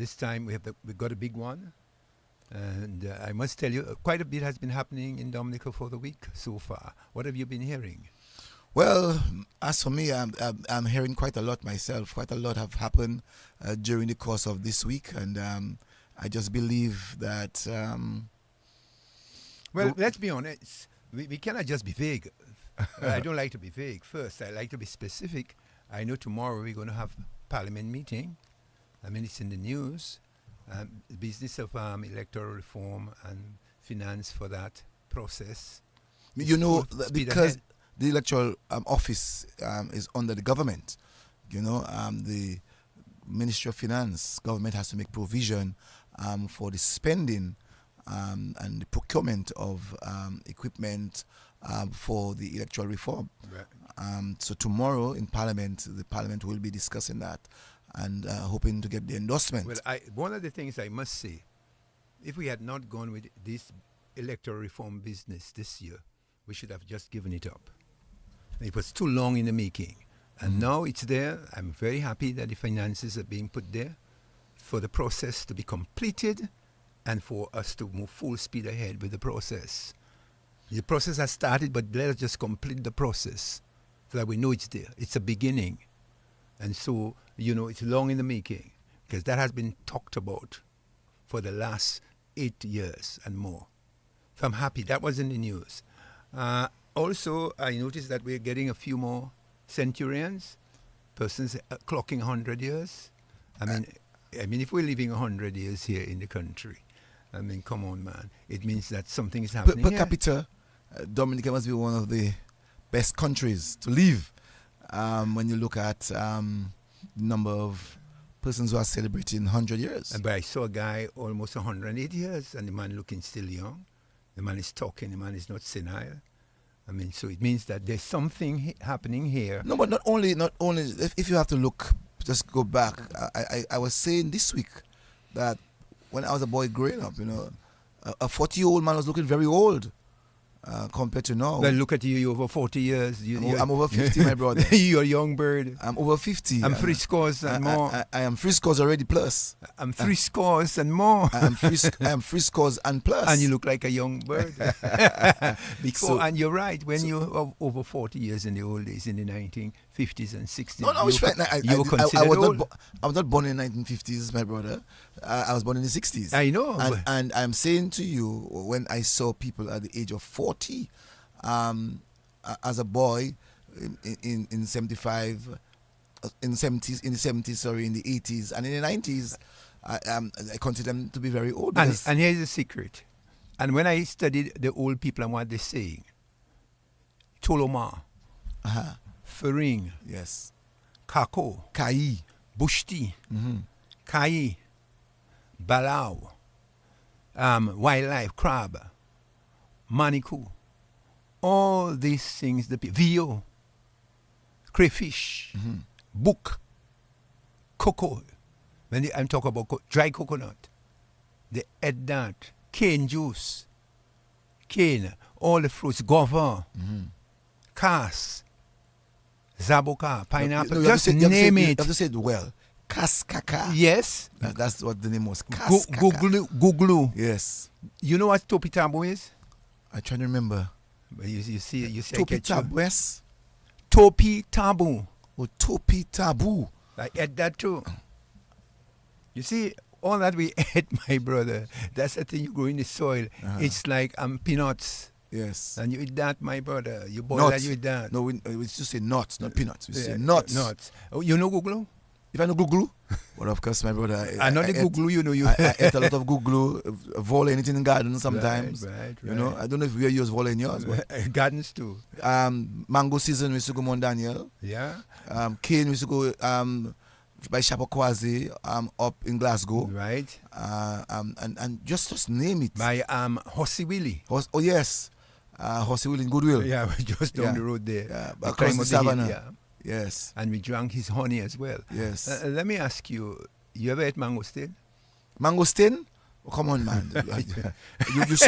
This time we got a big one. And I must tell you, quite a bit has been happening in Dominica for the week so far. What have you been hearing? Well, as for me, I'm hearing quite a lot myself. Quite a lot have happened during the course of this week, and I just believe that. Well, let's be honest. We cannot just be vague. I don't like to be vague. First, I like to be specific. I know tomorrow we're going to have Parliament meeting. I mean, it's in the news. Business of electoral reform and finance for that process. You know, because the electoral office is under the government, the Ministry of Finance, government has to make provision for the spending and the procurement of equipment for the electoral reform. Right. So tomorrow in Parliament, the Parliament will be discussing that and hoping to get the endorsement. Well, one of the things I must say, if we had not gone with this electoral reform business this year, we should have just given it up. It was too long in the making. And now it's there. I'm very happy that the finances are being put there for the process to be completed and for us to move full speed ahead with the process. The process has started, but let us just complete the process so that we know it's there. It's a beginning. And so, it's long in the making because that has been talked about for the last 8 years and more. So I'm happy. That was in the news. Also, I noticed that we're getting a few more centurions, persons clocking 100 years. I mean, if we're living 100 years here in the country, come on, man. It means that something is happening Per capita, Dominica must be one of the best countries to live. When you look at the number of persons who are celebrating 100 years. But I saw a guy almost 108 years, and the man looking still young. The man is talking. The man is not senile. So it means that there's something happening here. No, but not only. If you have to look, just go back. I was saying this week that when I was a boy growing up, a 40-year-old man was looking very old. Compared to now. Well, look at you, you're over 40 years. I'm over 50, my brother. You're a young bird. I'm over 50. I'm 3 scores and more. I am 3 scores already plus. I'm 3 scores and more. I am 3 scores and plus. And you look like a young bird. And you're right, when you were over 40 years in the old days, in the 1950s and 60s. No, it's right. I was not born in the 1950s, my brother. I was born in the 60s. I know. And I'm saying to you, when I saw people at the age of 40, as a boy in 75, in the 80s, and in the 90s, I consider them to be very old. And here's the secret. And when I studied the old people and what they're saying, Toloma, Fering, yes, Kako, Kai, Bushti, Kai, Balau, wildlife, crab, Manikou, all these things, Vio, crayfish, book, cocoa. When I'm talking about dry coconut, they add that, cane juice, cane, all the fruits, guava, cas, zaboka, pineapple, just name it. You have to say it well. Kaskaka. Yes. That's what the name was. Kaskaka. Guglu. Yes. You know what topi tabu is? I try to remember. But you see topi tabu, yes. Topi tabu. Oh, topi tabu. I ate that too. You see, all that we ate, my brother, that's the thing you grow in the soil. It's like peanuts. Yes. And you eat that, my brother. You boil that, you eat that. No, we just say nuts, not peanuts. We say nuts. Nuts. Oh, you know guglu? If I know guglu? Well, of course, my brother. I know the guglu, I ate a lot of guglu, vole, anything in garden sometimes. Right. I don't know if we use vole in yours, but gardens too. Mango season, we used to go Mount Daniel. Yeah. Cane, we used to go by Chappaqua up in Glasgow. Right. And just name it. By Hossy Willie. Oh yes. Hossy Willie in Goodwill. Yeah, just down the road there. Yeah, across the savannah. Yeah. Yes. And we drank his honey as well. Yes. Let me ask you ever ate mangosteen? Mangosteen? Oh, come on, man.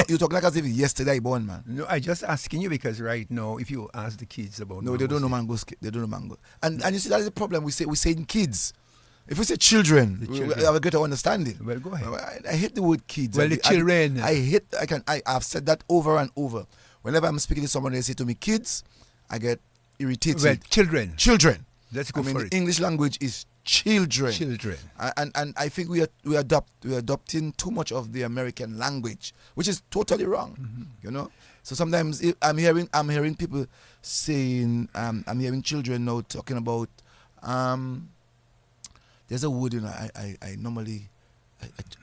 you talk like as if yesterday born, man. No, I just asking you because right now, if you ask the kids about they don't know mangoes. They don't know mango. And you see, that is the problem. We say in kids. If we say children, The we children. have a greater understanding. Well, go ahead. I hate the word kids. Well, the children. I've said that over and over. Whenever I'm speaking to someone, they say to me, kids, I get irritated. Well, children. Children. Let's go for the it. English language is children. Children. And I think we're adopting too much of the American language, which is totally wrong. You know. So sometimes I'm hearing people saying, I'm hearing children now talking about. There's a word, you know. I normally,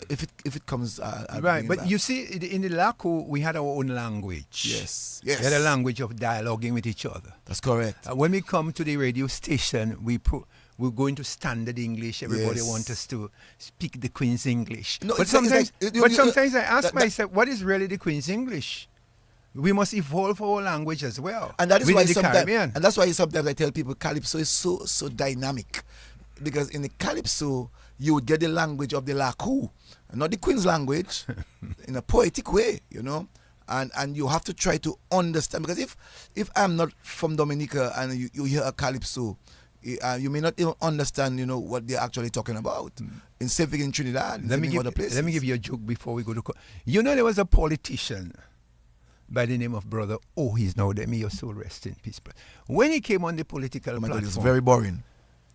if it comes, I'll Right, bring it but back. you see, in the Lakou, we had our own language. Yes. We had a language of dialoguing with each other. That's correct. When we come to the radio station, we're going to standard English. Everybody wants us to speak the Queen's English. No, but it's like- sometimes, it's like- sometimes I ask myself, what is really the Queen's English? We must evolve our language as well. And that is within why the sometimes, Caribbean. and that's why sometimes I tell people calypso is so dynamic, because in the calypso you would get the language of the Lakou, not the Queen's language, in a poetic way, you know. And you have to try to understand, because if I'm not from Dominica and you hear a calypso, you may not even understand, you know, what they're actually talking about. In same thing in Trinidad, Let me give you a joke before we go to. You know, there was a politician by the name of Brother. Oh, he's now dead. May your soul rest in peace. But when he came on the political Oh my God, platform, it's very boring.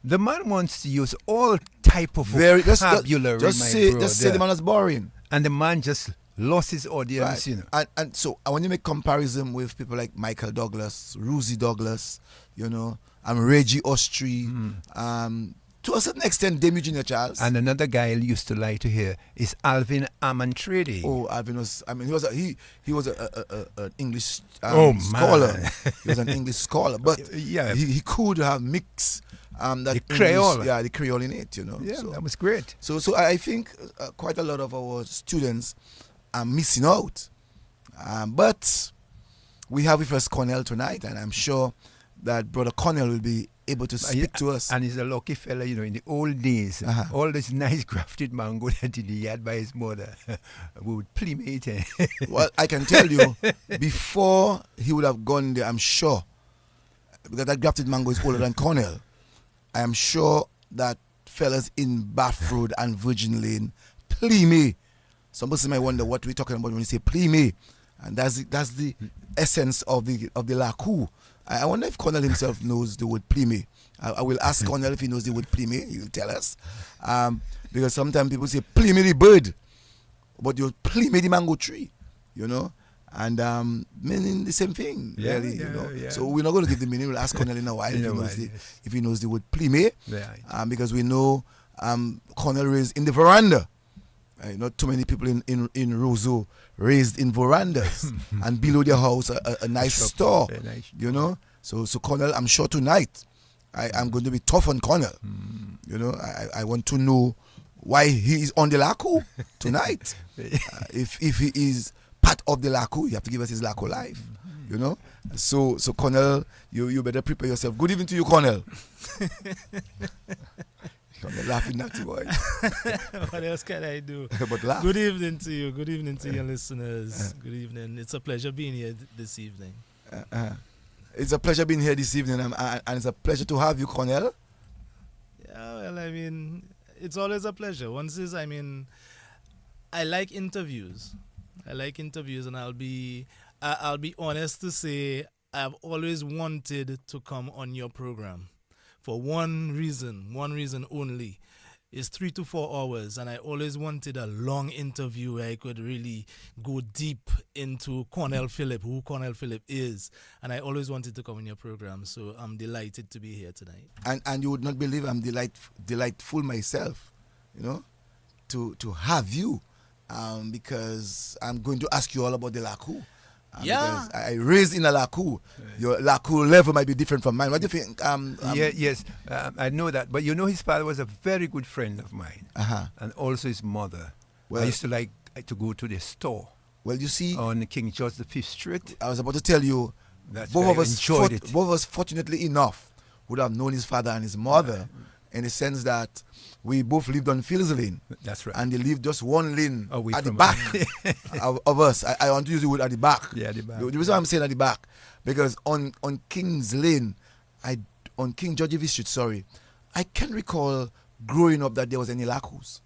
the man wants to use all type of vocabulary, just say the man is boring. And the man just lost his audience, Right. you know. And so when you make comparison with people like Michael Douglas, Rosie Douglas, you know, Reggie Ostry, to a certain extent, Dame Eugenia Charles. And another guy I used to like to hear is Alvin Amantredi. Oh, Alvin was. I mean, he was an English Man. scholar. He was an English scholar, but Yeah. he could have mixed that The Creole. the Creole in it. You know. Yeah, So, that was great. so I think quite a lot of our students are missing out, but we have with us Cornell tonight, and I'm sure that Brother Cornell will be able to speak to us. And he's a lucky fella, you know. In the old days, all this nice grafted mango that he had by his mother, we would playmate him. Well, I can tell you, before he would have gone there, I'm sure, because that grafted mango is older than Cornell, I am sure that fellas in Bath Road and Virgin Lane play me. Some person might wonder what we're talking about when we say play me, and that's the essence of the Lakou. I wonder if Cornell himself knows the word play me. I will ask Cornell if he knows the word play me. He will tell us, because sometimes people say play me the bird, but you play me the mango tree, you know. And meaning the same thing, Yeah, really, yeah, you know. yeah. So we're not going to give the meaning. We'll ask Cornell in a while if he knows the word plime, because we know Cornell raised in the veranda. Not too many people in Roseau raised in verandas, and below their house a nice store, you know. So Cornell, I'm sure tonight I'm going to be tough on Cornell. You know, I want to know why he is on the Lakou tonight. If he is part of the Lakou, you have to give us his Lakou life, you know. So Cornell, you better prepare yourself. Good evening to you, Cornell. Cornell laughing at you, boy. What else can I do? But laugh. Good evening to you. Good evening to your listeners. Good evening. It's a pleasure being here this evening. It's a pleasure being here this evening, and it's a pleasure to have you, Cornell. Yeah, well, I mean, it's always a pleasure. I like interviews. And I'll be honest to say I've always wanted to come on your program for one reason only. It's 3 to 4 hours, and I always wanted a long interview where I could really go deep into Cornell Phillip, who Cornell Phillip is, and I always wanted to come on your program, so I'm delighted to be here tonight. And you would not believe I'm delightful myself, you know, to have you, because I'm going to ask you all about the Lakou. Yeah. Because I raised in a Lakou. Your Lakou level might be different from mine. What do you think? Yes, I know that. But you know, his father was a very good friend of mine, and also his mother. I used to like to go to the store. Well, you see, on King George V Street. I was about to tell you, both of us, fortunately enough, would have known his father and his mother, in the sense that we both lived on Fields Lane. That's right. And they lived just one lane at the back of us. I want to use the word at the back. Yeah, at the back. The reason why I'm saying at the back, because on King's Lane, on King George V Street, I can recall growing up that there was any Lakous?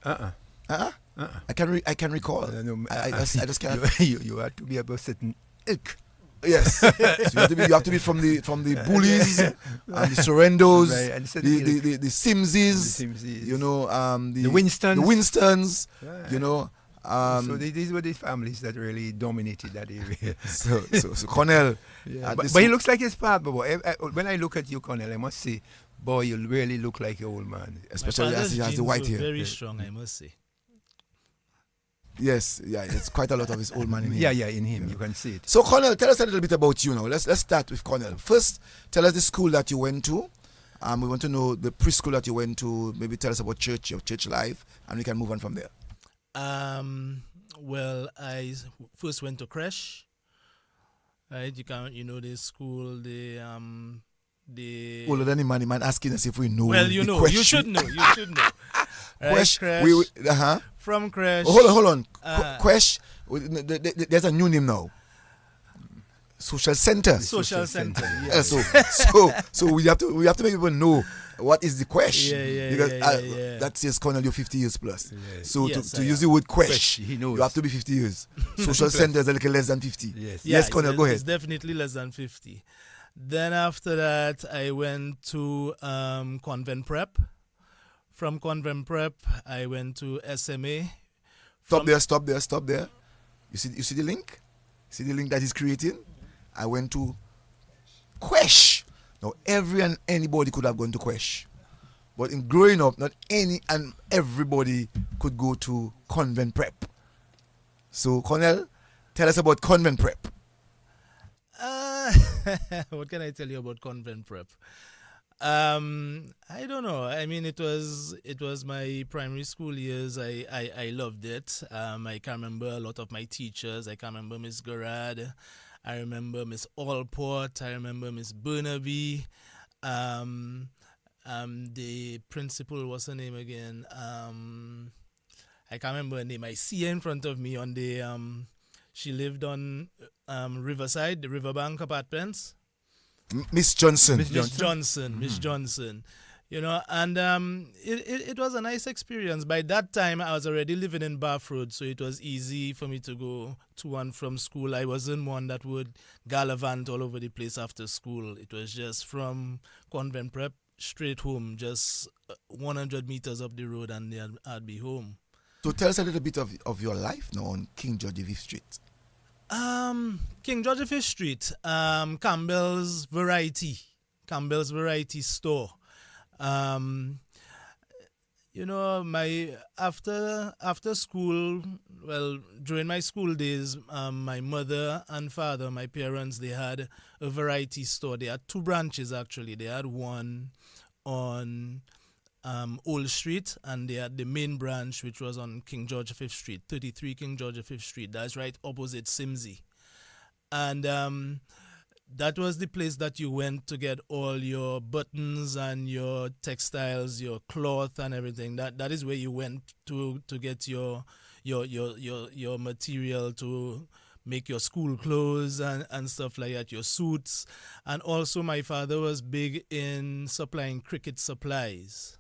Uh-uh. Uh-uh. Uh-uh. I can recall. I just can't. You have to be about certain ilk. Yes. So you have to be from the bullies and the Sorendos, Right, and the Simsies, you know, the Winstons. Right. You know. So these were the families that really dominated that area. so Cornell. Yeah. But he looks like his father, boy. When I look at you, Cornell, I must say, boy, you really look like your old man. Especially as he has the white hair. Very strong, I must say. Yes, yeah, it's quite a lot of his old man in him. Yeah, in him, you can see it. So, Cornell, tell us a little bit about you now. Let's start with Cornell. First, tell us the school that you went to. We want to know the preschool that you went to. Maybe tell us about church, your church life, and we can move on from there. Well, I first went to Quesh. Right, you know the school, the older than the man asking us if we know. Well, you know, you should know. Quesh, from Quesh. Oh, hold on. Quesh, there's a new name now. Social Center. Social Center. Yeah. So we have to make people know what is the Quesh. Because that says Cornell, you're 50 years plus. Yeah. So yes, to use the word Quesh, you have to be 50 years. Social Center is a little less than 50. Yes, Cornell, go ahead. It's definitely less than 50. Then after that, I went to Convent Prep. From Convent Prep, I went to SMA. Stop there. You see the link? See the link that he's creating? I went to Quesh. Now, anybody could have gone to Quesh. But in growing up, not any and everybody could go to Convent Prep. So, Cornell, tell us about Convent Prep. What can I tell you about Convent Prep? I don't know. I mean, it was my primary school years. I loved it. I can remember a lot of my teachers. I can remember Miss Garad. I remember Miss Allport. I remember Miss Burnaby. The principal, what's her name again? I can't remember her name. I see her in front of me on the she lived on Riverside, the Riverbank Apartments. Miss Johnson. Miss Johnson. You know, and it was a nice experience. By that time, I was already living in Bath Road, so it was easy for me to go to and from school. I wasn't one that would gallivant all over the place after school. It was just from Convent Prep straight home, just 100 meters up the road, and then I'd be home. So tell us a little bit of your life now on King George V Street. King George V Street, Campbell's Variety Store. You know, my after school, well, during my school days, my mother and father, my parents, they had a variety store. They had two branches actually. They had one on Old Street, and they had the main branch, which was on King George V Street, 33 King George V Street. That's right opposite Simsey. And that was the place that you went to get all your buttons and your textiles, your cloth and everything. That is where you went to get your material to make your school clothes and stuff like that, your suits. And also my father was big in supplying cricket supplies.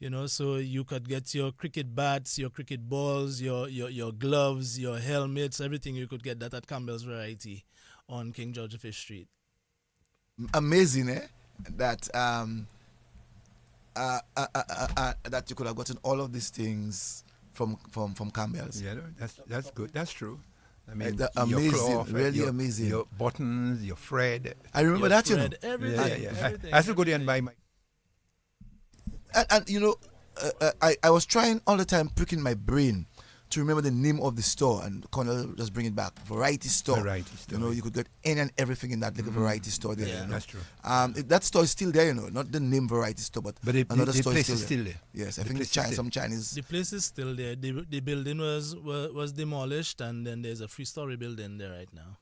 You know, so you could get your cricket bats, your cricket balls, your gloves, your helmets, everything. You could get that at Campbell's Variety on King George V Street. Amazing, eh? That that you could have gotten all of these things from Campbell's. Yeah, that's good. That's true. I mean, amazing, your cloth, really amazing. Your buttons, your thread. I remember that, you know. Everything. I have to go there and buy my. And you know, I was trying all the time, pricking my brain to remember the name of the store, and Cornell just bring it back. Variety store. You know, you could get any and everything in that little variety store there. Yeah, you know? That's true. That store is still there, you know, not the name Variety Store, but another the store place is still there. Yes, I think some Chinese. The place is still there. The building was demolished, and then there's a 3-story building there right now.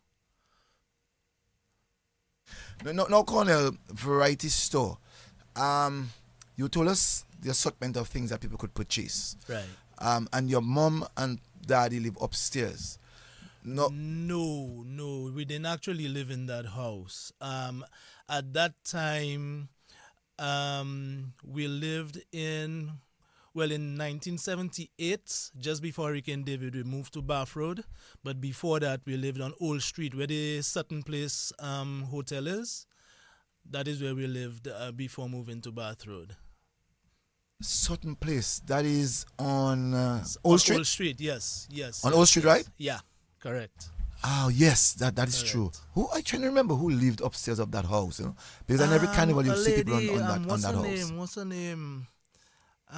No, Cornell, Variety Store. You told us the assortment of things that people could purchase. Right. And your mom and daddy live upstairs. No, we didn't actually live in that house. At that time, We lived in 1978, just before Hurricane David, we moved to Bath Road. But before that, we lived on Old Street, where the Sutton Place hotel is. That is where we lived before moving to Bath Road. Sutton Place, that is on Old Street? Old Street, yes. On Old Street, right? Yeah, correct. Oh yes, that is true. Who I trying to remember who lived upstairs of that house, Because in every carnival you see people on that house. What's her name?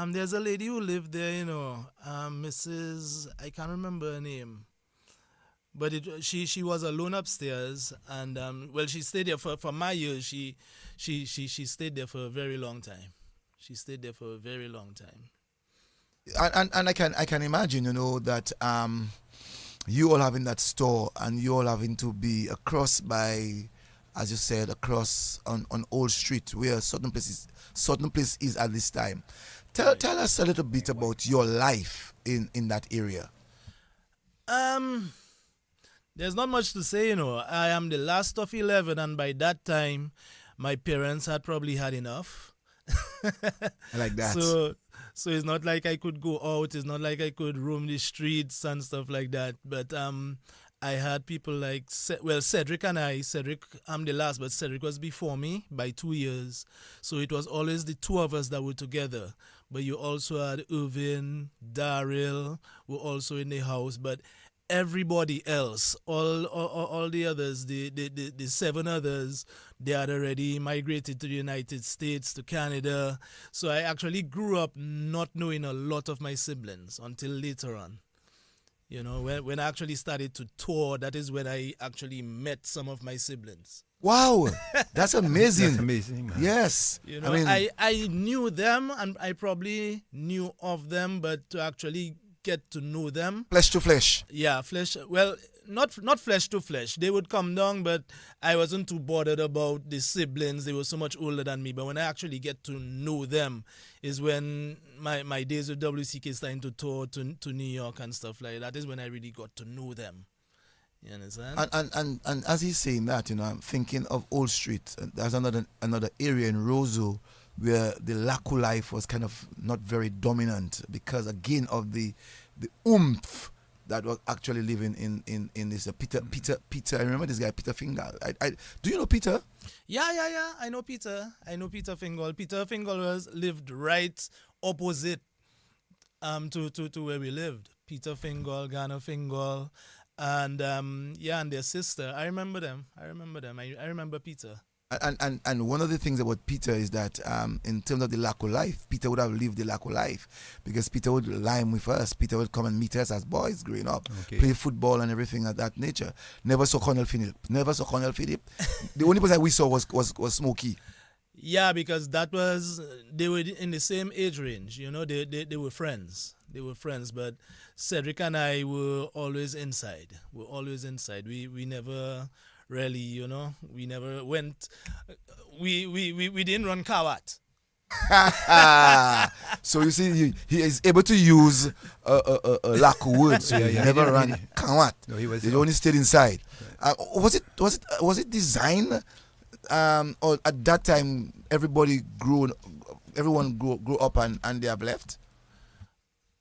There's a lady who lived there, Mrs. I can't remember her name, but she was alone upstairs, and she stayed there for my years. She stayed there for a very long time. And I can imagine, that you all having that store and you all having to be across by, as you said, across on Old Street, where certain place is at this time. Tell us a little bit about your life in that area. There's not much to say, I am the last of 11, and by that time, my parents had probably had enough. I like that. So it's not like I could go out. It's not like I could roam the streets and stuff like that. But I had people like, Cedric and I. Cedric, I'm the last, but Cedric was before me by 2 years. So it was always the two of us that were together. But you also had Irvin, Daryl, were also in the house. But everybody else, all the others, the 7 others, they had already migrated to the United States, to Canada. So I actually grew up not knowing a lot of my siblings until later on. When I actually started to tour, that is when I actually met some of my siblings. Wow, that's amazing. That's amazing, man. Yes. I knew them, and I probably knew of them, but to actually get to know them. Flesh to flesh. Yeah, flesh. Well, not flesh to flesh. They would come down, but I wasn't too bothered about the siblings. They were so much older than me. But when I actually get to know them is when my days with WCK starting to tour to New York and stuff like that. Is when I really got to know them. You understand? And as he's saying that, I'm thinking of Old Street. There's another area in Roseau where the Lakou life was kind of not very dominant because, again, of the oomph that was actually living in this Peter. I remember this guy, Peter Fingal. Do you know Peter? Yeah. I know Peter Fingal. Peter Fingal lived right opposite to where we lived. Peter Fingal, Ghana Fingal, and and their sister. I remember them. I remember Peter. And one of the things about Peter is that in terms of the Lakou life, Peter would have lived the Lakou life because Peter would lime with us. Peter would come and meet us as boys growing up, play football and everything of that nature. Never saw Cornell Phillip. The only person we saw was Smokey. Yeah, because they were in the same age range. They were friends. But Cedric and I were always inside. We never really, we never went. We didn't run Kawat. So you see, he is able to use Lakou words. So he never ran Kawat. No, he only stayed inside. Was it designed? Or at that time, everyone grew up and they have left.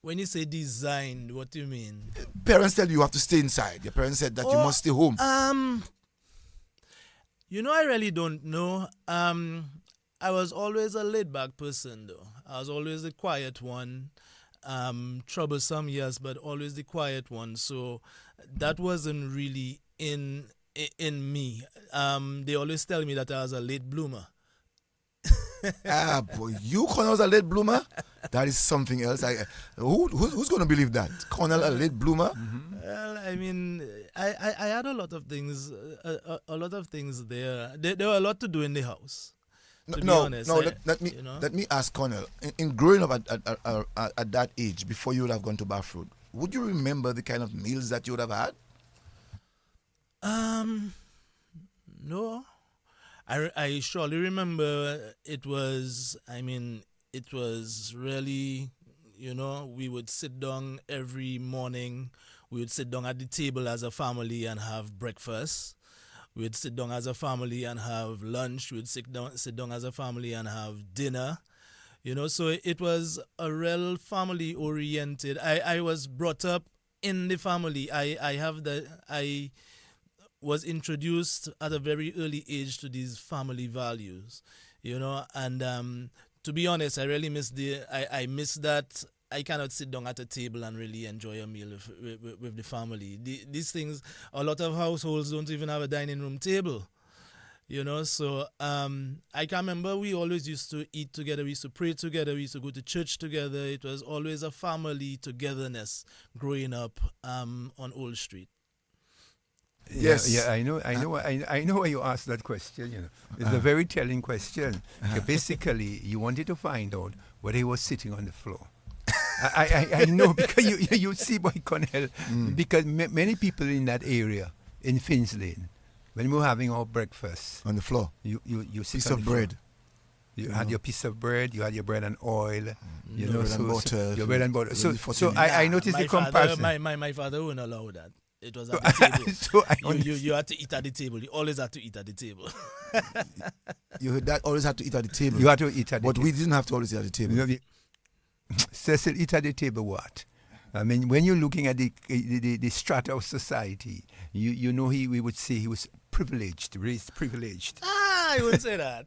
When you say designed, what do you mean? Parents tell you have to stay inside. Your parents said that you must stay home. I really don't know. I was always a laid-back person, though. I was always the quiet one. Troublesome, yes, but always the quiet one. So that wasn't really in me. They always tell me that I was a late bloomer. Boy, you Cornell was a late bloomer? That is something else. Who's going to believe that? Cornell a late bloomer? Mm-hmm. Well, I mean, I had a lot of things. A lot of things there. There were a lot to do in the house. Let me ask Cornell. In growing up at that age, before you would have gone to Bath Road, would you remember the kind of meals that you would have had? No. I surely remember it was really, we would sit down every morning. We would sit down at the table as a family and have breakfast. We'd sit down as a family and have lunch. We'd sit down as a family and have dinner. So it was a real family oriented. I was brought up in the family. I was introduced at a very early age to these family values, and to be honest, I really I miss that. I cannot sit down at a table and really enjoy a meal with the family. These things, a lot of households don't even have a dining room table. So I can remember we always used to eat together, we used to pray together, we used to go to church together. It was always a family togetherness growing up on Old Street. Yes. Yeah, I know why you asked that question. It's a very telling question. Basically, you wanted to find out whether he was sitting on the floor. I know, because you see by Cornell, because many people in that area, in Finns Lane, when we were having our breakfast on the floor, you sit piece on of the floor. bread. You had your piece of bread, you had your bread and oil, bread and butter. Your bread and butter. So I noticed the comparison. My father wouldn't allow that. It was at the table. You had to eat at the table. You always had to eat at the table. You always had to eat at the table. You had to eat at the table. But we didn't have to always eat at the table. Cecil, eat at the table what? I mean, when you're looking at the strata of society, we would say he was privileged, raised privileged. I wouldn't say that.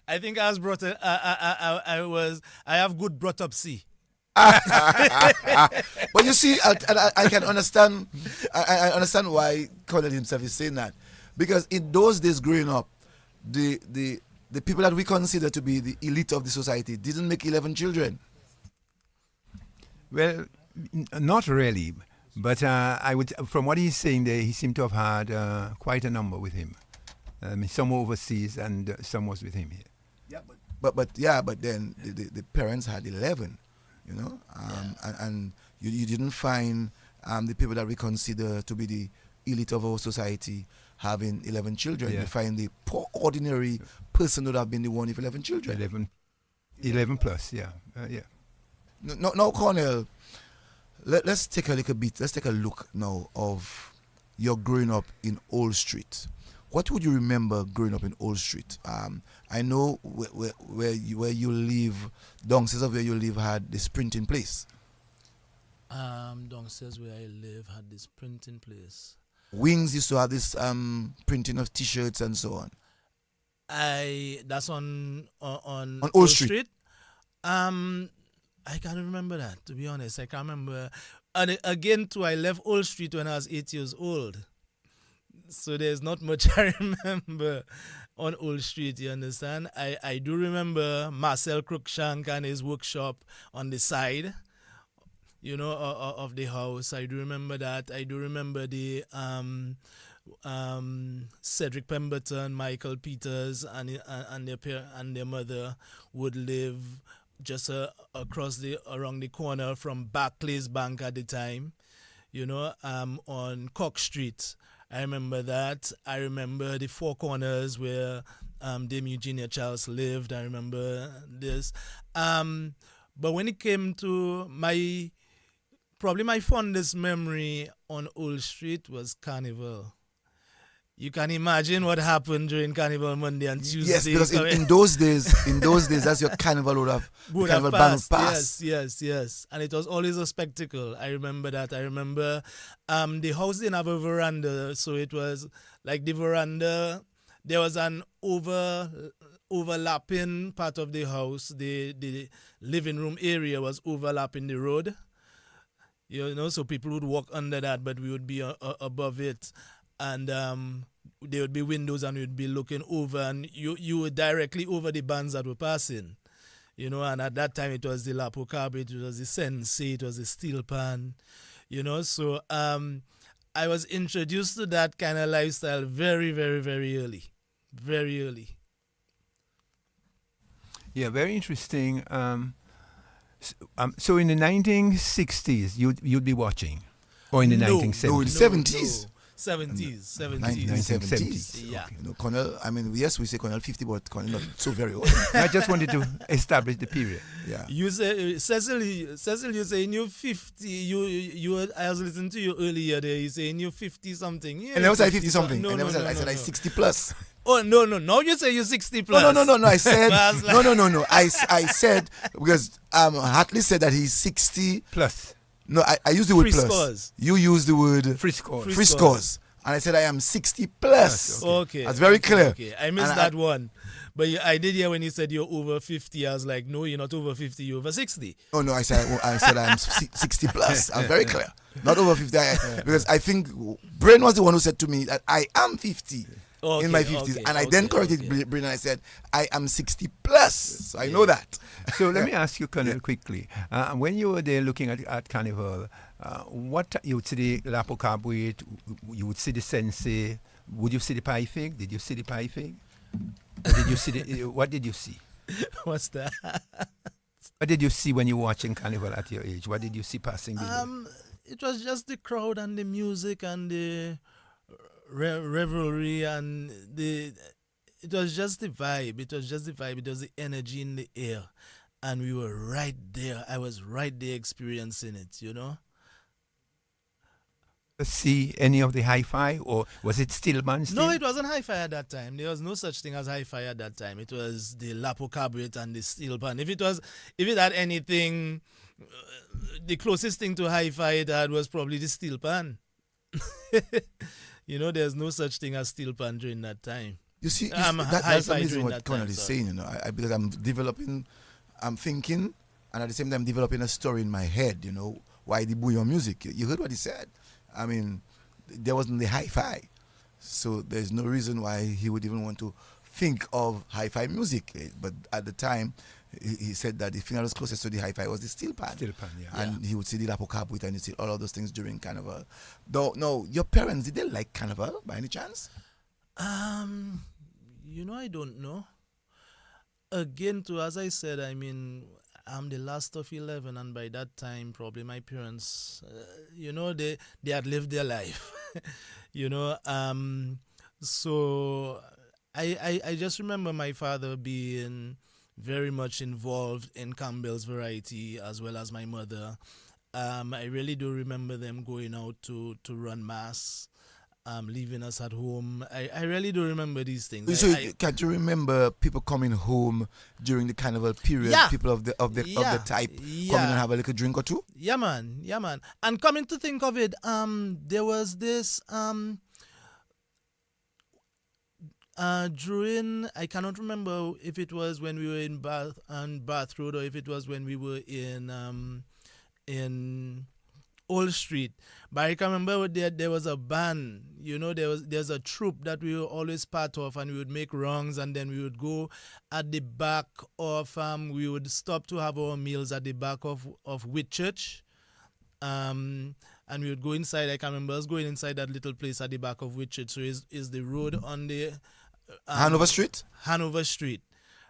I think I was brought up. I have good brought up C. But you see, I can understand. I understand why Cornell himself is saying that, because in those days growing up, the people that we consider to be the elite of the society didn't make 11 children. Well, not really, but I would. From what he's saying there, he seemed to have had quite a number with him. I mean, some overseas and some was with him here. Yeah, but then the parents had 11, and you didn't find the people that we consider to be the elite of our society having 11 children. Yeah. You find the poor ordinary person would have been the one with 11 children. 11 plus, yeah. Now, Cornell, let's take a little bit. Let's take a look now of your growing up in Old Street. What would you remember growing up in Old Street? I know where you live, downstairs of where you live had this printing place. Downstairs where I live had this printing place. Wings used to have this printing of T-shirts and so on. That's on Old Street. I can't remember that, to be honest. I can't remember. And again, too, I left Old Street when I was 8 years old. So there's not much I remember on Old Street, you understand? I do remember Marcel Cruikshank and his workshop on the side, of the house. I do remember that. I do remember the Cedric Pemberton, Michael Peters, and their mother would live just around the corner from Barclays Bank at the time, on Cock Street. I remember that. I remember the Four Corners where Dame Eugenia Charles lived. I remember this. But when it came to probably my fondest memory on Old Street was Carnival. You can imagine what happened during Carnival Monday and Tuesday. Yes, because in those days, that's your Carnival would have band pass. Yes. And it was always a spectacle. I remember that. I remember the house didn't have a veranda, so it was like the veranda, there was an overlapping part of the house. The living room area was overlapping the road. So people would walk under that, but we would be above it. And there would be windows and we'd be looking over, and you were directly over the bands that were passing, and at that time it was the Lakou carpet, it was the Sensei, it was the steel pan, so I was introduced to that kind of lifestyle very, very, very early. Very early. Yeah, very interesting. So in the 1960s, you'd be watching? Or in the 1970s? No, in the 70s. 70s. 1970s. Yeah. You know, Cornell, I mean, yes, we say Cornell 50, but Cornell not so very old. I just wanted to establish the period. Yeah. You say, Cecil, you saying you're 50. I was listening to you earlier there. You saying you're 50 something. Yeah, I never said 50 something. No, I never said, no, I said no. like 60 plus. Oh, no. Now you say you're 60 plus. No. I said, I was like- no. I said, because Hartley said that he's 60. Plus. No, I used the word Free plus. scores. You used the word Free score. Free free scores. And I said I am 60 plus. Okay. That's very clear. Okay, I missed And that one. But I did hear when you said you're over 50. I was like, no, you're not over 50. You're over 60. Oh no, I said I'm 60 plus. I'm very clear. Not over 50. Because I think Brain was the one who said to me that I am 50 in my 50s. And I then corrected Brain and I said I am 60 plus. So I know that. So let me ask you, Colonel, quickly. When you were there looking at Carnival, what you would see the Lakou Cabaret, you would see the Sensei. Would you see the piping? Did you see the piping? Or did you see what did you see? What's that? What did you see when you were watching Carnival at your age? What did you see passing below? It was just the crowd and the music and the revelry and it was just the vibe. It was the energy in the air. And we were right there. I was right there experiencing it, you know? See any of the hi-fi, or was it still band still? No, it wasn't hi-fi at that time. There was no such thing as hi-fi at that time. It was the Lakou Cabaret and the steel pan. If it had anything, the closest thing to hi-fi it had was probably the steel pan. You know, there's no such thing as steel pan during that time. You see, Hi-fi that's amazing during what that Cornell time, is sorry. saying, you know, because I'm thinking, and at the same time developing a story in my head, you know, why the bouillon music. You heard what he said. I mean, there wasn't the hi-fi. So there's no reason why he would even want to think of hi-fi music. But at the time, he said that the thing that was closest to the hi-fi was the steel pan. Steel pan, yeah. And he would see the Lakou Cabaret and he'd see all of those things during Carnival. No, your parents, did they like Carnival by any chance? You know, I don't know. Again, too, as I said, I mean, I'm the last of 11, and by that time, probably my parents, you know, they had lived their life, you know. So I just remember my father being very much involved in Campbell's Variety, as well as my mother. I really do remember them going out to run mass. Leaving us at home. I really do remember these things. So can't you remember people coming home during the Carnival period? Yeah. People of the type coming and have a little drink or two? Yeah, man. And coming to think of it, there was this during, I cannot remember if it was when we were in Bath Road or if it was when we were in Old Street. But I can remember there was a band, you know, there's a troupe that we were always part of, and we would make wrongs, and then we would go at the back of, we would stop to have our meals at the back of Whitchurch. And we would go inside. I can remember us going inside that little place at the back of Whitchurch. So is the road on the Hanover Street? Hanover Street.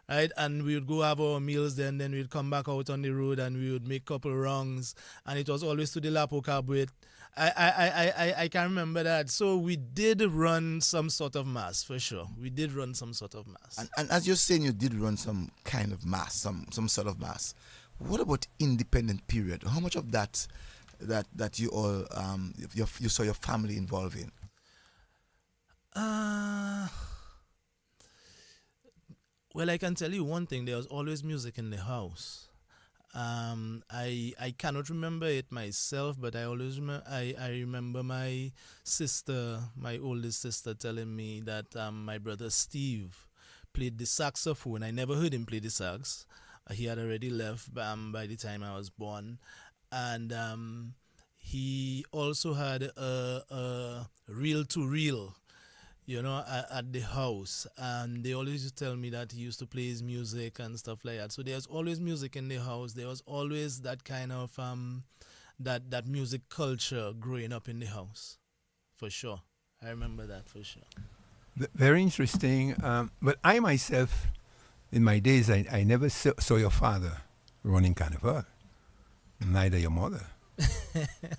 Right, and we would go have our meals there, and then we'd come back out on the road and we would make a couple wrongs, and it was always to the Lakou Cabaret. I can remember that. So we did run some sort of mass, for sure. We did run some sort of mass. And as you're saying, you did run some kind of mass, some sort of mass. What about independent period? How much of that you all you saw your family involved in? Well, I can tell you one thing. There was always music in the house. I cannot remember it myself, but I always I remember my sister, my oldest sister, telling me that my brother Steve played the saxophone. I never heard him play the sax. He had already left by the time I was born, and he also had a reel-to-reel, you know, at the house, and they always used to tell me that he used to play his music and stuff like that. So there's always music in the house. There was always that kind of that music culture growing up in the house, for sure. I remember that for sure. Very interesting. But I myself, in my days, I never saw your father running Carnival, neither your mother.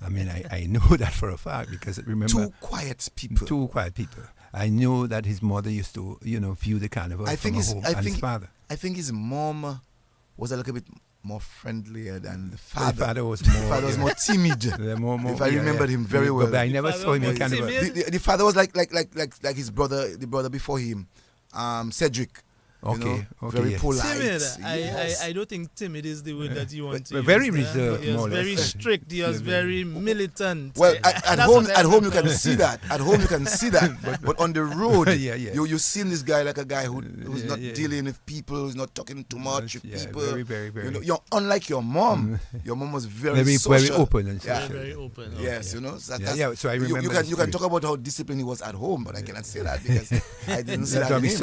I mean, I know that for a fact because remember, Two quiet people. Two quiet people. I know that his mother used to, view the carnival from home, and his father. I think his mom was a little bit more friendlier than the father. The father was more. The father was more timid. More, if I remembered him very well. But I never saw him in carnival. The father was like his brother, the brother before him, Cedric. Okay, very yes. polite. Timid. Yes. I don't think timid is the word that you want to use. Very reserved, He was more or less. very strict. He was very militant. Well, at home you can see that. At home you can see that. But on the road, you seen this guy like a guy who's not dealing with people, who's not talking too much with people. Very. Unlike your mom. Your mom was very social. Very open and social. Very open. Yes, So I remember. You can talk about how disciplined he was at home, but I cannot say that because I didn't see that in him.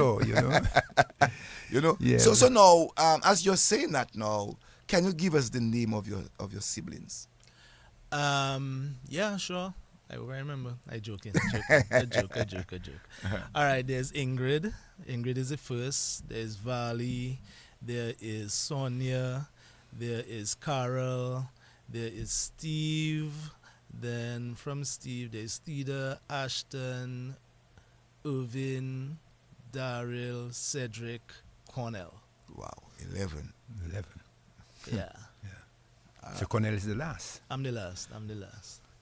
So, So now, as you're saying that now, can you give us the name of your siblings? Yeah, sure. I remember. I joking. A joke. All right, there's Ingrid. Ingrid is the first. There's Vali. There is Sonia. There is Carol. There is Steve. Then from Steve, there's Theda, Ashton, Irvin, Daryl, Cedric, Cornell. Wow, 11. Yeah. So Cornell is the last. I'm the last.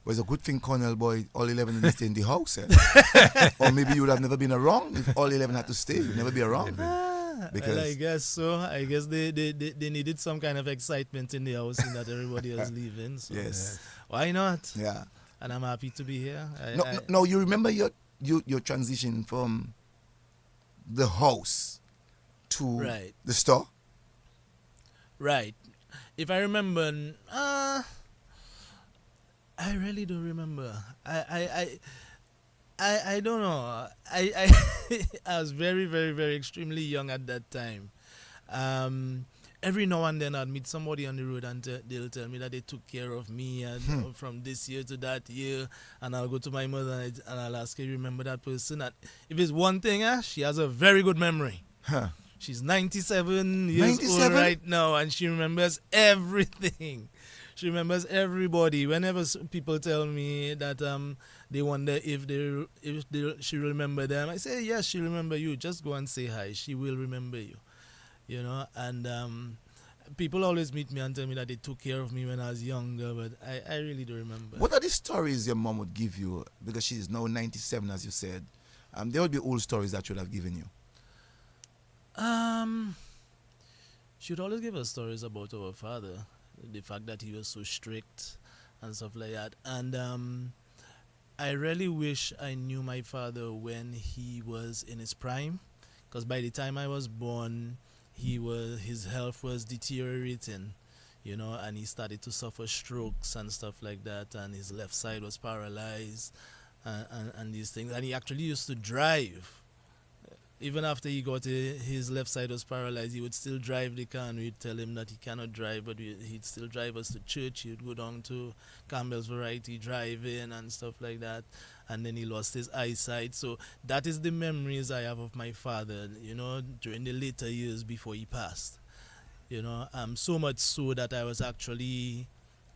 Well, it's a good thing, Cornell boy, all 11 didn't stay in the house. Eh? Or maybe you would have never been around if all 11 had to stay. You'd never be around. Because I guess so. I guess they needed some kind of excitement in the house in that everybody was leaving. So yes. Why not? Yeah. And I'm happy to be here. No, you remember your transition from the house to the store? Right. If I remember, I really don't remember. I don't know. I was very, very, very extremely young at that time. Every now and then I'd meet somebody on the road and they'll tell me that they took care of me and from this year to that year, and I'll go to my mother and I'll ask her, remember that person? And if it's one thing, she has a very good memory. She's 97 years old right now, and she remembers everything. She remembers everybody. Whenever people tell me that they wonder if she remember them, I say, yes, she remember you. Just go and say hi. She will remember you. And people always meet me and tell me that they took care of me when I was younger, but I really don't remember. What are the stories your mom would give you? Because she is now 97, as you said. There would be old stories that she would have given you. She would always give us stories about our father, the fact that he was so strict and stuff like that. And I really wish I knew my father when he was in his prime, because by the time I was born, his health was deteriorating, and he started to suffer strokes and stuff like that, and his left side was paralyzed and these things. And he actually used to drive. Even after he got his left side was paralyzed, he would still drive the car, and we'd tell him that he cannot drive, but he'd still drive us to church. He'd go down to Campbell's Variety Drive-In and stuff like that, and then he lost his eyesight. So that is the memories I have of my father, during the later years before he passed. So much so that I was actually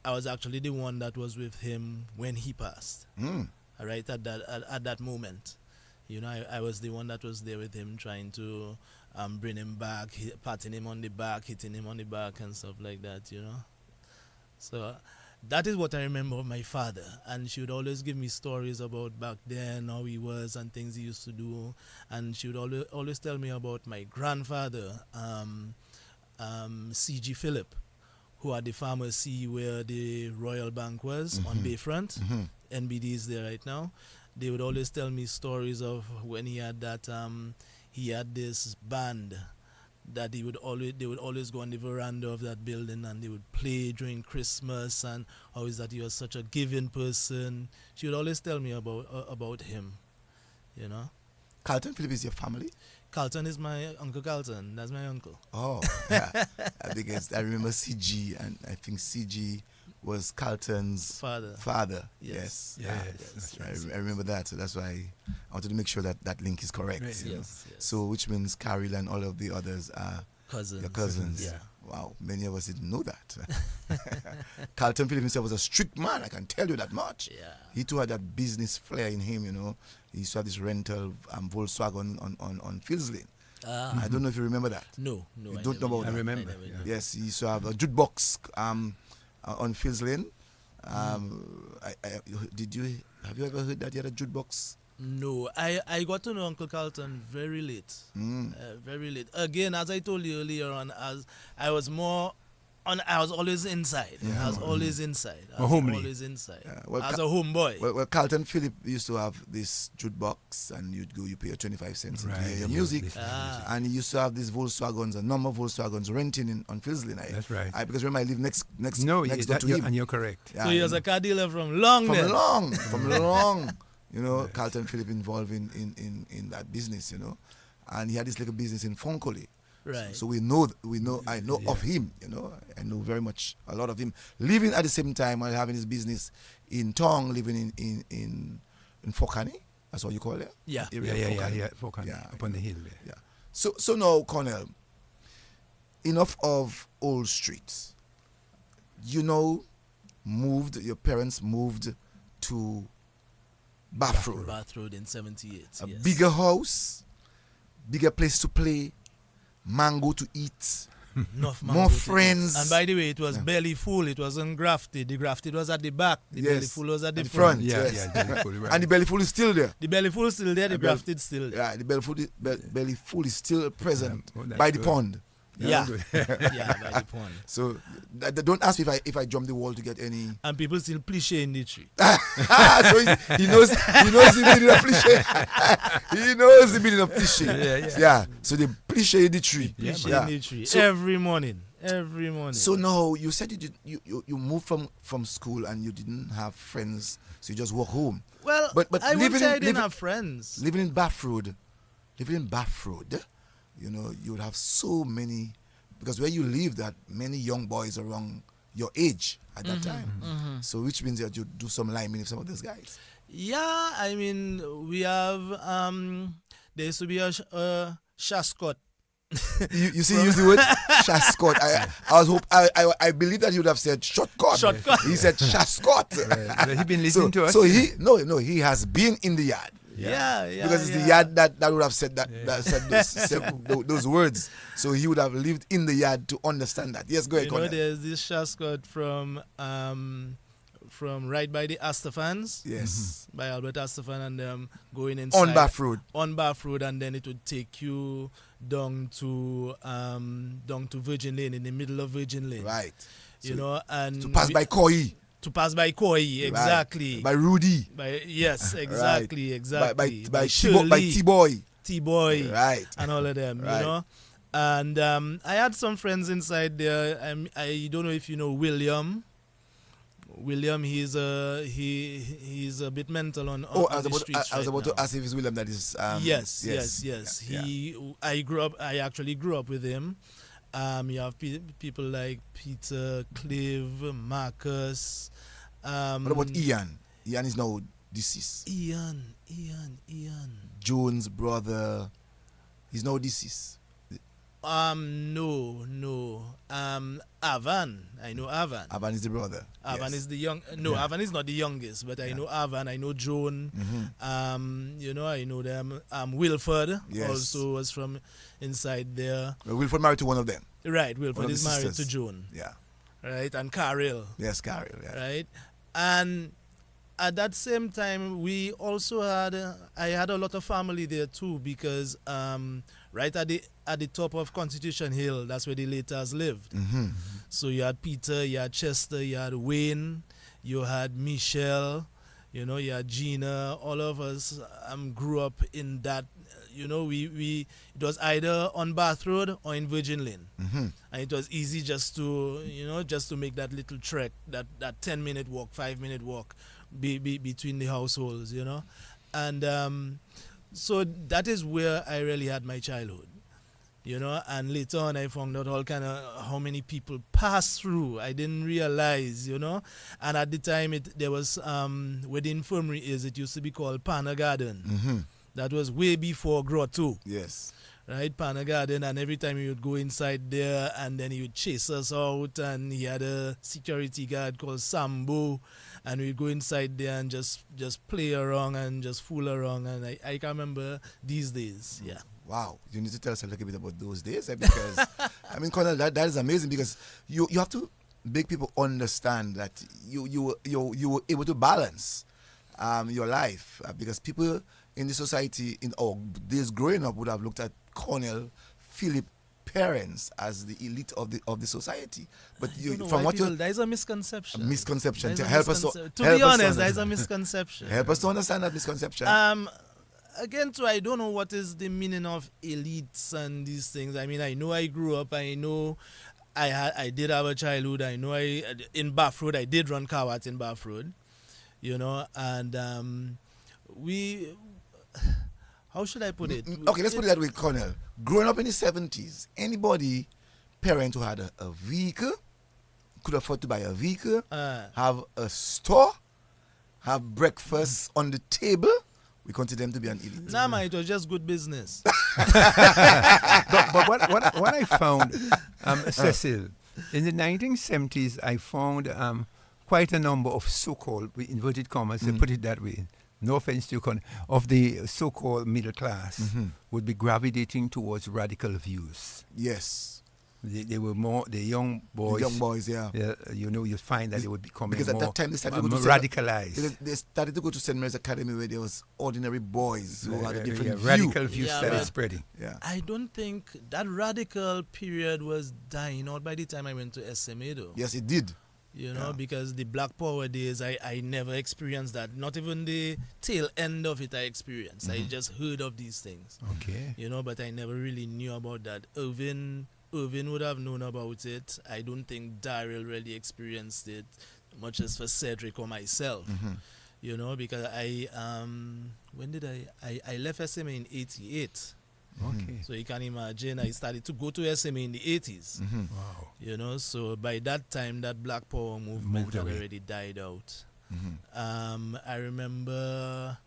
the one that was with him when he passed. Right at that moment. I was the one that was there with him, trying to bring him back, patting him on the back, hitting him on the back and stuff like that, So that is what I remember of my father. And she would always give me stories about back then, how he was and things he used to do. And she would always tell me about my grandfather, C.G. Phillip, who had the pharmacy where the Royal Bank was on Bayfront. NBD is there right now. They would always tell me stories of when he had that. He had this band that they would always go on the veranda of that building and they would play during Christmas, and how is that he was such a giving person. She would always tell me about him. Carlton Phillip is your family? Carlton is my Uncle Carlton. That's my uncle. Oh, yeah. Because I remember CG, and I think CG was Carlton's father. Yes. That's right. I remember that, so that's why I wanted to make sure that link is correct. Yes. So, which means Carol and all of the others are cousins. your cousins. Yeah. Wow, many of us didn't know that. Carlton Phillip himself was a strict man, I can tell you that much. Yeah. He too had that business flair in him, you know. He used to have this rental Volkswagen on Fields Lane. I don't know if you remember that. No. You don't know about I that. remember. I never Yeah. knew. Yes, he used to have a jukebox on Fields Lane. Have you ever heard that he had a jukebox? No, I got to know Uncle Carlton very late. Very late. Again, as I told you earlier on, as I was always inside. I was always inside. I was homely. always inside. Yeah, well, as a homeboy. Well, Carlton Phillip used to have this jukebox, and you pay your 25 cents to hear your music. And he used to have these Volkswagens, a number of Volkswagens renting on Fields Lane. That's right. Because remember, I live next No, door to him. and you're correct. Yeah, So he was a car dealer from long then. From long. You know, Carlton Phillip involved in that business, you know. And he had this little business in Fonkole. Right. So I know of him, you know. I know a lot of him. Living at the same time while having his business in Tong, living in Fokani. That's what you call it? Yeah. Fokani, up on the hill there. Yeah. So now, Cornell, enough of old streets. You know, your parents moved to Bath Road. Bath Road in 78. A yes. bigger house, bigger place to play, mango to eat, Enough more mango to friends. eat. And by the way, it was barely full. It wasn't grafted. The grafted was at the back. The belly full was at the front. Yes. Belly full, right. And the belly full is still there. The belly full is still there. The grafted still there. Yeah, the belly full is still present that's by the good. pond. Yeah. Yeah, by the pond. So don't ask me if I jump the wall to get any. And people still plissé in the tree. So he knows the meaning of cliche. He knows the meaning of cliche. Yeah. So they cliche in the tree. Plissé in the tree. So, every morning. So now you said you moved from school and you didn't have friends, so you just walk home. Well, but I wouldn't say I didn't have friends. Living in Bath Road, you know, you would have so many, because where you live, that many young boys around your age at that time. So which means that you do some liming with some of those guys. Yeah, I mean, we have, there used to be a Shascot. You see, use the word Shascot. I believe that you would have said shortcut. He said Shascot. Right. He been listening to us. So he has been in the yard. Yeah. Because it's the yard that would have said said those words. So he would have lived in the yard to understand that. Yes, go ahead, Cornell. There's this Shascot from right by the Astafans. Yes. By Albert Astafan, and going inside. On Bath Road. On Bath Road, and then it would take you down to Virgin Lane, in the middle of Virgin Lane. Right. You know, and to pass by Koi. To pass by Koi, exactly. Right. By Rudy. Yes, exactly, right. Exactly. By T-Boy. T-Boy. Right. And all of them, right. You know. And I had some friends inside there. I don't know if you know William. William, he's a bit mental on the streets I was about now. to ask if it's William that is. Yes. I actually grew up with him. You have people like Peter, Clive, Marcus. What about Ian? Ian is now deceased. Ian. Jones' brother. He's now deceased. No. Avan. I know Avan. Avan is the brother. Avan is the young. No, Avan is not the youngest, but I know Avan. I know Joan. You know, I know them. Wilford also was from inside there. Well, Wilford married to one of them. Right, Wilford is married sisters. to Joan. Yeah. Right, and Carol. Yes, Carol. Yeah. Right, and at that same time, we also I had a lot of family there too, because right at the top of Constitution Hill, that's where the Laters lived. So you had Peter, you had Chester, you had Wayne, you had Michelle, you know, you had Gina. All of us grew up in that. You know, it was either on Bath Road or in Virgin Lane, and it was easy just to make that little trek, that 10-minute walk, 5-minute walk, between the households, you know, and so that is where I really had my childhood, you know. And later on, I found out all kind of how many people pass through. I didn't realize, you know. And at the time, there was where the infirmary is. It used to be called Panna Garden. That was way before Grotto. Yes. right, Pana Garden, and every time he would go inside there, and then he would chase us out, and he had a security guard called Sambo, and we'd go inside there and just play around and just fool around, and I can remember these days, yeah. Wow, you need to tell us a little bit about those days, because I mean, Cornell, that is amazing, because you have to make people understand that you were able to balance your life, because people in the society in our days growing up would have looked at Cornell Phillip parents as the elite of the society, but from what you, there is a misconception. A misconception. Help us to be honest, there is a misconception. Help us to understand that misconception. Again, too, I don't know what is the meaning of elites and these things. I mean, I know I grew up. I know I did have a childhood. I know in Bath Road, I did run car wash in Bath Road, and how should I put it? Okay, let's put it that way, Cornell. Growing up in the 70s, anybody, parent who had a vehicle, could afford to buy a vehicle, have a store, have breakfast on the table, we consider them to be an elite. Nah, man, it was just good business. but what I found, Cecil, in the 1970s, I found quite a number of so-called, with inverted commas, they put it that way, no offense to you, of the so-called middle class would be gravitating towards radical views. Yes. They were more, the young boys. The young boys, yeah. You find that they would become more, at that time they started to go to radicalized. They started to go to St. Mary's Academy, where there was ordinary boys who had a different view. Radical views started spreading. Yeah. I don't think that radical period was dying out by the time I went to SMA, though. Yes, it did. Because the Black Power days, I never experienced that. Not even the tail end of it I experienced. I just heard of these things. Okay. But I never really knew about that. Irvin would have known about it. I don't think Daryl really experienced it, much as for Cedric or myself. Because when did I left SMA in 88. Okay. So you can imagine I started to go to SMA in the 80s. Wow. So by that time that Black Power movement had already died out. I remember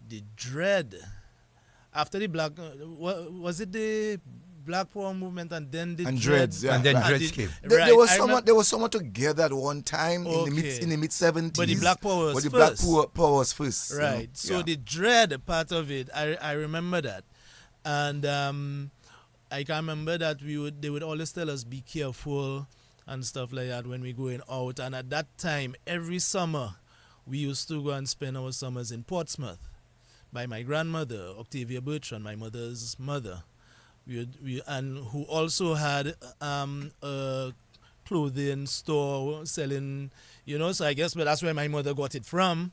the dread after the Black was it the Black Power movement and then the dreads, yeah. And then dreads came. There was someone together at one time in the mid 70s. But the Black Power was first. Black Power was first. Right. So the dread part of it, I remember that. And I can remember that they would always tell us be careful and stuff like that when we're going out. And at that time, every summer, we used to go and spend our summers in Portsmouth by my grandmother, Octavia Bertrand, my mother's mother. And who also had a clothing store selling, so I guess that's where my mother got it from.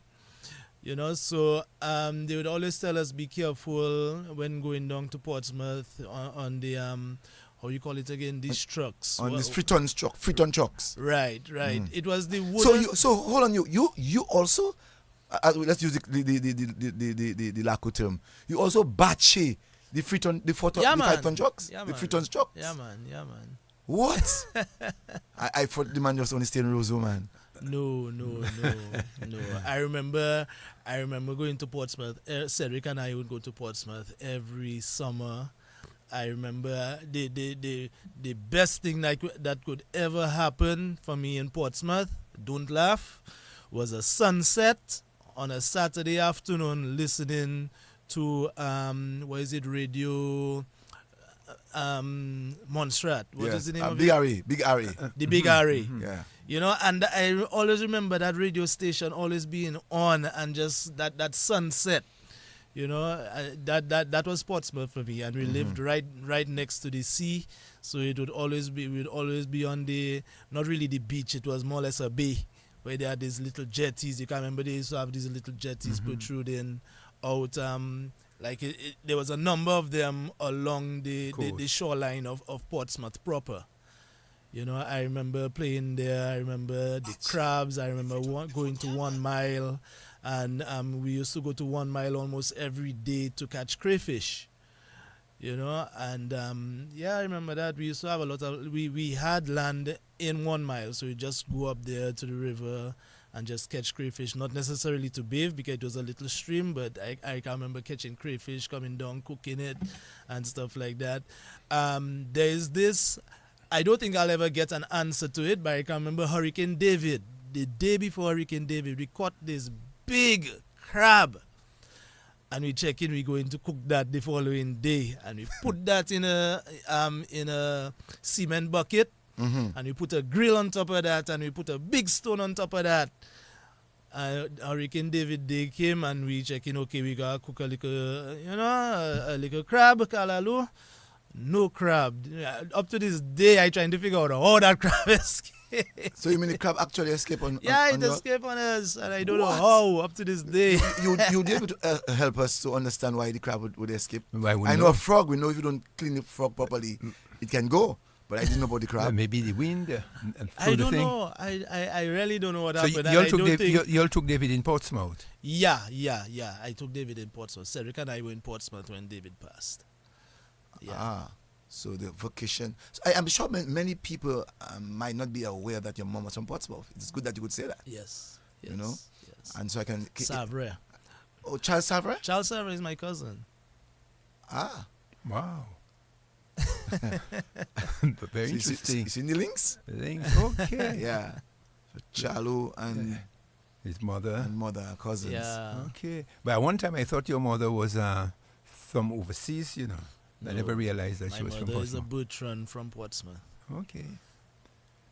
So they would always tell us be careful when going down to Portsmouth on the how you call it again, these trucks, on these Freeton trucks. Right. It was the wooden. So hold on, you also let's use the Lakou term. You also batchy the Freeton, the 5-ton trucks, the Freeton trucks. Yeah, man. What? I thought the man just only stay in Roseau, man. No. I remember going to Portsmouth. Cedric and I would go to Portsmouth every summer. I remember the best thing that could ever happen for me in Portsmouth, don't laugh, was a sunset on a Saturday afternoon listening to radio Montserrat. What is the name of Big it? Big Harry. The Big Harry. Yeah. And I always remember that radio station always being on, and just that sunset. That was Portsmouth for me, and we lived right next to the sea, so we'd always be on the, not really the beach, it was more or less a bay where there are these little jetties. You can remember they used to have these little jetties protruding out. There was a number of them along the shoreline of Portsmouth proper. I remember playing there. I remember the crabs. I remember going to 1 Mile, and we used to go to 1 Mile almost every day to catch crayfish. And I remember that we used to have a lot of. We had land in 1 Mile, so we just go up there to the river and just catch crayfish, not necessarily to bathe because it was a little stream, but I can remember catching crayfish, coming down, cooking it, and stuff like that. There is this, I don't think I'll ever get an answer to it, but I can remember Hurricane David. The day before Hurricane David, we caught this big crab. And we check in, we going to cook that the following day. And we put that in a cement bucket. And we put a grill on top of that, and we put a big stone on top of that. Hurricane David Day came, and we check in, okay, we gotta cook a little crab, kalalu. No crab. Up to this day, I trying to figure out how that crab escaped. So you mean the crab actually escaped on? Yeah, on it escaped on us, and I don't know how up to this day. You'd be able to help us to understand why the crab would escape. I know a frog. We know if you don't clean the frog properly, it can go. But I didn't know about the crab. Maybe the wind. I don't know. I really don't know what so happened. You all took David in Portsmouth? Yeah. I took David in Portsmouth. Cedric and I were in Portsmouth when David passed. Yeah. So the vacation. So I'm sure many people might not be aware that your mom was from Portsmouth. It's good that you could say that. Yes. You know? Yes. And so I can... Savre. Oh, Charles Savre? Charles Savre is my cousin. Wow. Very interesting. You see the links? Okay. Yeah. So Charlo and his mother. And mother are cousins. Yeah. Okay. But at one time I thought your mother was from overseas, you know. I never realized that she was from Portsmouth. My mother is a Bertrand from Portsmouth. Okay.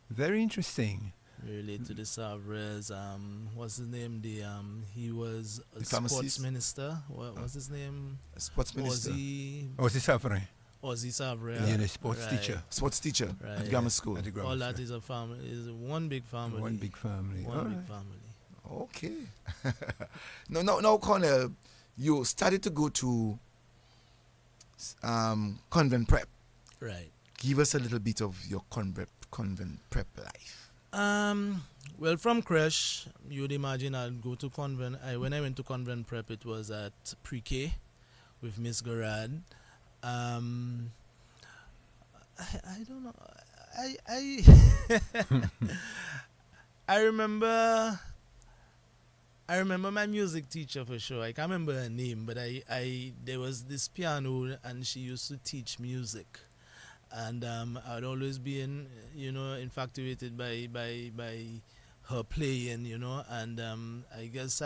Very interesting. Related to the Savres. What's his name? He was a sports minister. What was his name? A sports minister. Ozzy Savre. Ozzy Savre. Yeah, a sports teacher. Sports teacher at grammar school. All that is a family. Is one big family. One big family. Okay. No, Cornell, you started to go to convent prep. Right. Give us a little bit of your convent prep life. Well, from Quesh, you'd imagine I'd go to convent. When I went to convent prep, it was at pre-K with Miss Garad. I don't know. I remember my music teacher for sure. I can't remember her name, but there was this piano, and she used to teach music, and I'd always be infatuated by her playing, and I guess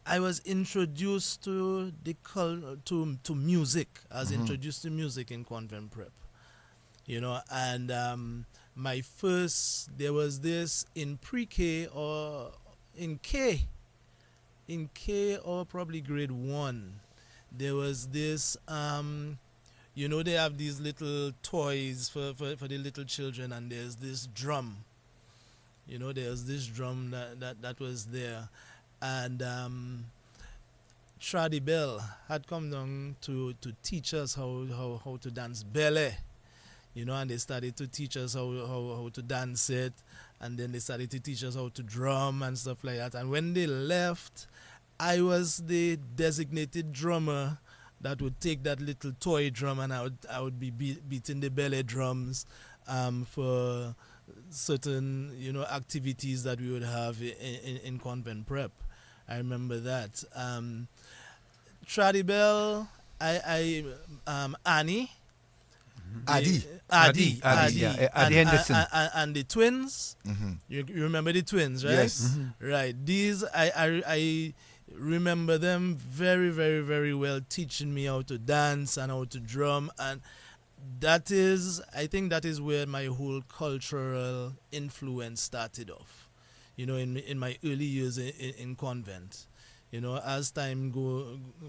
I was introduced to to music. I was introduced to music in convent prep, and my first, there was this in pre-K or in K or probably grade 1. There was this, they have these little toys for the little children, and there's this drum. There's this drum that was there. And Tradi Bell had come down to teach us how to dance ballet, and they started to teach us how to dance it, and then they started to teach us how to drum and stuff like that. And when they left, I was the designated drummer that would take that little toy drum, and I would be beating the ballet drums for certain activities that we would have in convent prep. I remember that. Tradi Bell, Annie, Adi Henderson, and the twins. You remember the twins, right? Yes. Right. These I remember them very, very, very well, teaching me how to dance and how to drum, and I think that is where my whole cultural influence started off. In my early years in convent. As time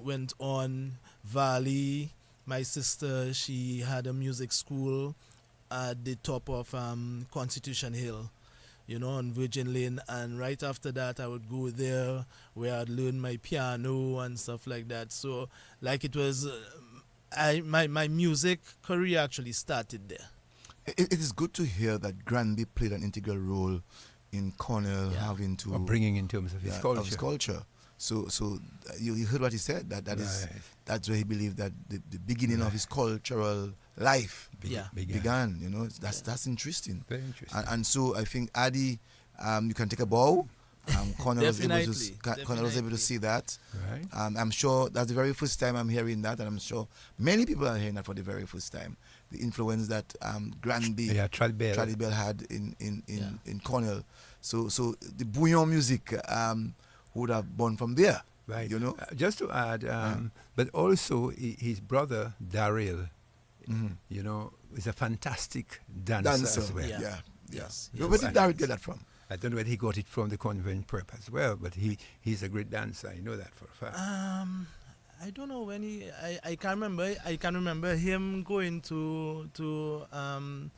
went on, Valley, my sister, she had a music school at the top of Constitution Hill, on Virgin Lane. And right after that, I would go there where I'd learn my piano and stuff like that. So, it was, my music career actually started there. It is good to hear that Granby played an integral role in Cornell having to... Or bringing in terms of his culture. Of his culture. So you heard what he said, that's where he believed that the beginning of his cultural life began. That's interesting. Very interesting. And so I think Adi You can take a bow. Cornell was able to Definitely. see that. Right. I'm sure that's the very first time I'm hearing that, and I'm sure many people are hearing that for the very first time. The influence that Granby Tradibel had in Cornell. So the bouillon music would have born from there. Right. You know. Just to add, but also his brother Daryl, you know, is a fantastic dancer as well. Yeah. Yes. Where did Daryl get that from? I don't know whether he got it from the convent prep as well, but he's a great dancer. I know that for a fact. I don't know when I can remember. I can remember him going to the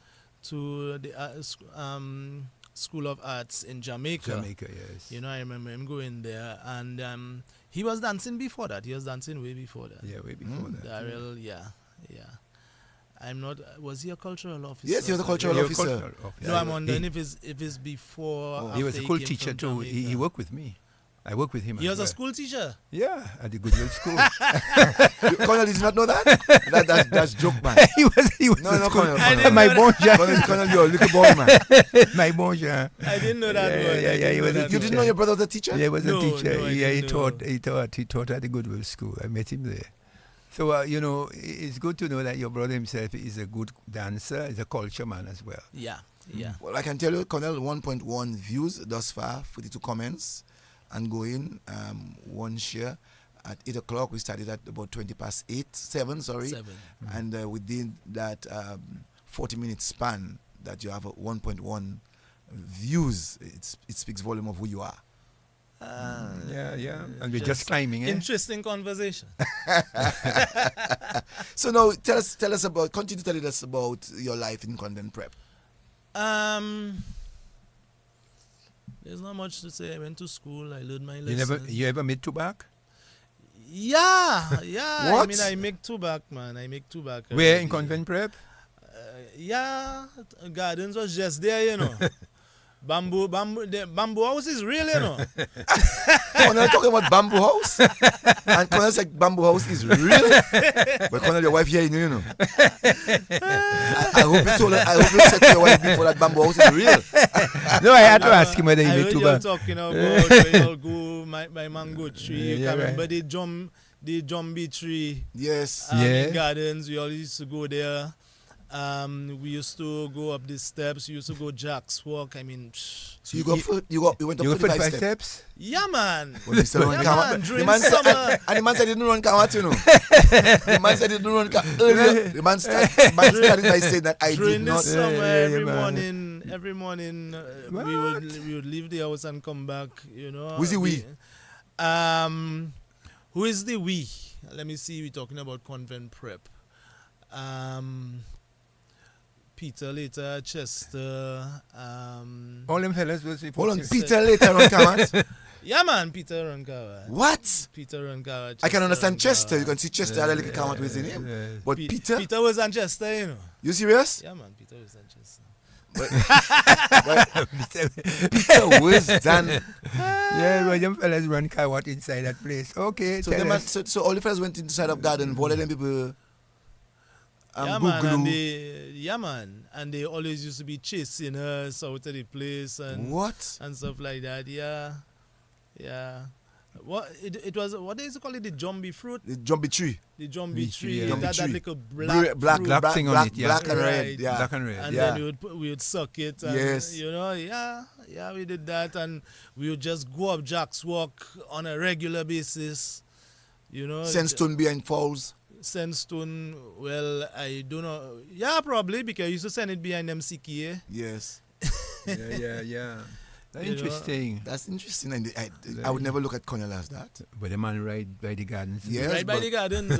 School of Arts in Jamaica. Jamaica, yes. You know, I remember him going there, and he was dancing before that. He was dancing way before that. Yeah, way before that. Daryl, yeah. I'm not. Was he a cultural officer? Yes, he was a cultural officer. No, I'm wondering if it's before. He was a after school came teacher from too. He Jamaica. worked with me. I worked with him. He as was a well. school teacher. Yeah, at the Goodwill School. Cornell did not know that? That's joke, man. he was. No, a no, school- Cornell. My bon Cornell, you're a little boy, man. My bon Jean. I didn't know that. Yeah, one. yeah, I yeah, didn't he know was a that You one. didn't know your brother was a teacher? Yeah, he was No, a teacher. no, I He didn't know. taught at the Goodwill School. I met him there. So you know, it's good to know that your brother himself is a good dancer. He's a culture man as well. Yeah. Well, I can tell you, Cornell 1.1 views thus far, 42 comments, and going one share. At 8 o'clock, we started at about 7, sorry. 7. And within that 40-minute span that you have a 1.1 views, it speaks volume of who you are. Yeah. And we're just climbing, eh? Interesting conversation. So now, continue telling us about your life in convent prep. There's not much to say. I went to school. I learned my lesson. You ever made tobacco? Yeah. What? I mean, I make tobacco, man. I make tobacco. Where in convent prep? Yeah. Gardens was just there, you know. The bamboo house is real, you know. Cornell talking about bamboo house, and Cornell said bamboo house is real. But Cornell, your wife here, you know. I hope you told her. I hope you said to your wife before that bamboo house is real. No, I had to ask him whether he I made heard you tobacco. talking about when you all go my mango tree. You Yeah, can right. remember the jumbie tree. Yes. In gardens. We all used to go there. We used to go up the steps. We used to go Jack's Walk. I mean, So you went up You go 35 45 steps. steps? yeah, man. Well, Mr. Ron Yeah, Kamat. man, during The man said, summer. and the man said he didn't run Kamat, you know. The man said he didn't run Kamat earlier. The man started by saying that I During did the not. summer, man. every morning, What? we would leave the house and come back. You know. Who's the we? Who is the we? Let me see. We're talking about convent prep. Peter later, Chester. All them fellas was Hold on, Peter later on Kamat. Yeah, man, Peter Rankawa. What? Peter Rankawa. I can understand Chester. You Rankawa. can see Chester had a little Kamat with his name. But Peter? Peter was on Chester, you know. You serious? Yeah, man, Peter was on Chester. Peter was done. Yeah, well, them fellas run car what inside that place. Okay, So, tell us. so all the fellas went inside of garden. What them people? Yeah, Go man, and glue. and they always used to be chasing us out of the place and What? and stuff like that. Yeah. What it was? What is it called? The jumbie fruit, The jumpy tree. the jumbie tree. yeah. That Jumbie tree. little black, Black, fruit. Black thing on it, yeah. Black and red. Right. Yeah. Black and red. And Yeah. then we would suck it. And, Yes. You know, yeah, we did that, and we would just go up Jack's Walk on a regular basis. You know, Sandstone behind falls. Sandstone. Well, I don't know. Yeah, probably because I used to send it behind MCK. Yes. Yeah. That's You know, interesting. That's interesting. And I would never look at Cornell as that. But the man ride by the gardens. Yes, Right by but- the gardens.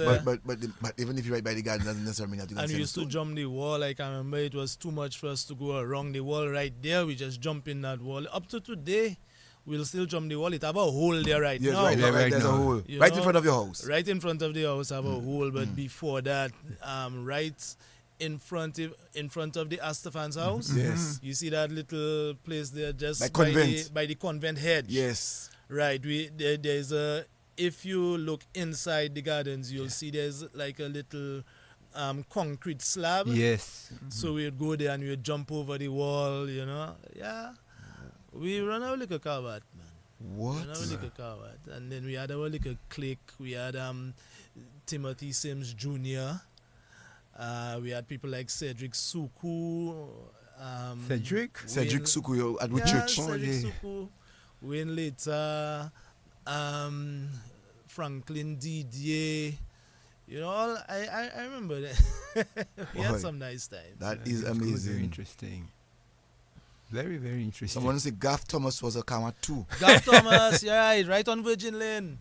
But even if you ride by the garden, doesn't necessarily mean that you And can we used to jump the wall. I can remember it was too much for us to go around the wall right there. We just jump in that wall. Up to today, we'll still jump the wall. It have a hole there right Yes, now. right, Yeah, right, right there's a now. hole. You Right in know, front of your house. Right in front of the house have a hole, but before that, right in front of the Astafans house. Yes. You see that little place there just Like by convent. the convent hedge. Yes. Right. There's a, if you look inside the gardens, you'll see there's like a little concrete slab. Yes. So we'd go there and we'd jump over the wall, you know. Yeah. We run our little coward, man. What? Run our little coward. And then we had our little clique. We had Timothy Sims Jr. We had people like Cedric Suku. Cedric? Cedric Suku at which church? Cedric Suku. Wayne later. Franklin Didier. You know, I remember that. We had some nice time. That is Very amazing. interesting. Very, very interesting. Someone say Gaff Thomas was a Kama too. Gaff Thomas, yeah, right on Virgin Lane.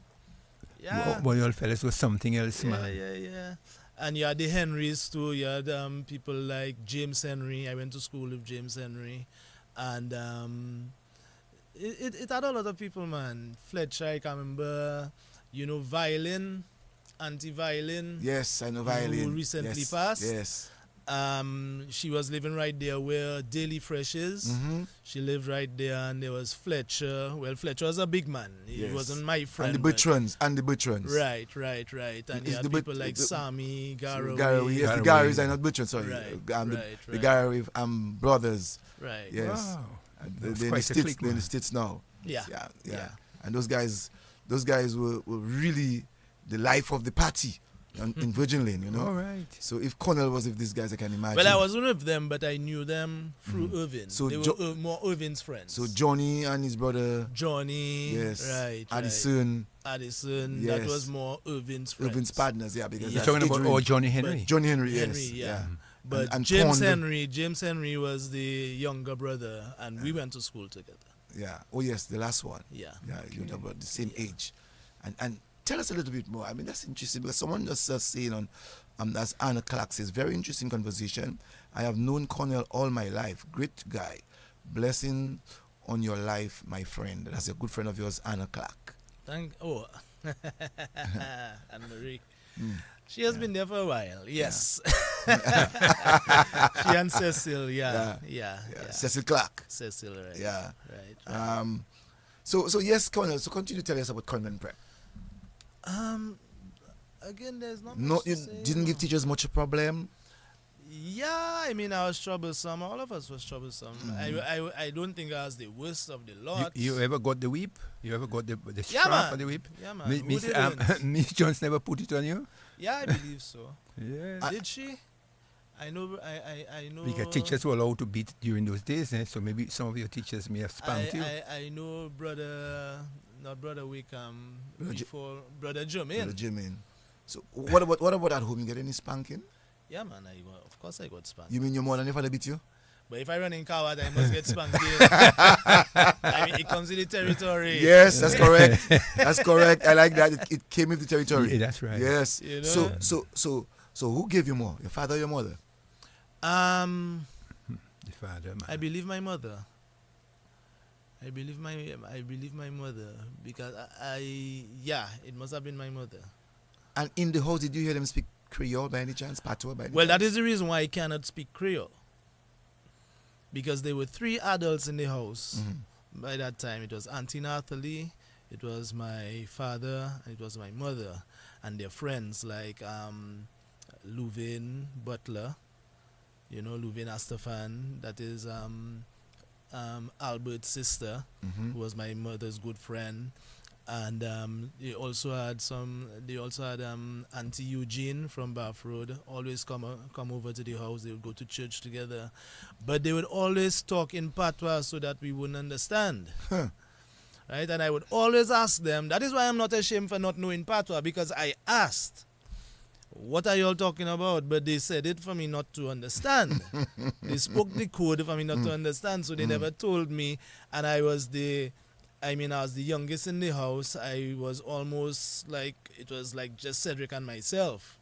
Yeah. Well, you fellas was something else, man. Yeah. And you had the Henrys too. You had people like James Henry. I went to school with James Henry. And it had a lot of people, man. Fletcher, I can remember, violin, anti-violin. Yes, I know violin. Who recently Yes, passed. Yes. She was living right there where Daily Fresh is. Mm-hmm. She lived right there, and there was Fletcher. Well, Fletcher was a big man. He Yes. wasn't my friend. And the Bertrands. Right. And Is you had the people Bert- like the- Sammy, Garrow. Garrowy. Yes, the Garrowy. Garrows are not Bertrands, sorry. Right, The Garrowy brothers. Right. Yes. Wow. They're That's in the quite a States, clique, they're in man. the States now. Yeah. Yeah. And those guys were really the life of the party in Virgin Lane, All right. So if Cornell was with these guys, I can imagine. Well, I wasn't with them, but I knew them through Irvin. So They were more Irvin's friends. So Johnny and his brother, Johnny, yes, right. Addison, Addison, Yes. that was more Irvin's friends. Irvin's partners, yeah, because You're that's talking about Adrian. Johnny Henry. Johnny Henry, yes. Henry, yeah. But And James Pond. Henry was the younger brother, and we went to school together. Yeah. Oh yes, the last one. Yeah. Yeah, you're about the same age. And tell us a little bit more. I mean, that's interesting because someone just saying on as Anna Clark says, very interesting conversation. I have known Cornell all my life. Great guy. Blessing on your life, my friend. That's a good friend of yours, Anna Clark. And Marie. She has been there for a while, yes. She and Cecil, yeah. Cecil Clark. Cecil, right. Yeah. Right. So yes, Cornell. So continue to tell us about convent prep. Again, there's not No, much you to say, didn't give teachers much a problem. Yeah, I mean, I was troublesome. All of us was troublesome. I don't think I was the worst of the lot. You ever got the whip? You ever got the Yeah, strap man. or the whip? Yeah, man. Who Miss, didn't? Miss Jones never put it on you? Yeah, I believe so. Yeah. Did she? I know. I know. Because teachers were allowed to beat during those days, so maybe some of your teachers may have spanked you. I know not brother Wickham, Brother before brother Jermaine. Jermaine. So what about at home? You get any spanking? Yeah, man. Of course I got spanked. You mean your mother and your father beat you? But if I run in coward, I must get spanked. I mean, it comes with the territory. Yes, that's correct. That's correct. I like that. It came with the territory. Yeah, that's right. Yes. You know? So who gave you more? Your father or your mother? The father, man. I believe my mother. I believe my mother because it must have been my mother. And in the house, did you hear them speak Creole by any chance? Patois by any Well, chance? that is the reason why I cannot speak Creole. Because there were 3 adults in the house. By that time, it was Auntie Hartley, it was my father, and it was my mother. And their friends like Louvain Butler, Louvain Astafan, that is Albert's sister, who was my mother's good friend. And they also had Auntie Eugene from Bath Road, always come over to the house. They would go to church together, but they would always talk in patois so that we wouldn't understand. Right? And I would always ask them. That is why I'm not ashamed for not knowing patois, because I asked, what are you all talking about? But they said it for me not to understand. They spoke the code for me not to understand, so they never told me. And I was the youngest in the house. I was almost like, it was like just Cedric and myself.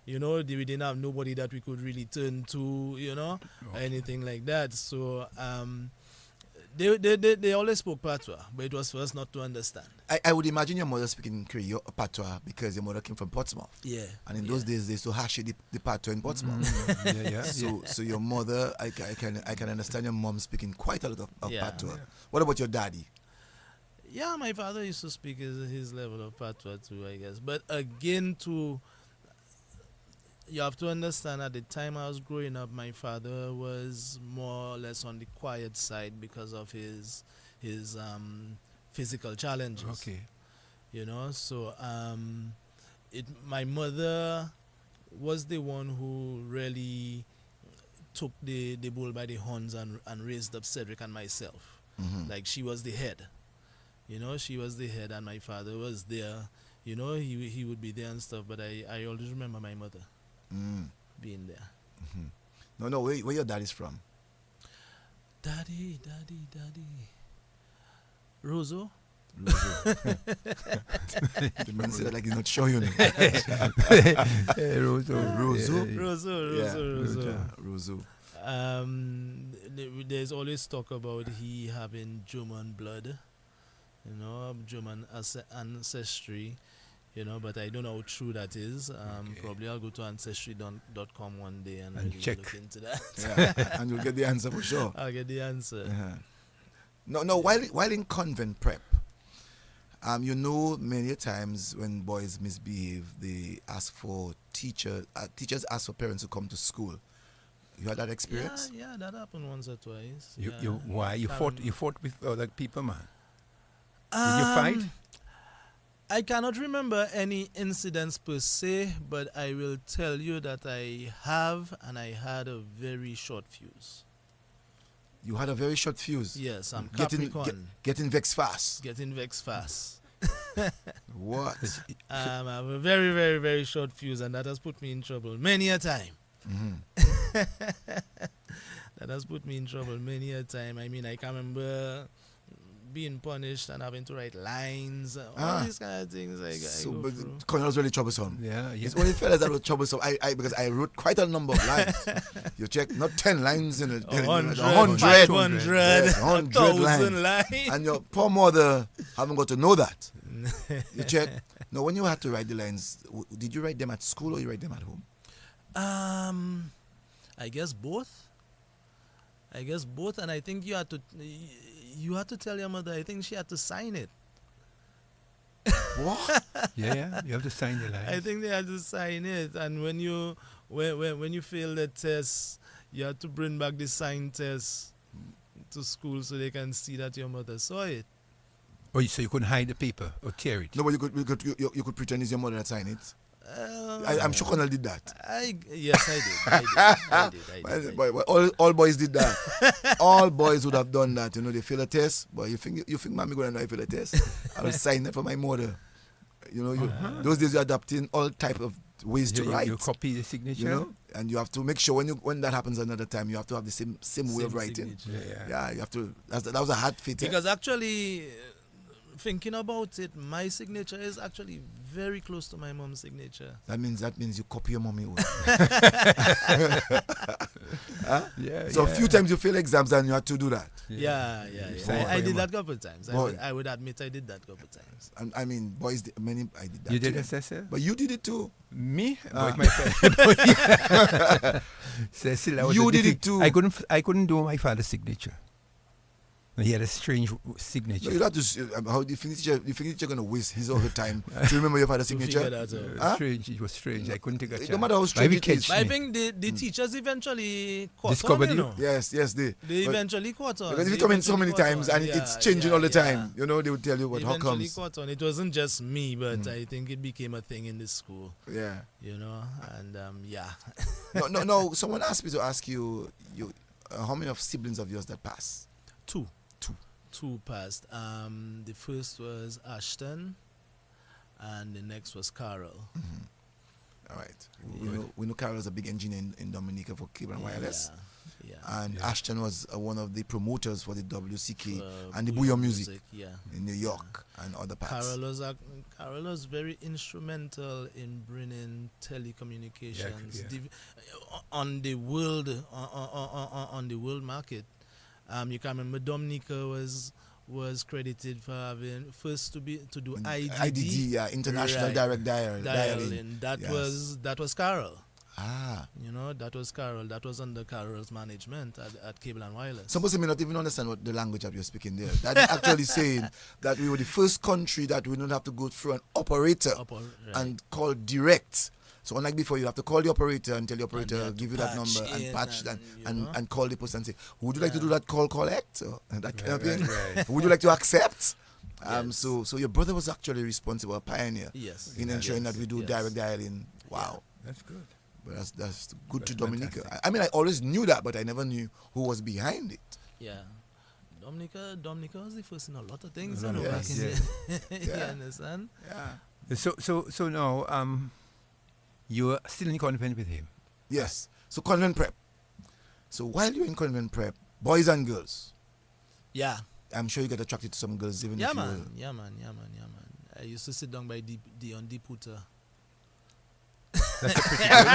We didn't have nobody that we could really turn to, or anything like that. So they always spoke patois, but it was for us not to understand. I would imagine your mother speaking Creole patois because your mother came from Portsmouth. Yeah. And in those days, they used to hash the patois in Portsmouth. So your mother, I can understand your mom speaking quite a lot of patois. Yeah. What about your daddy? Yeah, my father used to speak his level of patois too, I guess. But again, you have to understand, at the time I was growing up, my father was more or less on the quiet side because of his his physical challenges. Okay. You know, so my mother was the one who really took the bull by the horns and raised up Cedric and myself. Like, she was the head. You know, she was the head, and my father was there. You know, he would be there and stuff, but I always remember my mother being there. No, where your dad is from? Daddy. Roso? The man said that like he's not sure, you know. Roso. There's always talk about he having German blood, you know, German ancestry, you know, but I don't know how true that is. Probably I'll go to ancestry.com one day and really check. look into that. Yeah, and you'll get the answer for sure. I'll get the answer. No. While in convent prep, you know, many times when boys misbehave, they ask for teachers ask for parents to come to school. You had that experience? Yeah, that happened once or twice. Why you fought with other people, man? Did you fight? I cannot remember any incidents per se, but I will tell you that I had a very short fuse. You had a very short fuse. Yes, I'm Capricorn. Getting vexed fast. What? I have a very, very, very short fuse, and that has put me in trouble many a time. That has put me in trouble many a time. I mean, I can remember being punished and having to write lines, all these kind of things. Cornell was really troublesome. Yeah. It's only fellas that were troublesome. Because I wrote quite a number of lines. You check, not 10 lines in it. 100, 500, 1,000 lines. And your poor mother haven't got to know that. You check. Now, when you had to write the lines, did you write them at school or you write them at home? I guess both. And I think you had to tell your mother. I think she had to sign it. What? Yeah, you have to sign the line. I think they had to sign it, and when you fail the test, you have to bring back the signed test to school so they can see that your mother saw it. Oh, so you couldn't hide the paper or tear it? No, but you could pretend it's your mother that signed it. I'm sure Cornell did that. Yes, I did. But all boys did that. All boys would have done that. You know, they fail a test, but you think mommy gonna know I fail a test? I will sign that for my mother. You know, those days you're adapting all type of ways to write. You copy the signature, you know, and you have to make sure when that happens another time, you have to have the same way of writing. Yeah, you have to. That was a hard fit. Because actually, thinking about it, my signature is actually very close to my mom's signature. That means you copy your mommy. Yeah. So a few times you fail exams and you had to do that. Yeah. I did that a couple of times. I would admit I did that a couple of times. I mean, boys, I did that. You too. did Cecil? But you did it too. Me? My friend. Cecil, you did it too. I couldn't do my father's signature. He had a strange signature. No, you have to. How do you think you're going to waste his or her time to remember your father's signature? Strange. It was strange. I couldn't take a chance. No matter how strange it is. But I think the teachers eventually caught discovered on, you you. know. Yes, they eventually caught on. Because if you come in so many times and it's changing all the time, you know, they would tell you how comes. Eventually caught on. It wasn't just me, but I think it became a thing in the school. Yeah. You know, and No. Someone asked me to ask you how many of siblings of yours that pass? Two passed. The first was Ashton, and the next was Carl. All right. We know Carl is a big engineer in Dominica for Cable and Wireless. Yeah. And Ashton was one of the promoters for the WCK and the Bouillon music in New York and other parts. Carol was very instrumental in bringing telecommunications on the world market. You can remember Dominica was credited for having first to do IDD, International Direct Dialing. That was Carol. You know, that was Carol. That was under Carol's management at Cable and Wireless. Some people may not even understand what the language that you're speaking there. That is actually saying that we were the first country that we don't have to go through an operator and call direct. So unlike before, you have to call the operator and tell the And operator they have give to you that patch number and in patch that you know. and call the person and say, would you like to do that call collect or that kind of thing? Right. Would you like to accept? Yes. So your brother was actually responsible, a pioneer Yes. in ensuring that we do Yes. direct dialing. Wow. That's good. But that's good That's to Dominica. fantastic. I mean, I always knew that, but I never knew who was behind it. Yeah. Dominica was the first in a lot of things, A you lot know, of back in things, the you Yeah. understand? Yeah. So now you are still in convent with him. Yes. So convent prep. So while you're in convent prep, boys and girls, Yeah. I'm sure you get attracted to some girls even Yeah, if you man. were. Yeah, man. I used to sit down by Dion Deputer. That's pretty good.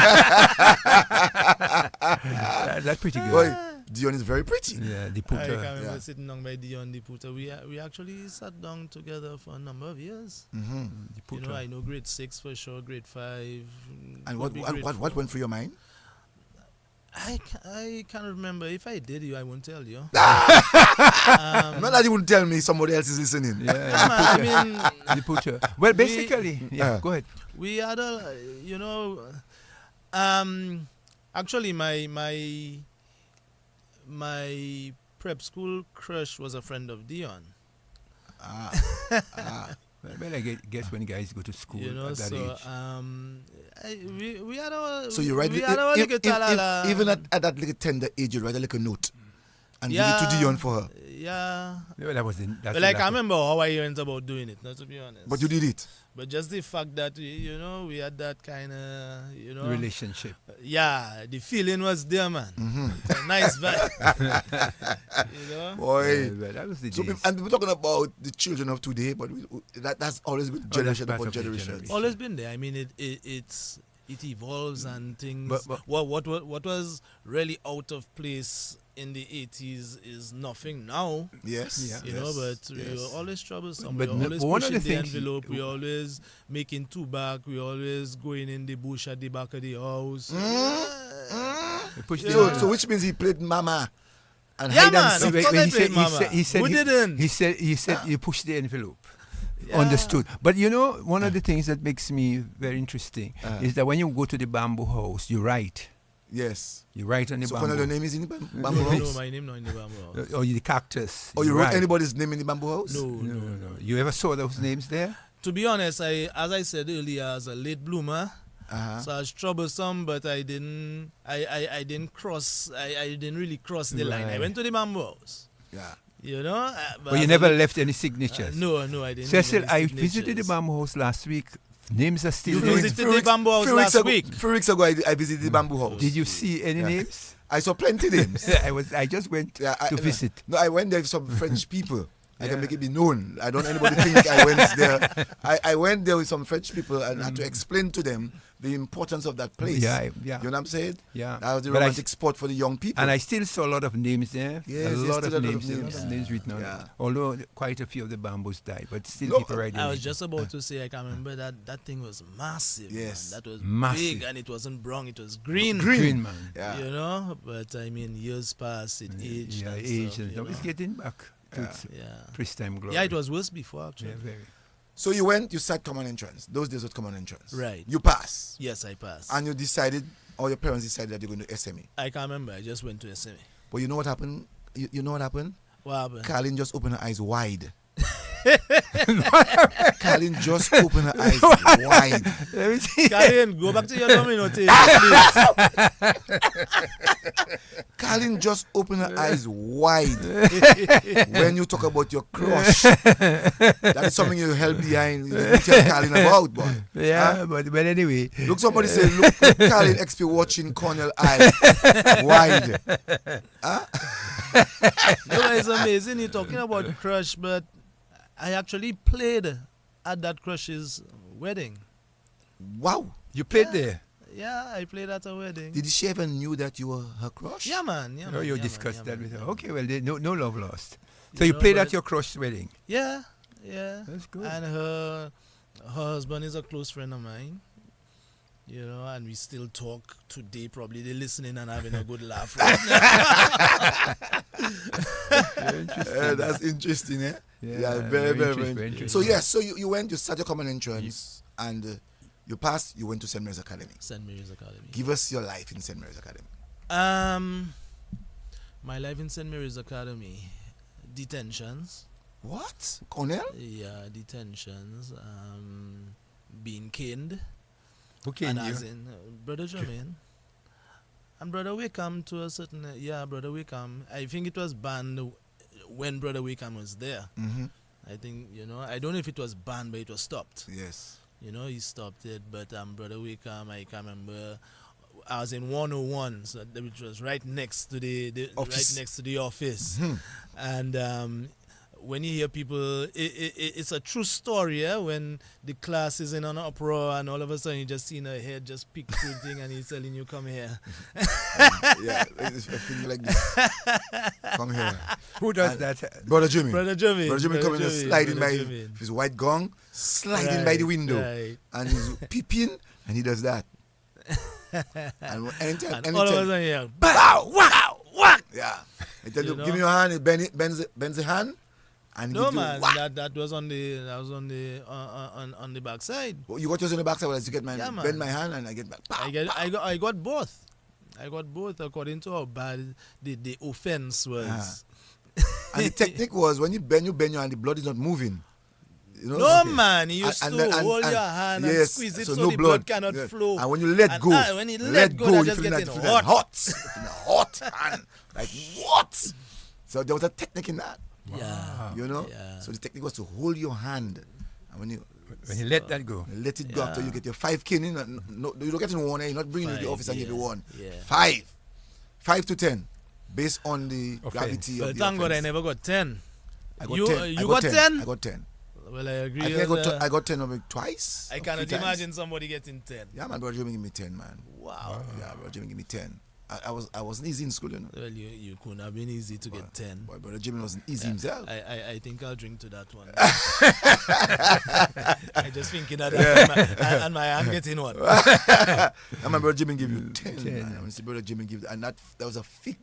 That's pretty good. Boy, Dion is very pretty. Yeah, the I can putter. remember Yeah. sitting down by Dion Deputer. We actually sat down together for a number of years. Mm-hmm. The You putter. know, I know grade 6 for sure, grade 5. And could be grade what 4. went through your mind? I can't remember. If I did you, I won't tell you. Not that you wouldn't tell me, somebody else is listening. Yeah, I mean, the putter. Well, basically, go ahead. we had a, you know, actually my prep school crush was a friend of Dion. Well, I guess when guys go to school You know, at that so age. we had our So you write we had our little talala. even at that little tender age, you write a little note and give it Yeah. to Dion for her. Yeah. Well, that was in, that's Well, I in can't Lakou. remember how I went about doing it, not to be honest. But you did it. But just the fact that you know we had that kind of Relationship. yeah, the feeling was there, man. Mm-hmm. It's a nice vibe. you know. Boy. Well, that was the So, days. and we're talking about the children of today, but that's always been generation part upon of the generation. generation. Always been there. I mean, it evolves and things. But- what was really out of place in the 80s is nothing now. Yes. Yeah. You know, but we were always troublesome. But We were always one of pushing the the things envelope. We always making two back. We always going in the bush at the back of the house. They pushed the So, envelope. so which means he played Mama and Yeah, hide man. and seek. Of course I played Mama. he said Who didn't? He said you push the envelope. Yeah. Understood. But you know, one of the things that makes me very interesting Uh. is that when you go to the bamboo house, you write. Yes. You write on the So Colonel, your bamboo. name is in the bamboo No, house? my name not in the bamboo house. Or the cactus. Or you wrote write. anybody's name in the bamboo house? No. You ever saw those names there? To be honest, as I said earlier, as a late bloomer, Uh-huh. so I was troublesome, but I didn't cross. I didn't really cross the line. I Right. went to the bamboo house. Yeah. You know. But you as a never late- left any signatures. No, I didn't. Cecil, leave any I visited the signatures. bamboo house last week. Names are still You there. visited the bamboo house last week. 3 weeks ago, I visited the bamboo house. Did you see any Yeah. names? I saw plenty names. I just went Yeah, to visit. No, I went there with some French people. I Yeah. can make it be known. I don't want anybody to think I went there. I went there with some French people and had to explain to them the importance of that place. Yeah. You know what I'm saying? Yeah. That was the But romantic spot for the young people. And I still saw a lot of names there. Yes, a there's lot still of a lot of names. A lot names. of names written on Yeah. it. Although quite a few of the bamboos died, but still No, people writing. I was just about to say, I can remember that thing was massive. Yes. Man. That was Massive. big, and it wasn't brown, it was green. green man. Yeah. You know, but I mean, years passed, it aged. Yeah, and age stuff, and you stuff. It's know. getting back to its Yeah. pristine glory. Yeah, it was worse before, actually. Yeah, very. So you went, you sat common entrance. Those days was common entrance. Right. You pass. Yes, I passed. And you decided, or your parents decided that you're going to SME. I can't remember. I just went to SME. But you know what happened? You know what happened? What happened? Carlin just opened her eyes wide. Carlin just opened her eyes wide. Let me see. Karen, go back to your domino table, please. Carlin just opened her eyes wide when you talk about your crush. That is something you held behind. You tell Carlin about, boy. Yeah, but anyway. Look, somebody say, look Carlin XP watching Cornell eyes wide. No, it's amazing. You're talking about crush, but I actually played at that crush's wedding. Wow. You played there. Yeah, I played at a wedding. Did she ever knew that you were her crush? Yeah, man. Yeah, Oh, man, you yeah, discussed man, that with her. yeah, man. Okay, well, no love lost. So You you know, played but at your crush's wedding. Yeah. That's good. And her husband is a close friend of mine. You know, and we still talk today. Probably they're listening and having a good laugh. Right now. That's interesting, eh? Yeah, very, very, very very interesting. So, interesting. yes, so you went, you started your common entrance, and You passed, you went to St. Mary's Academy. St. Mary's Academy. Give us your life in St. Mary's Academy. My life in St. Mary's Academy, detentions. What? Cornell? Yeah, detentions. Being caned. Who caned And you? as in Brother Jermaine. And Brother Wickham to a certain, Brother Wickham. I think it was banned when Brother Wickham was there. Mm-hmm. I think, I don't know if it was banned, but it was stopped. Yes. He stopped it. But Brother Wickham, I can remember, I was in 101, so which was right next to the office. right next to the office. Mm-hmm. And when you hear people, it's a true story, when the class is in an uproar and all of a sudden you just see a head just pick through thing and he's telling you, come here. Yeah, it's a thing like this. Come here. Who does that? Brother Jimmy. Brother Jimmy. Brother Jimmy coming and sliding by Jimmy. his white gong, sliding by the window. Right. And he's peeping and he does that. And anytime, And all of a sudden, bow, wow, whack. yeah. He tell you, You give me know? your hand, he bends the hand. And No gives you man, whack. that was on the backside. Well, you got yours on the backside, well, you get my Yeah, man. bend my hand and I get back. Pow, pow. I got both. I got both according to how bad the offense was. And the technique was when you bend your hand, the blood is not moving. You know? No Okay. man, you used And- to and- hold and- your hand and yes, squeeze it so so, no the blood. blood cannot Yeah. flow. And when you let go, when you let go, that just feel getting that, feel that hot. hot. You feel hot hand. Like what? So there was a technique in that. Yeah. You know? Yeah. So the technique was to hold your hand. And when you let that go. let it go Yeah. after you get your 5 kin in, no, you don't get in one, you're not bringing it to the 5, office and give you yeah, 1. yeah. 5 to 10. Based on the Offense. gravity But of the thank God I offense. never got 10. I got you 10. you I got 10? I got 10. Well, I agree. I think with, I got 10 maybe twice. I or cannot 3 times. imagine somebody getting 10. Yeah, man, Brother Jimmy give me 10, man. Wow. Yeah, Brother Jimmy give me 10. I wasn't easy in school, you know. Well, you couldn't have been easy to get 10. Boy, Brother Jimmy wasn't easy himself. I think I'll drink to that one. I just thinking of that, and my hand getting one. I remember Brother Jimmy give you 10, 10. man. I see Brother Jimmy give, and that was a thick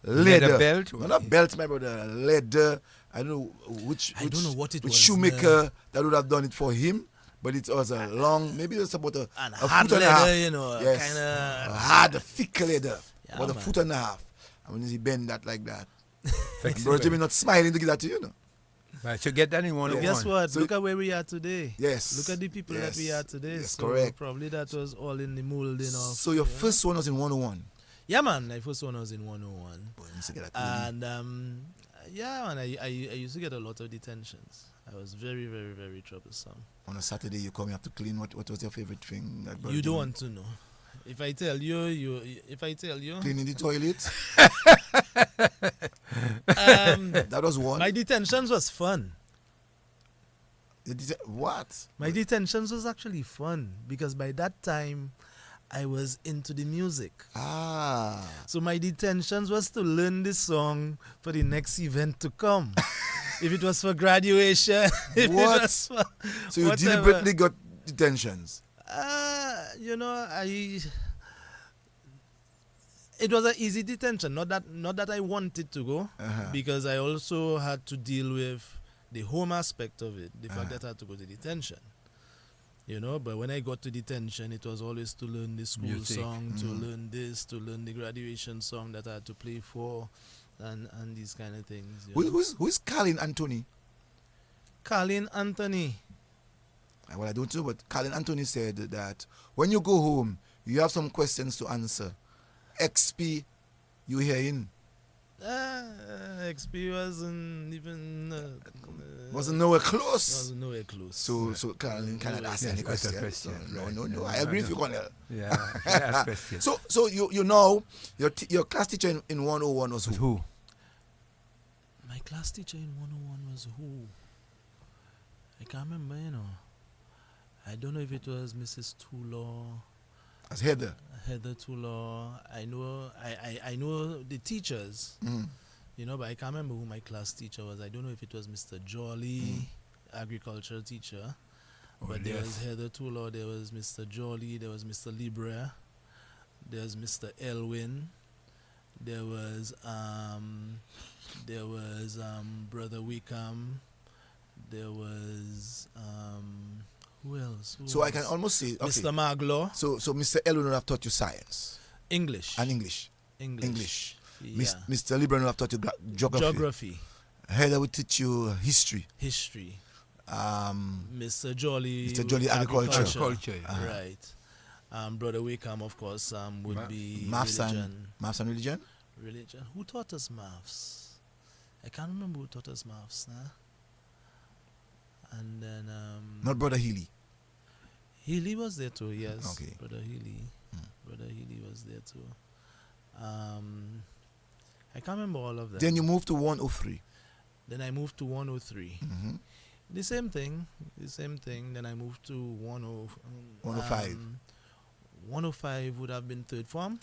Leather leather belt? No, not belt, my brother. Leather. I don't know which. I don't know what it which was, shoemaker that would have done it for him, but it was a long, maybe it was about a And foot hard and a half. leather, you know, Yes, kinda- a hard, thick leather, Yeah, about a man. foot and a half. And when he bend that like that, Flexible. Brother Jimmy not smiling to give that to you, know. Right, so get that in one. But guess what? So- Look at where we are today. Yes. Look at the people that we Yes. are today. Yes, so correct. Probably that was all in the molding of. So your first one was in 101. Yeah, man. My first one was in 101. Boy, you used to get that coolie. And yeah, man, I used to get a lot of detentions. I was very, very, very troublesome. On a Saturday you come, you have to clean. What was your favorite thing? That Brother You don't Jimmy- want to know. If I tell you, cleaning the toilet. That was one. my detentions was fun. What? My detentions was actually fun because by that time I was into the music. Ah. So my detentions was to learn the song for the next event to come. If it was for graduation, if What? it was for So you whatever. deliberately got detentions. It was an easy detention. Not that I wanted to go, Uh-huh. because I also had to deal with the home aspect of it. The fact Uh-huh. that I had to go to detention. But when I got to detention, it was always to learn the school Music. song, to learn this, to learn the graduation song that I had to play for, and these kind of things. Who's Carlton Anthony? Carlton Anthony. Well, I don't know, but Carlton Anthony said that when you go home, you have some questions to answer. XP, you hearing? XP wasn't even Wasn't nowhere close. wasn't nowhere close. So Carlton cannot ask Yes, any ask a question. question, So, right. no. Yeah, I agree with no. you, Cornell. Yeah, I can ask questions. So you know your class teacher in 101 was But who? who? My class teacher in 101 was who? I can't remember, I don't know if it was Mrs. Tulaw, As Heather. Heather Tulaw. I know the teachers, Mm. but I can't remember who my class teacher was. I don't know if it was Mr. Jolly, agricultural teacher. Oh, But there yes. was Heather Tulaw, there was Mr. Jolly, there was Mr. Libre, there was Mr. Elwin, there was Brother Wickham, there was who else? else? So I can almost say, okay. Mr. Maglaw. So Mr. L would have taught you science English. and English. Yeah. Mr. Libran would have taught you geography. Heather would teach you history. Mr. Jolly. Agriculture. Right. Brother Wakeham, of course, would be Maths religion. and religion. Religion. Who taught us maths? I can't remember who taught us maths. Nah? And then Not Brother Healy. Healy was there too. Yes. Okay. Brother Healy. Brother Healy was there too. I can't remember all of them. Then you moved to 103. Then I moved to 103. Mm-hmm. The same thing. Then I moved to 105. 105 would have been third form.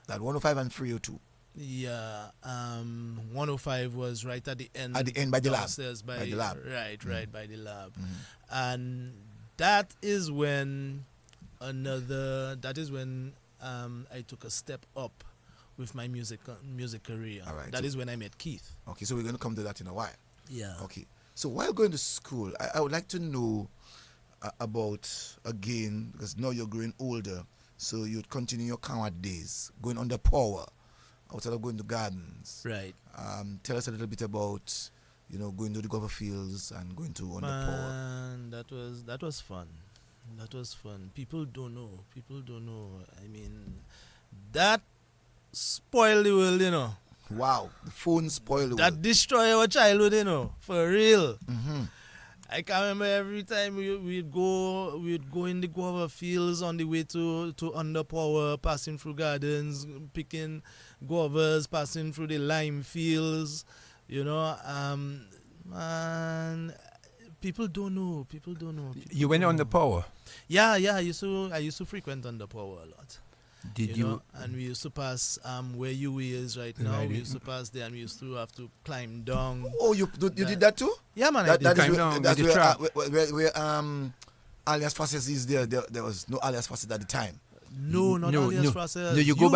That 105 and 302. Yeah. 105 was right at the end. At the end by the lab. By the lab. Right, by the lab. Mm-hmm. And that is when I took a step up with my music career. All right. That is when I met Keith. Okay, so we're going to come to that in a while. Yeah. Okay. So while going to school, I would like to know about, again, because now you're growing older, so you'd continue your Canward days, going under power, outside of going to gardens. Right. Tell us a little bit about, going to the Gopher Fields and going to under power. Man, that was fun. That was fun. People don't know. I mean, that spoiled the world, Wow, the phone spoiled the That world. destroyed our childhood, for real. Mm-hmm. I can remember every time we'd go in the guava fields on the way to Underpower, passing through gardens, picking guavas, passing through the lime fields, man, people don't know. You went on the power. Yeah, I used to frequent Underpower a lot. Did you? And we used to pass where UWE is right now. We used to pass there, and we used to have to climb down. Oh, you did that too? Yeah, man. That's where Alias Facets is there. There was no Alias Facets at the time. No, not Alias Facets. No, you go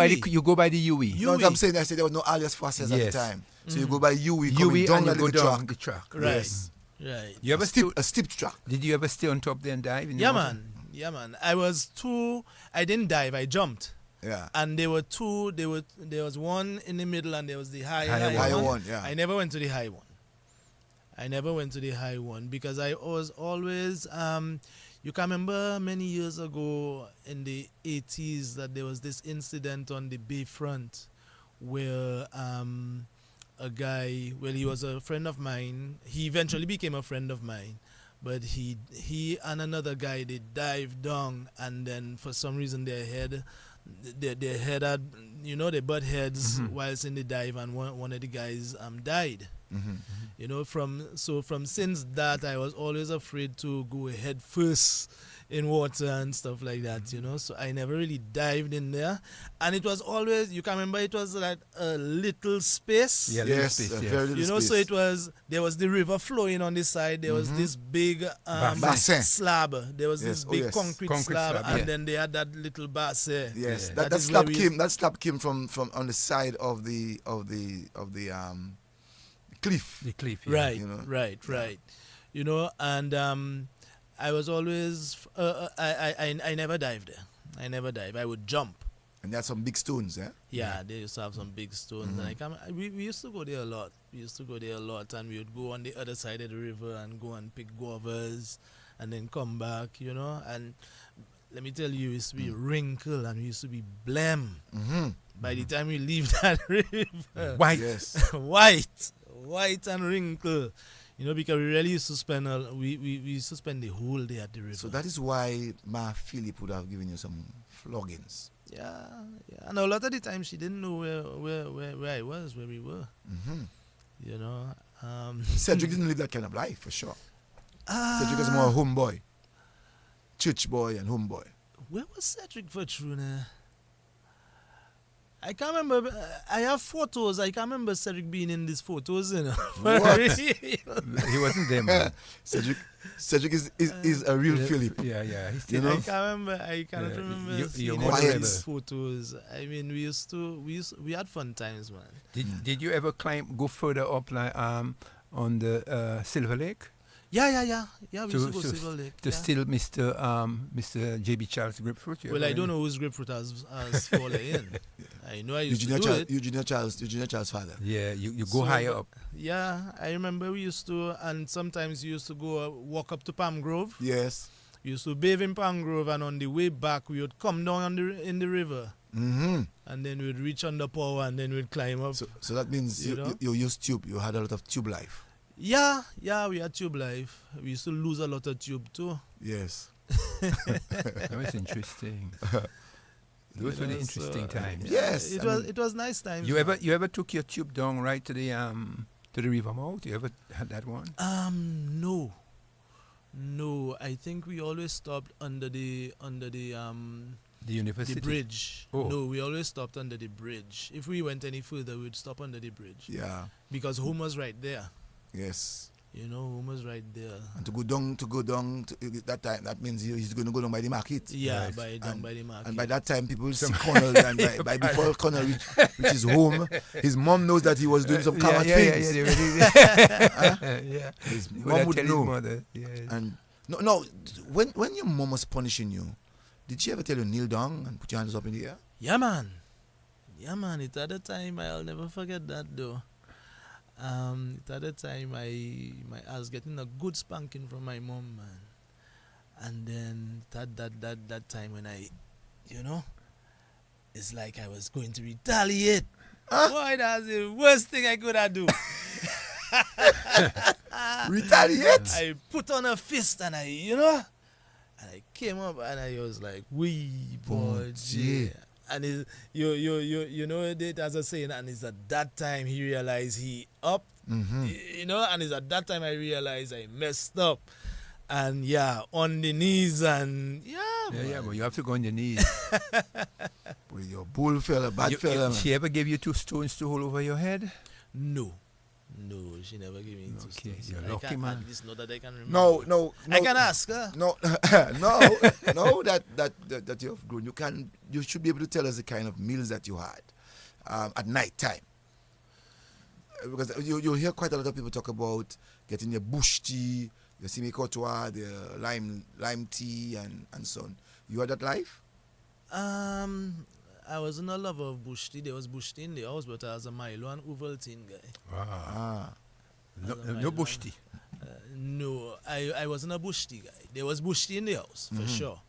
by the UE. No, I'm saying I said there was no Alias Facets at the time. So you go by UE, UE down and you go down the the track. Right. Yes. Right. You ever A steep track. Did you ever stay on top there and dive? In the Yeah, water? man. Yeah, man. I didn't dive. I jumped. Yeah. And there were two. There was one in the middle, and there was the high one. Yeah. I never went to the high one. Because I was always. You can remember many years ago in the 80s that there was this incident on the Bayfront where a guy. Well, he was a friend of mine. He eventually became a friend of mine. But he and another guy, they dived down, and then for some reason their head had, they butt heads whilst in the dive, and one of the guys died. Mm-hmm. From since that, I was always afraid to go head first in water and stuff like that, So I never really dived in there, and it was always, you can remember, it was like a little space. Yeah, yes, space, very little space. So there was the river flowing on this side. There was this big bassin. slab. There was this big concrete slab, and yeah. then they had that little bassin. Yes, Yeah. that slab came from on the side of the cliff. The cliff. Yeah. Right. And I was always I never dived there. I would jump. And there's some big stones, eh? Yeah, they used to have some big stones. And we used to go there a lot. And we would go on the other side of the river and go and pick guavas and then come back, And let me tell you, it used to be wrinkle and we used to be blem. By the time we leave that river. White. Yes. White and wrinkle. Because we really used to spend we used to spend the whole day at the river. So that is why Ma Phillip would have given you some floggings. Yeah. And a lot of the time she didn't know where I was, where we were. Cedric didn't live that kind of life, for sure. Cedric was more a homeboy. Church boy and homeboy. Where was Cedric for true now? I can't remember. I have photos. I can't remember Cedric being in these photos. What? He wasn't there, man. Cedric is a real Phillip. Yeah. He's I can't remember. I cannot remember seeing these photos. I mean, we had fun times, man. Did you ever go further up, like on the Silver Lake? Yeah. We used to go Silver Lake. To steal Mr. J.B. Charles grapefruit. Well, I don't know whose grapefruit has fallen in. I know I used to do it. Eugenia Charles' father. Yeah, you go higher up. Yeah, I remember we used to, and sometimes we used to go walk up to Palm Grove. Yes. We used to bathe in Palm Grove, and on the way back, we would come down in the river. Mm-hmm. And then we'd reach under power, and then we'd climb up. So that means you used tube. You had a lot of tube life. Yeah, we had tube life. We used to lose a lot of tube too. Yes. That was interesting. Those were the interesting times. Yes. It was nice times. You ever took your tube down right to the river mouth? You ever had that one? No. I think we always stopped under the university? The bridge. Oh. No, we always stopped under the bridge. If we went any further, we'd stop under the bridge. Yeah. Because home was right there. Yes. Home was right there. And to go down that time, that means he's going to go down by the market. Yeah, right. by the market. And by that time, people see Cornell, and by before Cornell reach his home, his mom knows that he was doing some coward things. Yeah. His mom would know. Mother. Yes. And no, when your mom was punishing you, did she ever tell you kneel down and put your hands up in the air? Yeah, man. It at the time, I'll never forget that though. At the time, I was getting a good spanking from my mom, man. And then that time when I, it's like I was going to retaliate. Boy, that's the worst thing I could have do. Retaliate? I put on a fist and I came up and I was like, "Wee boy, yeah." And it as a saying, and it's at that time he realized he up, and it's at that time I realized I messed up, and on the knees and but you have to go on your knees. Well, you're bull fella, bad fella. Man. She ever gave you 2 stones to hold over your head? No, she never gave me 2 stones. You're lucky, man. At least not that I can remember. No. I can ask her. No, that you have grown. You should be able to tell us the kind of meals that you had at night time. Because you hear quite a lot of people talk about getting your bush tea, your semi-cotois, the lime tea, and so on. You had that life? I wasn't a lover of bush tea. There was bush tea in the house, but I was a Milo and Ovaltine guy. Wow. No bush tea? No, I wasn't a bush tea guy. There was bush tea in the house, for sure.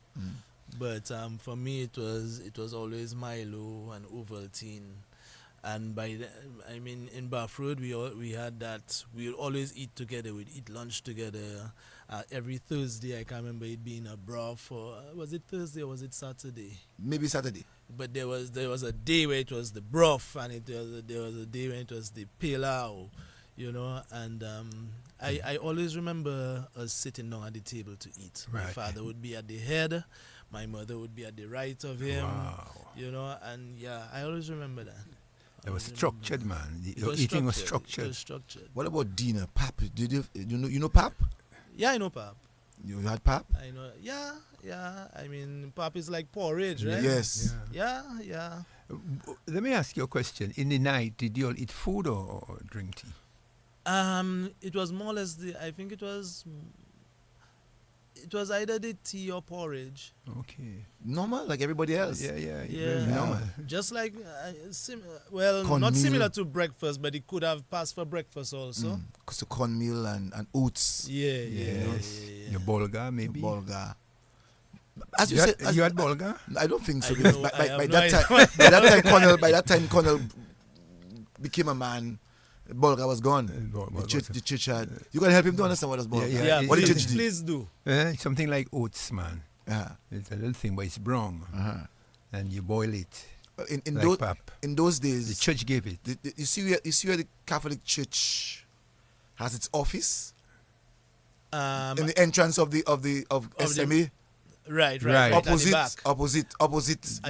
But for me, it was always Milo and Ovaltine. And in Bath Road, we had that. We would always eat together. We'd eat lunch together. Every Thursday, I can't remember it being a broth. Or was it Thursday or was it Saturday? Maybe Saturday. But there was a day where it was the broth, and there was a day when it was the pilau, And I always remember us sitting down at the table to eat. Right. My father would be at the head, my mother would be at the right of him. Wow. And I always remember that. It was structured, man. Your eating was structured. It was structured. What about dinner? Pap? Did you know pap? Yeah, I know pap. You had pap? I know. Yeah. Pap is like porridge, right? Yes. Yeah. Let me ask you a question. In the night, did you all eat food or drink tea? It was more or less I think it was either the tea or porridge. Okay. Normal, like everybody else. Yeah. Normal. Just like, Corn not meal. similar to breakfast, but it could have passed for breakfast also. So cornmeal and oats. Yeah. Your bolga, maybe? Bolga. You had bolga? I don't think so. I Because know, by that time, Cornell became a man. Bolga was gone. The church had. You can help him to understand what was bolga. Yeah. What did church do? Please do. Something like oats, man. Yeah. It's a little thing, but it's brown. And you boil it. In pap. In those days, The church gave it. you see where the Catholic Church has its office in the entrance of SME. Right. Opposite. At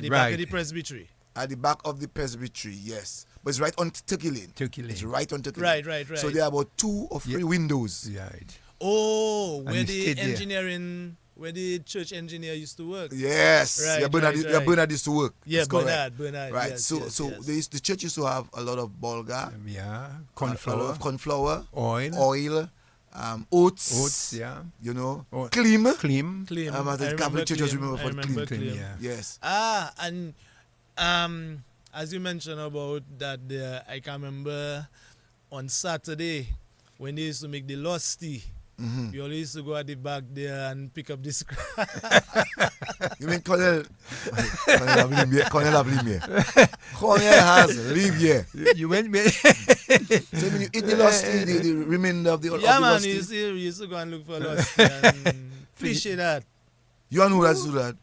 the back of the presbytery. At the back of the presbytery, yes. But it's right on Turkey Lane. It's right on Turkey Lane. Right. So there are about 2 or 3 windows. Right. Oh, where you the stayed there. engineering, where the church engineer used to work. Yes. Right, Bernard used to work. Yeah, That's correct. Bernard. Right. Yes, so yes. The church used to have a lot of bolga, Yeah. a lot of corn flour, Oil. oil, Oats. Oats, yeah. You know, Oh, Clean. Clean. Claim. As the Catholic churches remember for Clean. Clean, yeah. Yes. And as you mentioned about that, I can remember on Saturday when they used to make the lusty. We always used to go at the back there and pick up this crap. You mean Cornell? Cornell have live here. Cornell has live here. You went me. So when you eat the lusty, the remainder of the Yeah, of the man, lusty. we used to go and look for lusty and appreciate that. You and who does do that?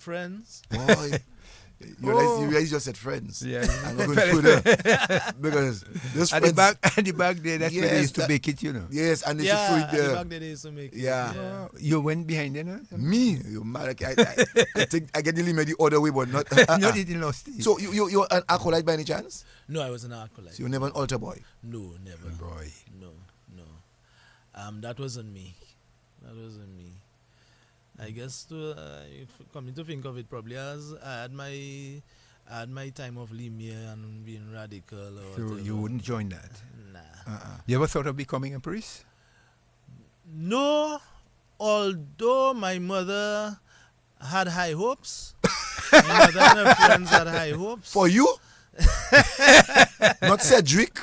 Friends. Boy, you realize you just said friends. Yeah. And we're going further. Because those At friends. the back there, that's where they used to bake it, you know. Yes, and there's Yeah, fruit at the there. back there they used to make it. Yeah. Yeah. You went behind there, no? Me, you mad? I think I get the limit the other way, but not. Not eating lusty. So you're an acolyte by any chance? No, I was an acolyte. So you're never an altar boy? No, never. Boy. No. That wasn't me. I guess coming to think of it, probably as I had my time of Limia and being radical or So whatever. you wouldn't join that? Nah. You ever thought of becoming a priest? No, although my mother had high hopes. My mother and her friends had high hopes. For you? Not Cedric?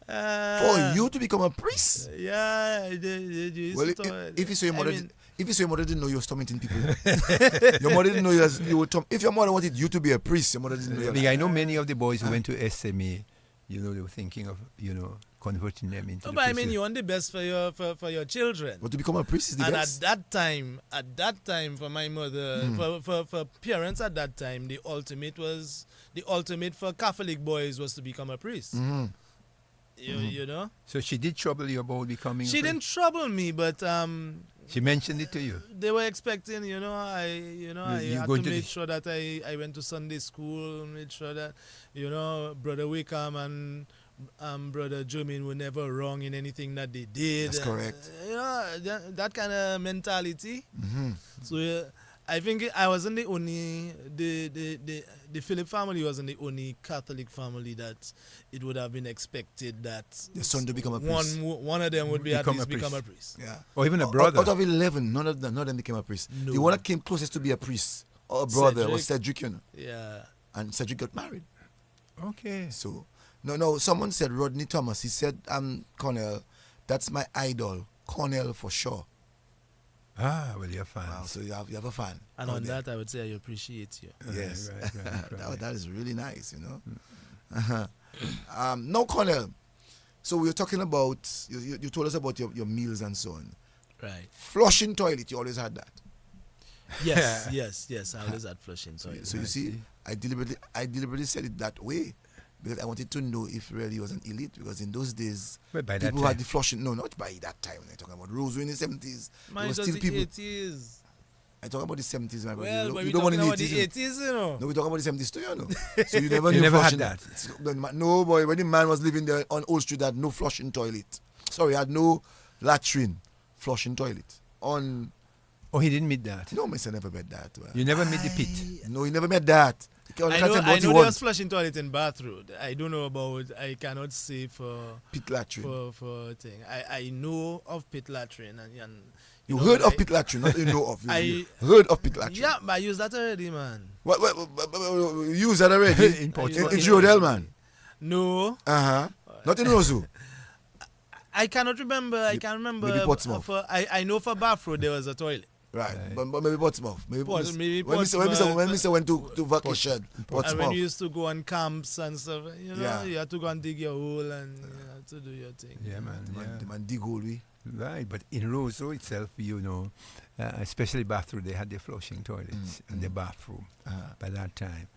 For you to become a priest? Yeah, they used Well, to if you say your mother, I mean, if you say your mother didn't know you were tormenting people, your mother didn't know you were. If your mother wanted you to be a priest, your mother didn't know. I know many of the boys who went to SMA, you know, they were thinking of, you know, converting them into no, the but I mean, priesthood. you want the best for your children. But to become a priest is the And best. at that time, for my mother, for parents at that time, the ultimate for Catholic boys was to become a priest. You know, So she did trouble you about becoming a she priest? didn't trouble me, but She mentioned it to you. they were expecting, I had going to to make the- sure that I went to Sunday school, made sure that, Brother Wickham and Brother Jermaine were never wrong in anything that they did. That's correct. That kind of mentality. So I think I wasn't the only, the Phillip family wasn't the only Catholic family that it would have been expected that The son to become a priest. one of them would be at Become least a become priest. a priest. Yeah. Or even a brother. Out of 11, none of them became a priest. No. The one that came closest to be a priest or a brother was Cedric. Cedric, Yeah. and Cedric got married. Okay. So, no, someone said Rodney Thomas. He said, Cornell, that's my idol. Cornell for sure. Ah, well, you're fine. Wow, so you have a fan. And out on there. that, I would say I appreciate you. Yes. Right. That is really nice, Now, Cornell, so we were talking about, you told us about your meals and so on. Right. Flushing toilet, you always had that. Yes. I always had flushing toilet. So you see, I deliberately said it that way because I wanted to know if really it was an elite, because in those days, But by that people had time, the flushing. No, not by that time. I'm talking about Rose in the 70s. Man, There it was was still the people. 80s. I talk about the 70s, my brother. Well, You but don't we want talking in about the the 80s. 80s, No, we talk about the 70s too, So you never You knew never had flushing. that. No, boy. When the man was living there on Old Street, had no flushing toilet. Sorry, had no latrine, flushing toilet. On Oh, he didn't meet that. no, Mister never met that. Well. You never met the pit. No, he never met that. He I can't know tell what he there was wants. flushing toilet in Bath Road. I don't know about, I cannot say for Pit latrine. for thing. I know of pit latrine and You know, heard but of pit latrine, not you know of. I- You heard of pit latrine. Yeah, but I used that already, man. What, you use that already? In in Portsmouth. Girodel, man. No, Not in Roseau. I cannot remember. I can't remember. maybe Portsmouth. I know for Bath Road there was a toilet. Right. But maybe Portsmouth. Maybe Maybe when Portsmouth. Mr. went to vacation, And when Portsmouth. you used to go on camps and stuff, Yeah. you had to go and dig your hole and you had to do your thing. Yeah, man. The man dig hole, we. Right, but in Roseau itself, especially bathroom, they had the flushing toilets and the bathroom by that time.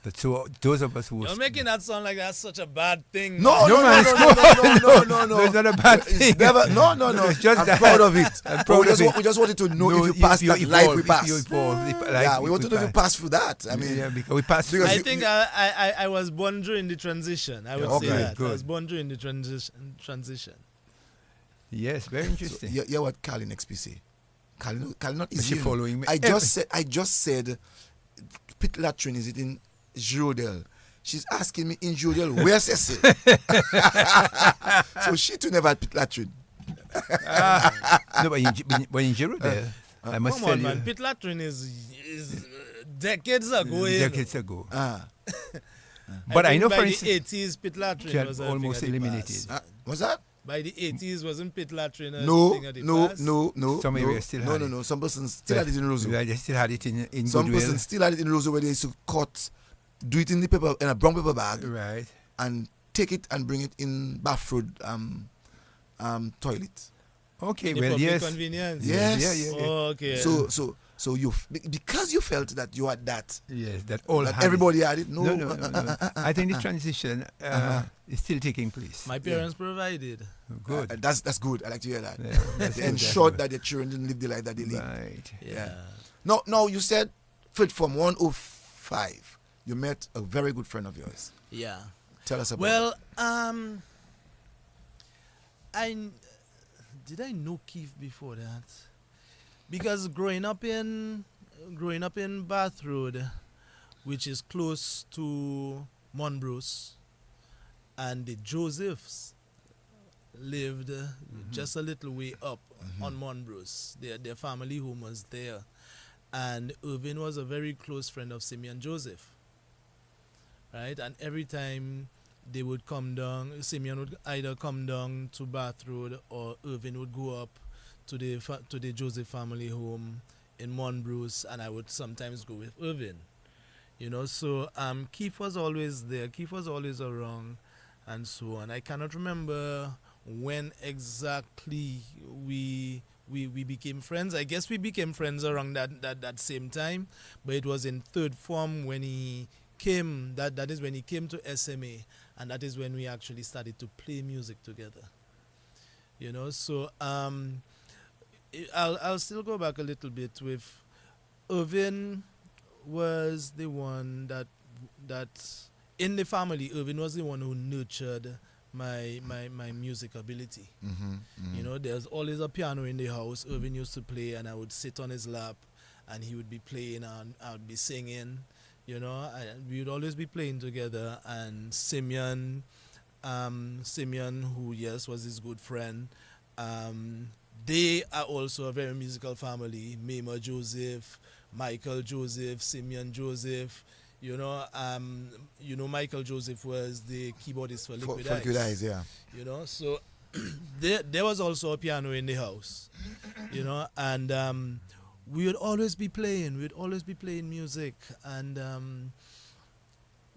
But so those of us who You're making that sound like that's such a bad thing. No, man, no. it's not a bad It's thing. never, no. It's just I'm that. proud of it. I'm But proud of it. we just wanted to know if you passed you that life we evolve, passed. if you evolve, if life Yeah, we wanted to know if you pass. passed through that. I mean, Yeah, because we passed because I you- think I was born during the transition. I would Okay, say that. good. I was born during the transition. Yes, very interesting. yeah, what Carlin XPC. Carlin not Is easy. she following me? I just said pit latrine, is it in Girodel? She's asking me in Girodel, where's Cecil? So she too never had pit latrine. No, but in Giroud there, I must Come tell on, you, man. Pit latrine is decades ago. decades ago. Ah, But I know, by for the instance, 80s, pit latrine had was a almost thing of the eliminated. past. what's that? By the 80s, wasn't pit latrine a No, thing of the no, past? no, no. Some no, areas still no, had no, it. no. Some persons still had it in Roseau. They still had it in Some Goodwill. persons still had it in Roseau where they used to cut, do it in the paper in a brown paper bag, Right. and take it and bring it in Bath Road toilet. Okay, The well, public yes. convenience. Yes. Yeah. Oh, okay. So you because you felt that you had that, Yes, that all that had everybody had it. No, No. I think the transition is still taking place. My parents provided. Good. That's good. I like to hear that. Yeah, that's They good, ensured that's that their children didn't live the life that they good. live. Right. Yeah. No, you said from 105, you met a very good friend of yours. Yeah. Tell us about Well, did I know Keith before that? Because growing up in Bath Road, which is close to Monbrose, and the Josephs lived just a little way up on Monbrose. Their family home was there, and Irvin was a very close friend of Simeon Joseph. Right, and every time they would come down, Simeon would either come down to Bath Road or Irvin would go up to the Joseph family home in Monbrose, and I would sometimes go with Irvin. You know, so Keith was always there. Keith was always around, and so on. I cannot remember when exactly we became friends. I guess we became friends around that same time, but it was in third form when he came. That is when he came to SMA, and that is when we actually started to play music together. You know, so I'll still go back a little bit with Irvin. Was the one that in the family, Irvin was the one who nurtured my music ability. You know, there's always a piano in the house. Irvin used to play, and I would sit on his lap, and he would be playing, and I would be singing. You know, we would always be playing together. And Simeon, who was his good friend, they are also a very musical family. Mema Joseph, Michael Joseph, Simeon Joseph. You know, Michael Joseph was the keyboardist for Liquid Eyes. Liquid Eyes, yeah. You know, so there was also a piano in the house. You know, and we would always be playing. We'd always be playing music. And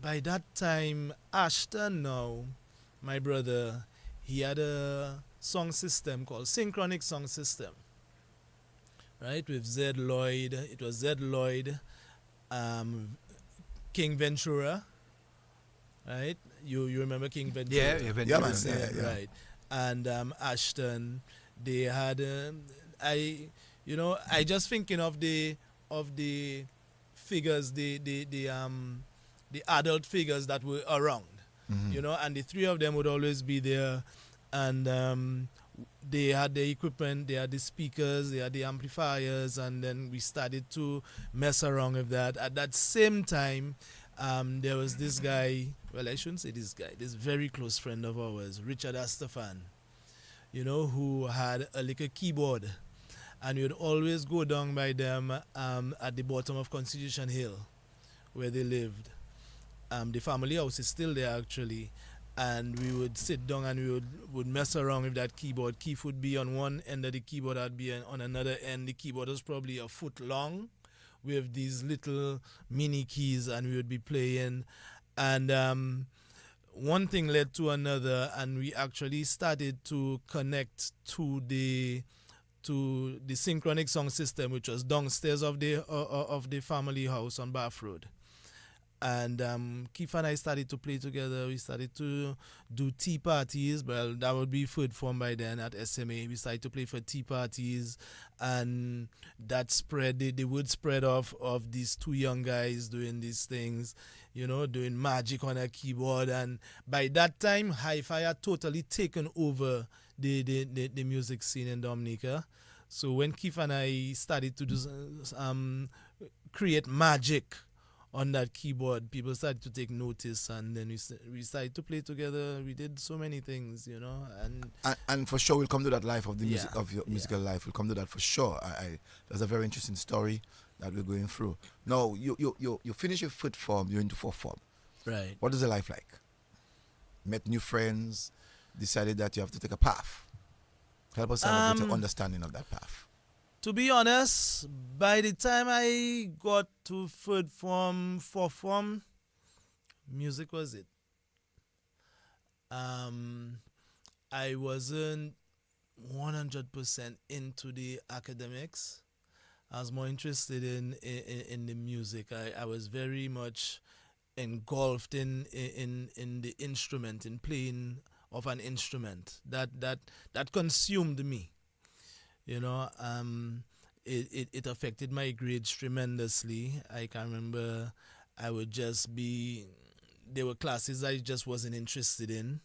by that time, Ashton now, my brother, he had a song system called Synchronic Song System. Right, with Zed Lloyd. It was Zed Lloyd, King Ventura. Right? You remember King Ventura? Yeah, Yeah, man. Yeah. Right. And Ashton, they had I just thinking of the figures, the adult figures that were around. You know, and the three of them would always be there, and they had the equipment, they had the speakers, they had the amplifiers, and then we started to mess around with that. At that same time, there was this guy, well, I shouldn't say this guy, this very close friend of ours, Richard Astafan, you know, who had a little keyboard, and we would always go down by them at the bottom of Constitution Hill, where they lived. The family house is still there, actually. And we would sit down and we would mess around with that keyboard. Keith would be on one end of the keyboard, I'd be on another end. The keyboard was probably a foot long with these little mini keys, and we would be playing. And one thing led to another, and we actually started to connect to the synchronic song system, which was downstairs of the family house on Bath Road. And Keith and I started to play together. We started to do tea parties. Well, that would be third form by then at SMA. We started to play for tea parties, and that spread, the word spread of these two young guys doing these things, you know, doing magic on a keyboard. And by that time, hi-fi had totally taken over the music scene in Dominica. So when Keith and I started to do create magic on that keyboard, people started to take notice, and then we started to play together. We did so many things, and for sure we'll come to that life of the music Yeah, of your yeah. musical life. We'll come to that for sure. That's a very interesting story that we're going through. Now you finish your fifth form, you're into fourth form. Right. What is the life like? Met new friends, decided that you have to take a path. Help us have a better understanding of that path. To be honest, by the time I got to third form, fourth form, music was it. I wasn't 100% into the academics. I was more interested in the music. I was very much engulfed in the instrument, in playing of an instrument. That consumed me. It affected my grades tremendously. I can remember I would just be, there were classes I just wasn't interested in,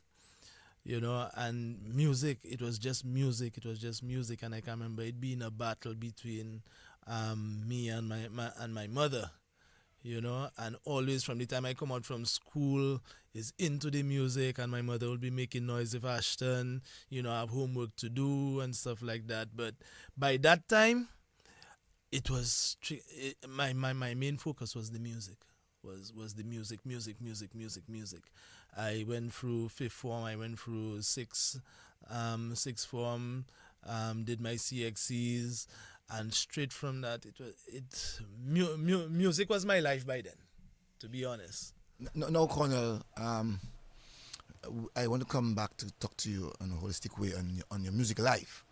and music, it was just music, and I can remember it being a battle between me and my mother, and always from the time I come out from school is into the music, and my mother will be making noise if Ashton, I have homework to do and stuff like that. But by that time, it was my main focus was the music, was the music. I went through fifth form, I went through sixth form, did my CXCs. And straight from that, music was my life by then, to be honest. No, Cornell. I want to come back to talk to you in a holistic way on your music life.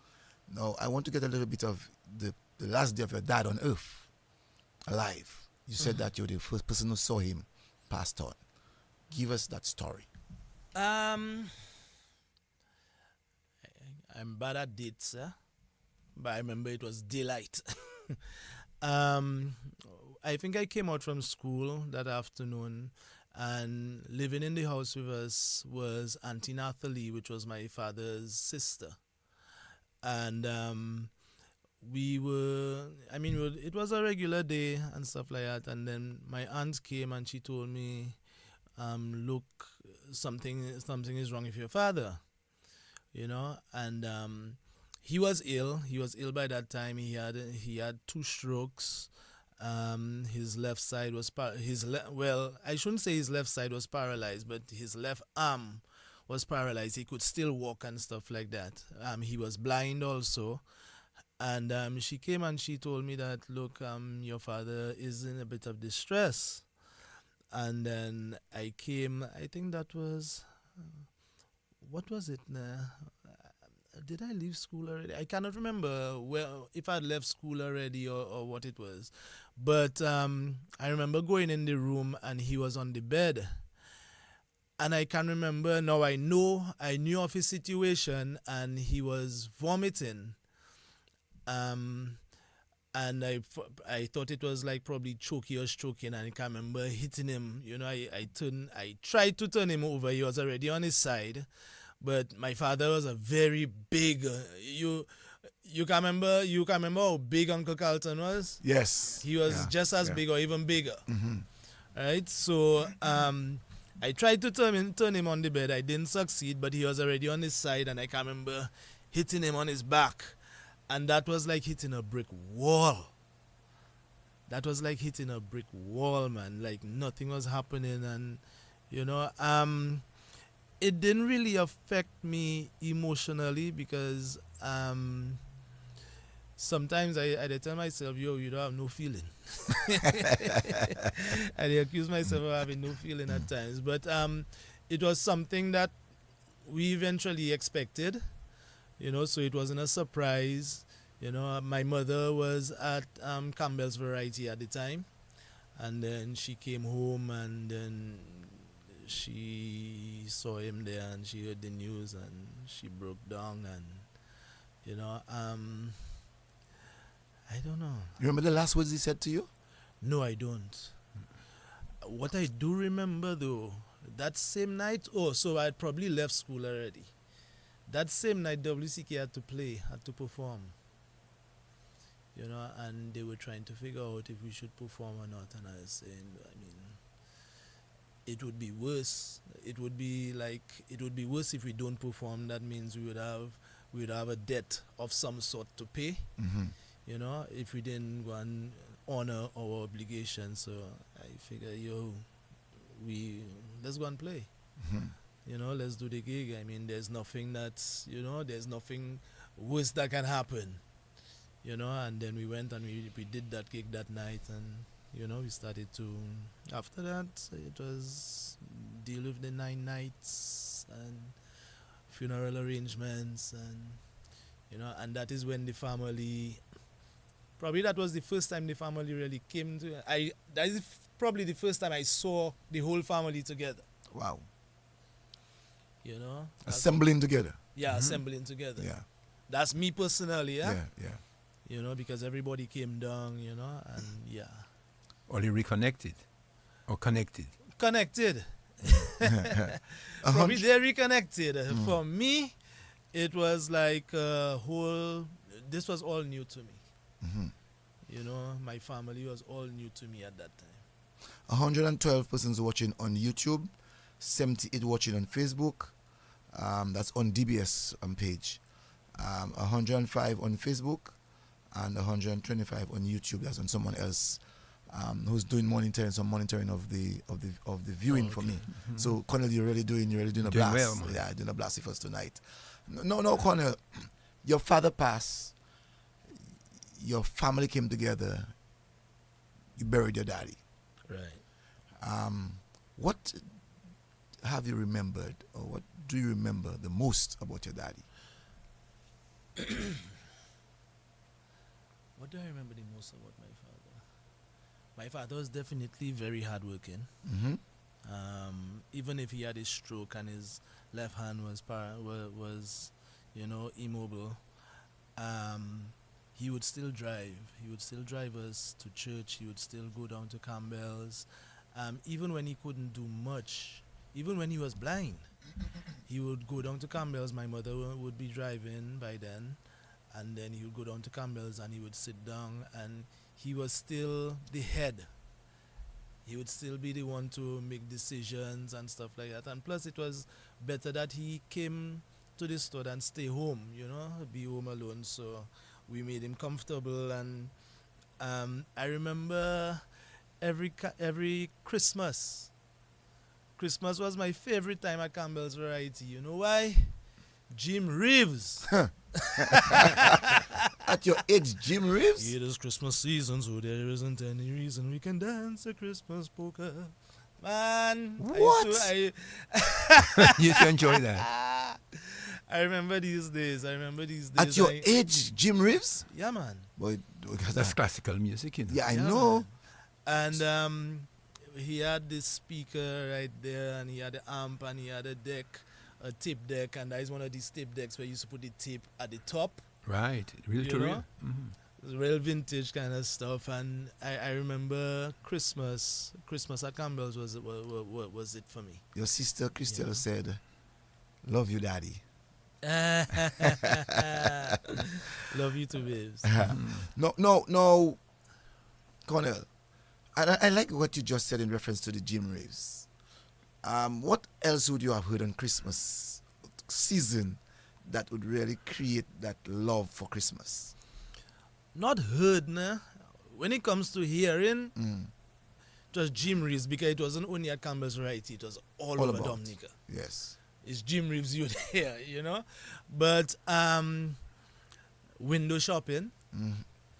Now, I want to get a little bit of the last day of your dad on earth, alive. You said that you're the first person who saw him passed on. Give us that story. I'm bad at dates, sir. But I remember it was daylight. I think I came out from school that afternoon, and living in the house with us was Auntie Hartley, which was my father's sister. And it was a regular day and stuff like that. And then my aunt came and she told me, look, something is wrong with your father, and he was ill. He was ill by that time. He had 2 strokes. His left side was I shouldn't say his left side was paralyzed, but his left arm was paralyzed. He could still walk and stuff like that. He was blind also. And she came and she told me that, look, your father is in a bit of distress. And then I came. I think that was what was it now? Did I leave school already? I cannot remember if I left school already or what it was. But I remember going in the room and he was on the bed. And I can remember, now I knew of his situation, and he was vomiting. And I thought it was like probably choking or stroking, and I can remember hitting him. I tried to turn him over. He was already on his side. But my father was a very big. You can remember how big Uncle Carlton was. Yes, he was just as big or even bigger. Mm-hmm. Right. So I tried to turn him on the bed. I didn't succeed, but he was already on his side, and I can remember hitting him on his back, and that was like hitting a brick wall. That was like hitting a brick wall, man. Like nothing was happening, and it didn't really affect me emotionally because sometimes I tell myself, you don't have no feeling. I accuse myself of having no feeling at times. But it was something that we eventually expected, so it wasn't a surprise. My mother was at Campbell's Variety at the time, and then she came home, and then she saw him there, and she heard the news, and she broke down, and I don't know. You remember the last words he said to you? No, I don't. What I do remember though, that same night, so I had probably left school already. That same night, WCK had to perform. and they were trying to figure out if we should perform or not. And I was saying, I mean, it would be worse. It would be worse if we don't perform. That means we would have a debt of some sort to pay. If we didn't go and honor our obligations. So I figure, let's go and play. Let's do the gig. I mean, there's nothing worse that can happen. And then we went and we did that gig that night, and we started to. After that, it was deal with the 9 nights and funeral arrangements, and and that is when the family. Probably that was the first time the family really came to. That is probably the first time I saw the whole family together. Wow. Assembling together. Yeah, assembling together. Yeah. That's me personally, yeah? Yeah. Because everybody came down, and yeah. Or you reconnected? Or connected? Connected. Probably they reconnected. For me, it was like this was all new to me. My family was all new to me at that time. 112 persons watching on YouTube, 78 watching on Facebook. That's on DBS page. 105 on Facebook and 125 on YouTube. That's on someone else who's doing some monitoring of the viewing for me. So Cornell, you're really doing a blast. Well, man. Yeah, doing a blast for us tonight. No, Cornell, your father passed. Your family came together. You buried your daddy. Right. What have you remembered, or what do you remember the most about your daddy? What do I remember the most about my father? My father was definitely very hardworking. Even if he had a stroke and his left hand was immobile, he would still drive. He would still drive us to church. He would still go down to Campbell's. Even when he couldn't do much, even when he was blind, he would go down to Campbell's. My mother would be driving by then, and then he would go down to Campbell's and he would sit down, and he was still the head. He would still be the one to make decisions and stuff like that. And plus, it was better that he came to the store than stay home, be home alone. So we made him comfortable, and I remember every Christmas. Christmas was my favorite time at Campbell's Variety. You know why? Jim Reeves. At your age, Jim Reeves? It is Christmas season, so there isn't any reason we can dance a Christmas polka. Man. What? You used to enjoy that. I remember these days. At your age, Jim Reeves? Yeah, man. Boy, That's classical music, Yeah, I know. Man. And he had this speaker right there, and he had the amp, and he had a deck, a tape deck, and that is one of these tape decks where you used to put the tape at the top. Right, real to real. Real vintage kind of stuff. And I remember Christmas at Campbell's was it for me. Your sister Christelle said, "Love you, Daddy." Love you too, babes. No, Cornell. I like what you just said in reference to the Jim Reeves. What else would you have heard on Christmas season that would really create that love for Christmas? Not heard, nah. When it comes to hearing, it was Jim Reeves, because it wasn't only at Campbell's Variety, it was all over about. Dominica. Yes. It's Jim Reeves you would hear, But window shopping.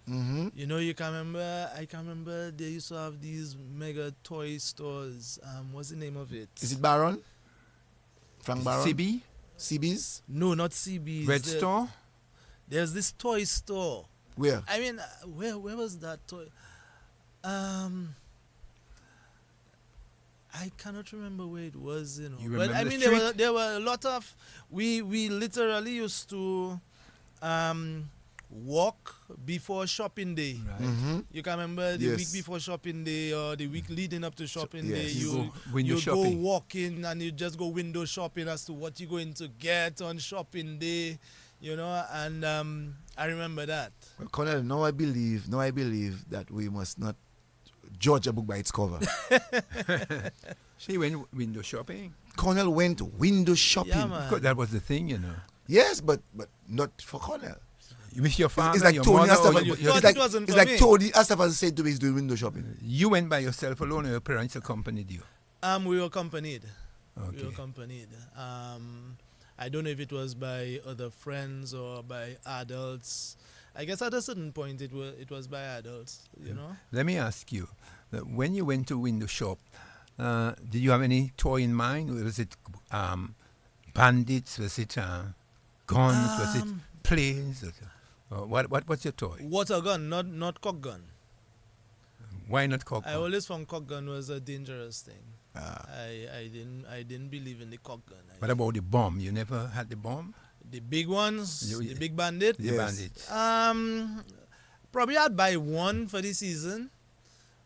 I can remember they used to have these mega toy stores. What's the name of it? Is it Baron? Frank Baron? CB? CB's? No, not CB's. Red Store? There's this toy store. Where? I mean, where was that toy? I cannot remember where it was, You But I remember mean, the street? there were a lot of. We literally used to walk before shopping day. Right. You can remember the Yes. week before shopping day or the week leading up to shopping yes. day. You go You window go shopping. walking and you just go window shopping as to what you're going to get on shopping day. You know, and I remember that. Well, Cornell, now I believe that we must not judge a book by its cover. She went window shopping. Cornell went window shopping. Yeah, man. Because that was the thing, you know. Yes, but not for Cornell. With your father, It's like your Tony mother, or Astafan. you your- thought it wasn't It's for like me. Tony Astafan said to me he's doing window shopping. you went by yourself alone, or your parents accompanied you? We were accompanied. Okay. We were accompanied. I don't know if it was by other friends or by adults. I guess at a certain point it was by adults, you know. Let me ask you, when you went to window shop, did you have any toy in mind? Was it bandits? Was it guns? Was it planes? What was your toy? Water gun, not cock gun. Why not cock? I always found cock gun was a dangerous thing. Ah. I didn't believe in the cock gun. What about the bomb? You never had the bomb? The big ones, You- the big bandit. The Yes. bandits. Probably I'd buy one for the season,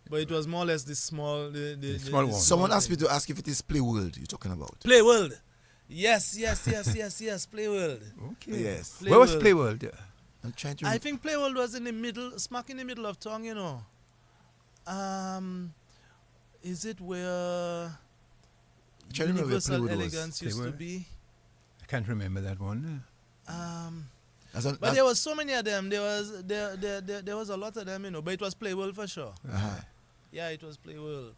but it was more or less the small, the small one. Someone asked me to ask if it is Play World you're talking about. Play World. Yes. Play World. Okay. Yes. Where was Play Playworld? I'm trying to. I think Play World was in the middle, smack in the middle of town, you know. Is it where Trying to remember where Universal Play World was. Elegance used to Playworld? be? I can't remember that one. But there was so many of them. There was a lot of them, you know. But it was Play World for sure. Uh-huh. Yeah, it was Play World.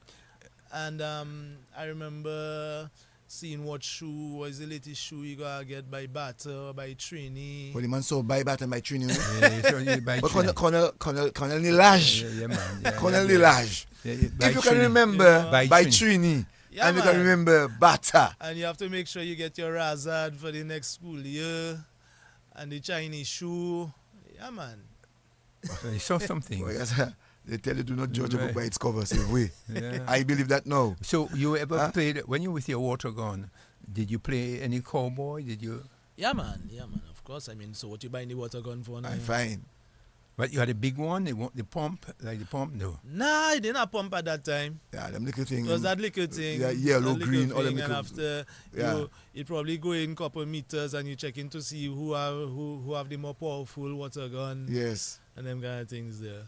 And I remember seeing what shoe was the latest shoe you gotta get by Batter or by Trini. Well, the man saw buy bat and buy training. Yeah, so you buy But training. Colonel Nilage. Yeah, man. Yeah, Colonel yeah, yeah. Nilage. Yeah, yeah, buy If you can training. remember Yeah. By by Trini. Trini, Yeah, and you man. can remember Bata. And you have to make sure you get your Razard for the next school year. And the Chinese shoe. Yeah, man. I saw something. Well, yes, they tell you do not judge a book Right. by its cover. Say, wait. Yeah. I believe that now. So you ever Huh? played, when you with your water gun, did you play any cowboy? Did you? Yeah, man. Of course. I mean, so what you buying the water gun for now? I'm fine. But you had a big one, the pump, like the pump? No. Nah, I didn't have pump at that time. Yeah, them little thing. It was that liquor thing. Yeah, yellow, that liquor green, all them thing, and little. after Yeah. you probably go in couple meters and you check in to see who have the more powerful water gun Yes. and them kind of things there.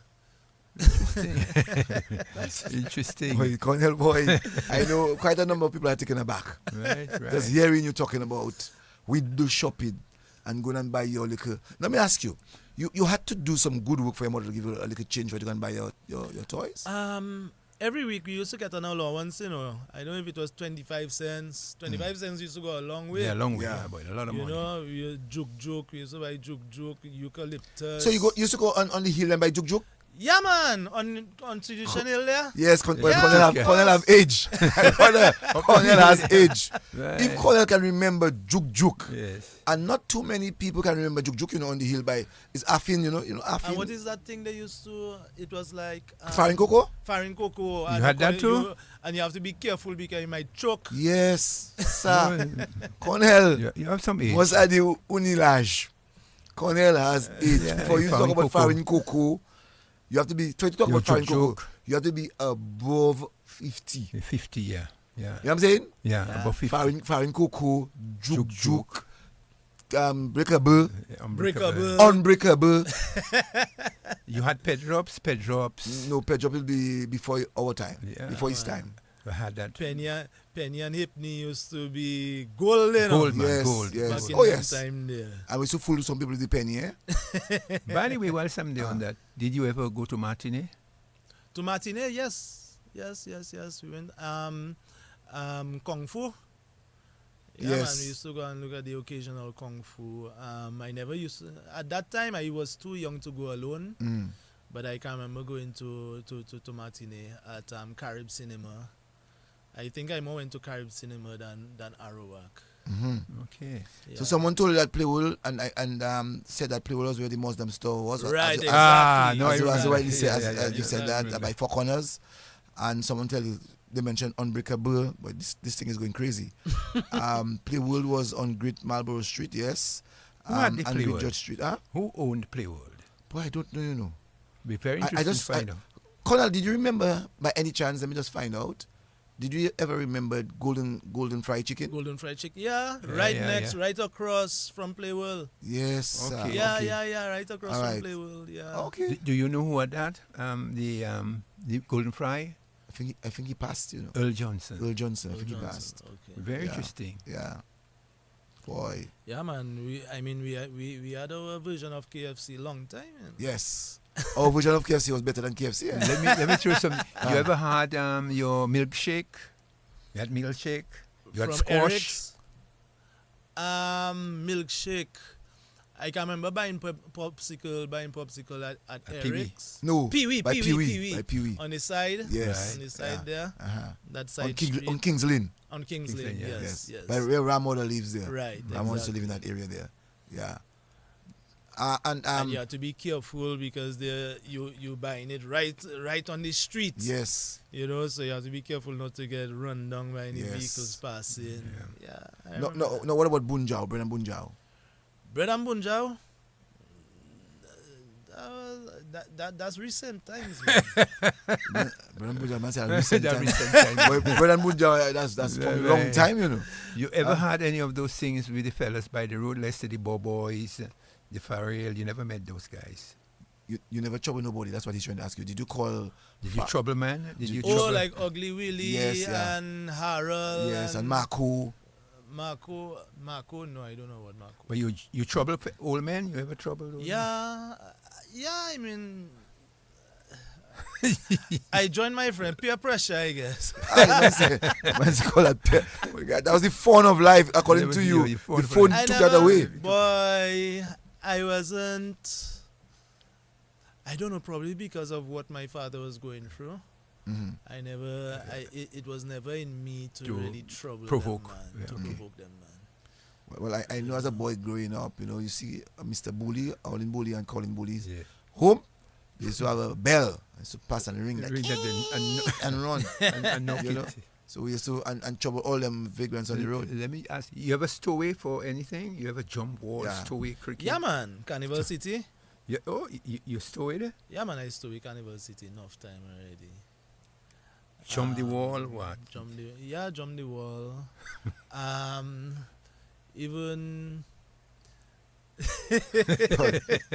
Interesting. Boy, Cornell boy, I know quite a number of people are taken aback. Right, right. Just hearing you talking about window shopping and going and buy your liquor. Let me ask you, you had to do some good work for your mother to give you a little change for you to go and buy your toys? Every week we used to get an allowance, you know. I don't know if it was 25 cents. 25 cents used to go a long way. Yeah, long way, Yeah. yeah, boy, a lot of You money. know, we juke. We used to buy juke, eucalyptus. So you used to go on the hill and buy juk. Yeah, man, on Tradition Hill there. Yes, Yeah. Cornell have age. Cornell has age. Right. If Cornell can remember juk, Yes. and not too many people can remember juk, you know, on the hill by it's Affin, you know Affin. And what is that thing they used to? It was like Farin Coco? Farin cocoa. You and had that too? And you have to be careful because you might choke. Yes, sir. Cornell You have some age. was at the Unilage. Cornell has age. Yeah, Before you talk Farin about Coco. Farin Coco, you have to be, try to talk Your about Farin Coco, juk. you have to be above 50. 50, yeah. Yeah. You know what I'm saying? Yeah, about 50. Farin Coco, Juk, juk, breakable, Breakable. unbreakable. You had pet drops? No, pet job will be before our time, Yeah. before his time. I had that. Penny and Hipney used to be gold, you know. Gold, man, Yes, gold. yes. Back in Oh, that yes. time there. And we used to fool some people with the penny, eh? By the way, while someday on that, did you ever go to Martini? To Martine, yes. We went Kung Fu. Yeah, Yes. man, we used to go and look at the occasional Kung Fu. I never used to, at that time I was too young to go alone, but I can remember going to Martine at Carib Cinema. I think I more went to Carib Cinema than Arawak. Okay. Yeah. So someone told you that Playwood and said that Playwood was where the Muslim store was. Right, As, exactly. no, I as, remember. widely say, Yeah, as, yeah, as yeah, you said I that remember. by Four Corners, and someone tell you they mentioned Unbreakable, but this thing is going crazy. Playwood was on Great Marlborough Street, yes, Who had the and Great Playwood? Judge Street. Huh? Who owned Playworld? Boy, I don't know, you know. Be very I interesting just- to find out. Colonel, did you remember by any chance? Let me just find out. Did you ever remember golden fried chicken? Golden fried chicken. Yeah, right next, right across from Play World. Yes. Okay. Yeah, right across All from right. Play World. Yeah. Okay. Do you know who had that? The Golden Fry? I think he passed, you know. Earl Johnson. Earl Johnson. I Earl think he Johnson, passed. Okay. Very Yeah. interesting. Yeah. Boy. Yeah, man. We had our version of KFC long time. Man. Yes. Our version of KFC was better than KFC. Yeah. Let me throw some. You ever had your milkshake? You had milkshake. You had From squash. Eric's, milkshake. I can remember buying popsicle at Pee-wee. Eric's. No. Pee-wee. By Pee-wee. On the side. Yes. On the side Yeah. there. Uh-huh. That side On street. King's Lane. On King's Lane. Yes. Yes. By where Ramona lives there. Right. Ramona used to live exactly. in that area there. Yeah. And you have to be careful because you buying it right on the street. Yes. You know, so you have to be careful not to get run down by any Yes. vehicles passing. Yeah. I No, remember no, no. What about Bunjao? Bread and Bunjao. Bread and bunjao. That's recent times, man. Bread and Bunjao, man, say recent That time. recent time. But bread and Bunjao, that's from a long Right. time, you know. You ever had any of those things with the fellas by the road? Let's say the Boys, the Farrell. You never met those guys. You never trouble nobody. That's what he's trying to ask you. Did you call? Did you trouble, man? Did you Oh, trouble? like Ugly Willie Yes, yeah. and Harold. Yes, and Marco. Marco. No, I don't know what Marco. But you trouble old men? You ever trouble old men? Yeah, I mean, I joined my friend. Peer pressure, I guess. That was the fun of life, according That to was you. the fun The for phone you. took that away. Boy, I wasn't. I don't know, probably because of what my father was going through. Mhm. It was never in me to really trouble provoke. them, man. Yeah, To okay. provoke them, man. Well, I know as a boy growing up, you know, you see Mr. Bully, Olin Bully, and Colin Bully's Yeah. home. They used to have a bell. They used to pass and ring like, Ring that and run. and knock You know? it. So we used to and trouble all them vagrants on the road. Let me ask you ever stow away for anything? You ever jump walls, Yeah. stow away cricket? Yeah, man. Carnival City. Yeah. Oh, you stow away there? Yeah, man. I used to be Carnival City enough time already. Jump the wall, what? Jump the wall. Even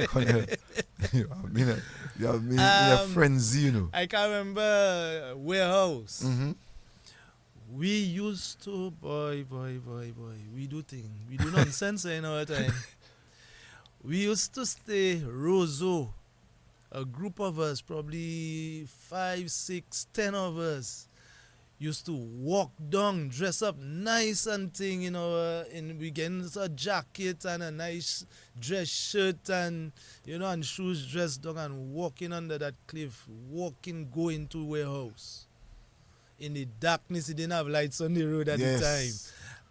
Cornell, you have me in a frenzy, you know. I can remember warehouse. Mm-hmm. We used to boy. We do nonsense in our time. We used to stay Roseau. A group of us, probably 5, 6, 10 of us, used to walk down, dress up nice and thing, you know, we getting a jacket and a nice dress shirt and, you know, and shoes dressed down and walking under that cliff, going to warehouse. In the darkness, it didn't have lights on the road at the time.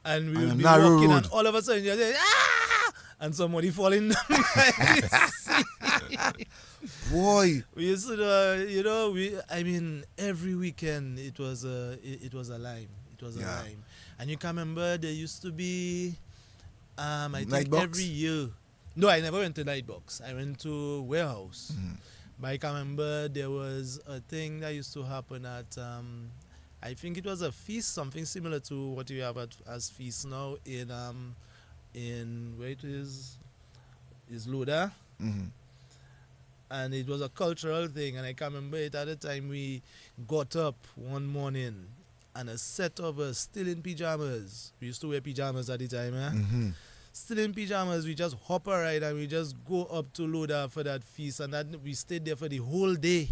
And we would be narrow walking road. and all of a sudden you're saying, ah! And somebody falling down. Boy. We used to, every weekend it was a lime. It was a Yeah. lime. And you can remember there used to be, I think Nightbox? every year. No, I never went to Nightbox. I went to warehouse. Mhm. But I can remember there was a thing that used to happen at, I think it was a feast, something similar to what you have as feast now in where it is Loda. Mhm. And it was a cultural thing, and I can remember it at the time. We got up one morning and a set of us still in pajamas. We used to wear pajamas at the time, Mhm. still in pajamas. We just hop a ride and we just go up to Loda for that feast, and that we stayed there for the whole day.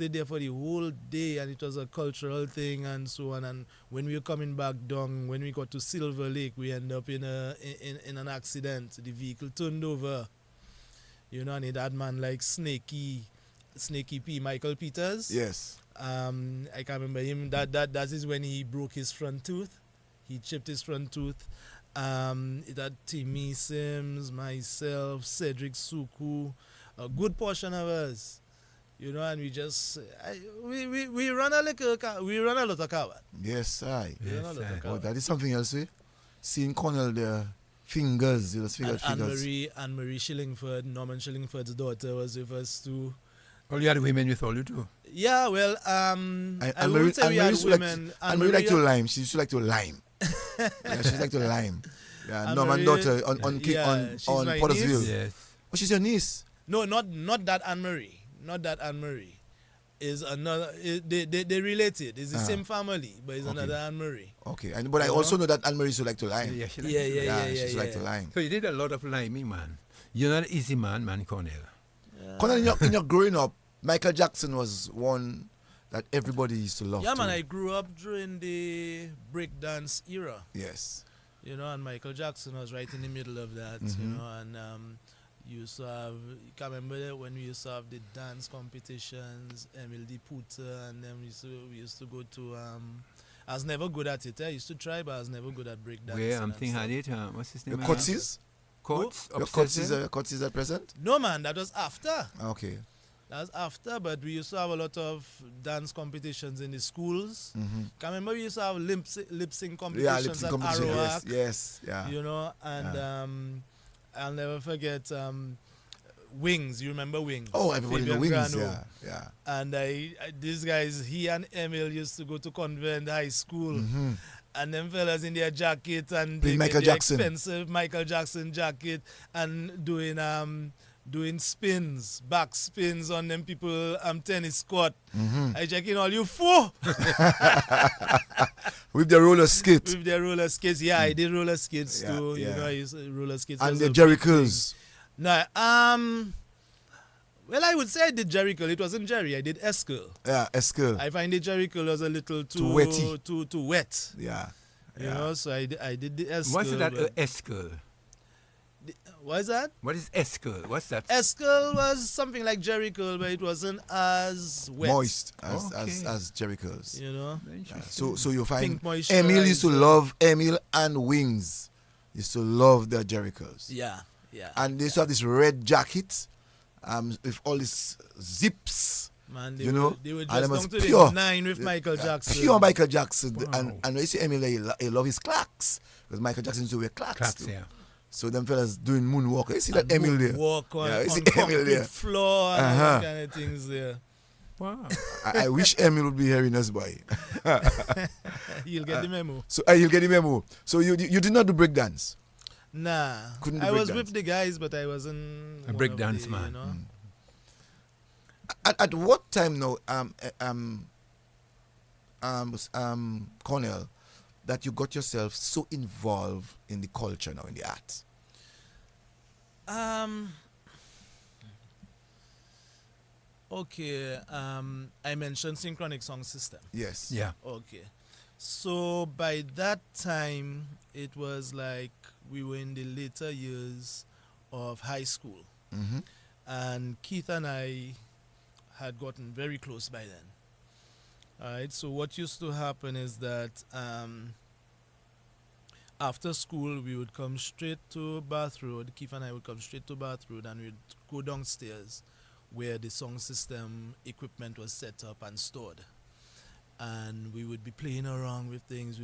And it was a cultural thing and so on. And when we were coming back down, when we got to Silver Lake, we ended up in an accident. The vehicle turned over. You know, and it had man like Snaky P, Michael Peters. Yes. I can remember him. That is when he broke his front tooth. He chipped his front tooth. It had Timmy Sims, myself, Cedric Suku, a good portion of us. You know, and we just we run a lot of coward. Yes, I. We run a lot of Oh, coward. that is something else, eh? Seeing Cornell there, fingers, you know, fingers. Anne-Marie Shillingford, Norman Shillingford's daughter was with us too. All you had women with all you too. Yeah, well, I wouldn't say we had women. Anne-Marie like to lime. She used to like to lime. Yeah, she's like to lime. Yeah, Norman daughter on Pottersville. Yes. Oh, she's your niece. No, not that Anne-Marie. Not that Anne-Marie. Is another. They related. It's the same family, but it's another Anne-Marie. Okay, but I also know that Anne-Marie used to like to lime. Yeah, she She used to like to lime. So you did a lot of liming, man. You're not an easy man, Cornell. Cornell, in your growing up, Michael Jackson was one that everybody used to love. Yeah, too. man, I grew up during the breakdance era. Yes. And Michael Jackson was right in the middle of that, and you used to have, you can remember that when we used to have the dance competitions, Emil de Puter, and then we used to go to, I was never good at it. I used to try, but I was never good at breakdancing. Where I'm thinking had it, what's his name? Your Coatsies? Coats? Your Coatsies are present? No, man, that was after. Okay. That was after, but we used to have a lot of dance competitions in the schools. Can remember we used to have lip sync competitions at Arawak. Yes, yeah. And I'll never forget Wings. You remember Wings? Oh, everybody know Wings, Grano. yeah. And these guys, he and Emil used to go to Convent High School. And them fellas in their jacket and Michael Jackson. Expensive Michael Jackson jacket and doing spins, back spins on them people tennis court. I check in all you fool. With the roller skates. With the roller skates. Yeah, I did roller skates too. Yeah. I used roller skates. And the Jerry Curls. No, well, I would say I did Jerry Curl. It wasn't Jerry. I did S-Curl. Yeah, S-Curl. I find the Jerry Curl was a little too wetty. Too wet. Yeah. So I did the S-Curl. What's that S-Curl? What is that? What is S-Curl? What's that? S-Curl was something like Jerry Curl, but it wasn't as wet. Moist as Jerry Curls. Yeah. So you find Pink Emil used to love Emil and Wings. Used to love their Jerry Curls. Yeah. And they used to have this red jacket with all these zips. Man, they were just and down to pure, the 9 with Michael Jackson. Pure Michael Jackson. Wow. And when you see Emil, he love his clacks. Because Michael Jackson used to wear clacks too. Yeah. So them fellas doing moonwalk. You see that Emil there? Walk on, you see on Emil there. floor and all kind of things there. Wow. I wish Emil would be hearing us, boy. You'll get the memo. So you'll get the memo. So you did not do breakdance? Nah. Couldn't do I was breakdance. with the guys, but I wasn't a breakdance man. At what time now, Cornell, that you got yourself so involved in the culture now, in the arts? Okay. I mentioned synchronic song system. Yes. Yeah. Okay. So by that time, it was like we were in the later years of high school. And Keith and I had gotten very close by then. All right. So what used to happen is that after school, we would come straight to Bath Road. Keith and I would come straight to Bath Road and we'd go downstairs where the sound system equipment was set up and stored. And we would be playing around with things.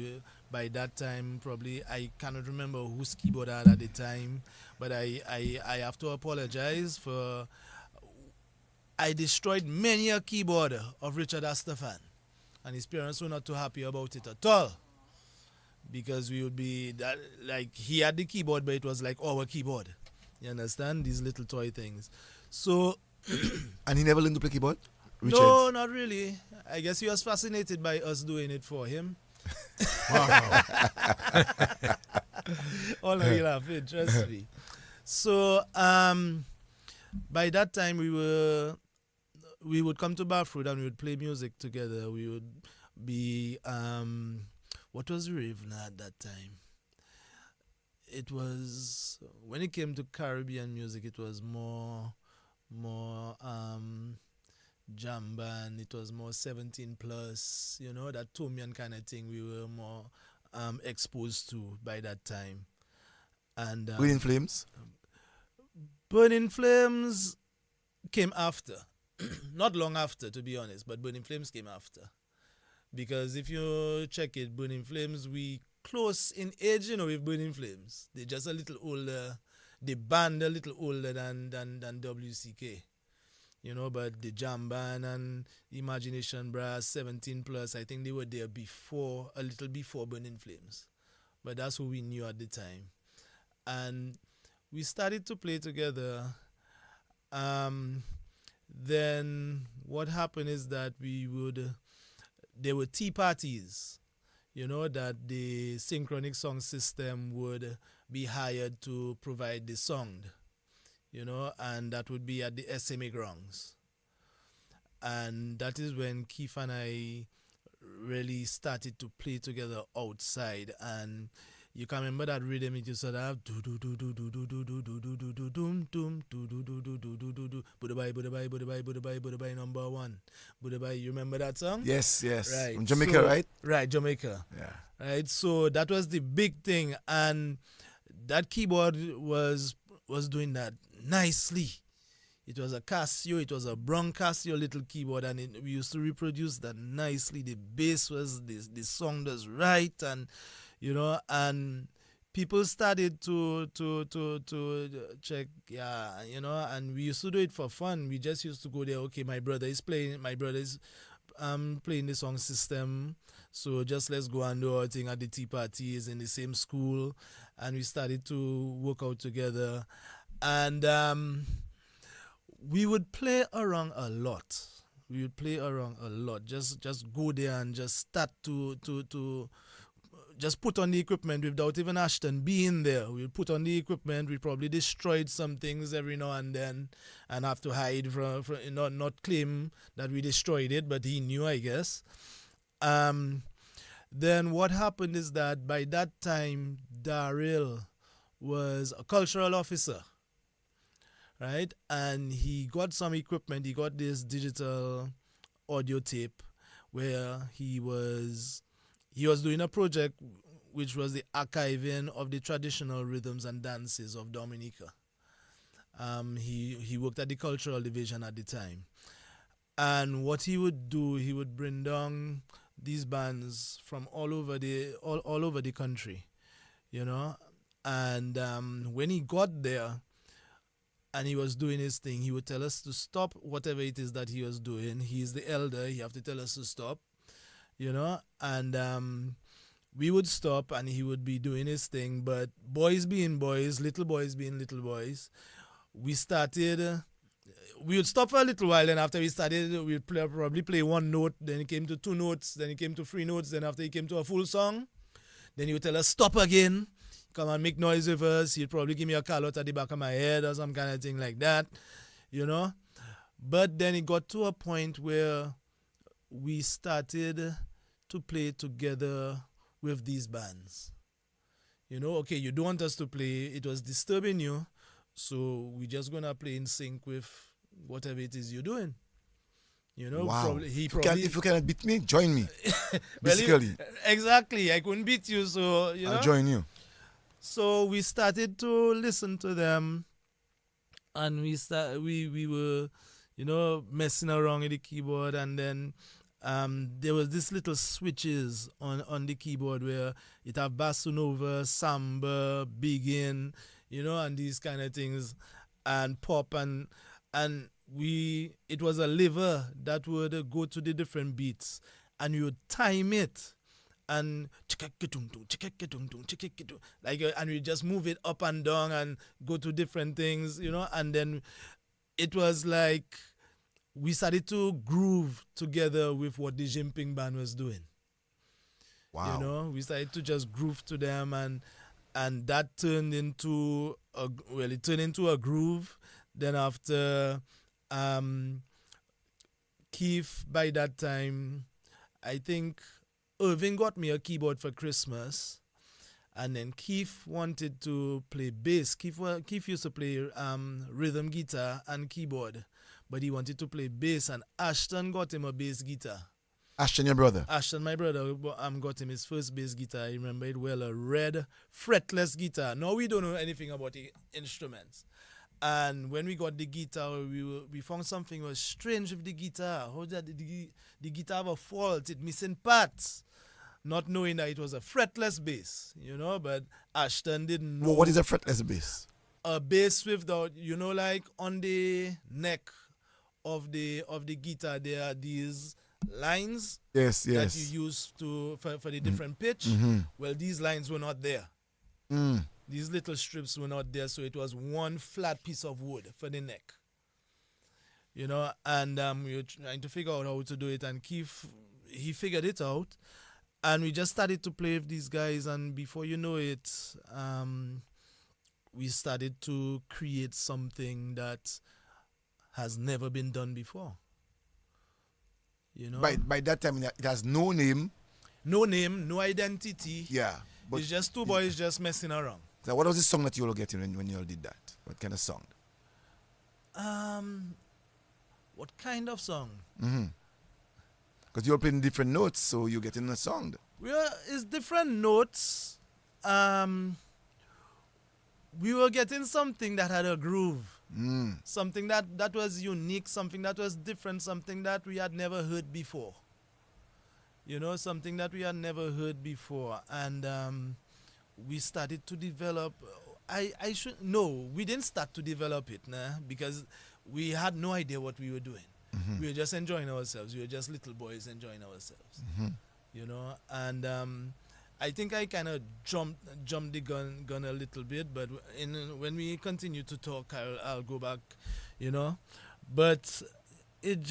By that time, probably, I cannot remember whose keyboard I had at the time, but I have to apologize for... I destroyed many a keyboard of Richard Astafan, and his parents were not too happy about it at all, because we would be that, like, he had the keyboard, but it was like our keyboard. You understand? These little toy things. So, and he never learned to play keyboard? Richard? No, not really. I guess he was fascinated by us doing it for him. Wow. Oh no, you're laughing, trust me. So, by that time we would come to Bath Road and we would play music together. We would be what was Raven at that time? It was, when it came to Caribbean music, it was more jam band. It was more 17 plus, that Tomian kind of thing we were more exposed to by that time. And Burning Flames? Burning Flames came after. Not long after, to be honest, but Burning Flames came after. Because if you check it, Burning Flames, we close in age, with Burning Flames. They're just a little older. The band a little older than WCK. but the Jam Band and Imagination Brass, 17 Plus, I think they were there before, a little before Burning Flames. But that's who we knew at the time. And we started to play together. Then what happened is that there were tea parties, that the synchronic song system would be hired to provide the sound, and that would be at the SMA grounds. And that is when Keith and I really started to play together outside. And you can remember that rhythm, it used to have do do do do do do do do do do do do doom doom do do do do do do do do Budabai Budabai Budabai Budabai Budabai number one. Budabai, you remember that song? Yes. Right. From Jamaica, right? Right, Jamaica. Yeah. Right. So that was the big thing, and that keyboard was doing that nicely. It was a Casio, it was a brown Casio little keyboard, and we used to reproduce that nicely. The bass was the song was right, and and people started to check, and we used to do it for fun. We just used to go there. Okay, my brother is playing the song system, so just let's go and do our thing at the tea parties in the same school, and we started to work out together, and we would play around a lot. Just go there and just start to just put on the equipment without even Ashton being there. We put on the equipment. We probably destroyed some things every now and then, and have to hide from not claim that we destroyed it, but he knew, I guess. Then what happened is that by that time, Daryl was a cultural officer, right? And he got some equipment. He got this digital audio tape where he was doing a project which was the archiving of the traditional rhythms and dances of Dominica. He worked at the cultural division at the time. And what he would do, he would bring down these bands from all over the country, And when he got there and he was doing his thing, he would tell us to stop whatever it is that he was doing. He's the elder, he have to tell us to stop. And we would stop and he would be doing his thing, but boys being boys, little boys being little boys, we would stop for a little while, and after we started, we'd probably play one note, then it came to two notes, then it came to three notes, then after he came to a full song, then he would tell us stop again, come and make noise with us. He'd probably give me a call out at the back of my head or some kind of thing like that, But then it got to a point where we started to play together with these bands. Okay, you don't want us to play, it was disturbing you, so we're just going to play in sync with whatever it is you're doing. Wow. If you cannot beat me, join me. Basically. Exactly, I couldn't beat you, so, I'll join you. So we started to listen to them, and we were, messing around with the keyboard, and then there was this little switches on the keyboard where it have Bossa Nova, Samba, Begin, and these kind of things, and pop, and it was a lever that would go to the different beats, and you would time it, and like, and we just move it up and down and go to different things, and then it was like we started to groove together with what the Jimping band was doing. Wow. We started to just groove to them, and that turned into a groove. Then after Keith, by that time, I think Irving got me a keyboard for Christmas, and then Keith wanted to play bass. Keith used to play rhythm guitar and keyboard, but he wanted to play bass, and Ashton got him a bass guitar. Ashton, your brother? Ashton, my brother, got him his first bass guitar. I remember it well, a red fretless guitar. Now we don't know anything about the instruments. And when we got the guitar, we found something was strange with the guitar. How did the guitar have a fault? It missing parts. Not knowing that it was a fretless bass, but Ashton didn't know. Well, what is a fretless bass? A bass without, like on the neck of the guitar, there are these lines Yes. that you use for the different pitch. Well, these lines were not there. These little strips were not there, so it was one flat piece of wood for the neck. You know, and we were trying to figure out how to do it, and Keith, he figured it out, and we just started to play with these guys, and before you know it, we started to create something that has never been done before. You know, By that time, it has no name. No name, no identity. Yeah. But It's just two boys just messing around. So what was the song that you all getting when you all did that? What kind of song? What kind of song? Because you're playing different notes, so you're getting a song. Well, it's different notes. We were getting something that had a groove. Something that was unique, something that was different, something that we had never heard before. You know, something that we had never heard before. And we started to develop. We didn't start to develop it, because we had no idea what we were doing. We were just enjoying ourselves. We were just little boys enjoying ourselves. You know, and I think I kind of jumped the gun a little bit, but when we continue to talk, I'll go back, you know. But it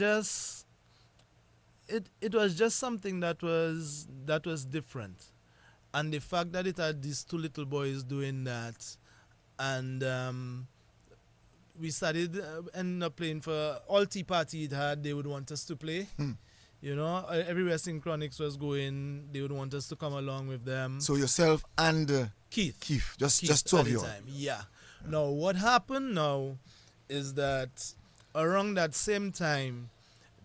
was just something that was different, and the fact that it had these two little boys doing that, and we started ended up playing for all tea party it had. They would want us to play. You know, everywhere Synchronics was going, they would want us to come along with them. So yourself and Keith, just two of you. Yeah. Now, what happened now is that around that same time,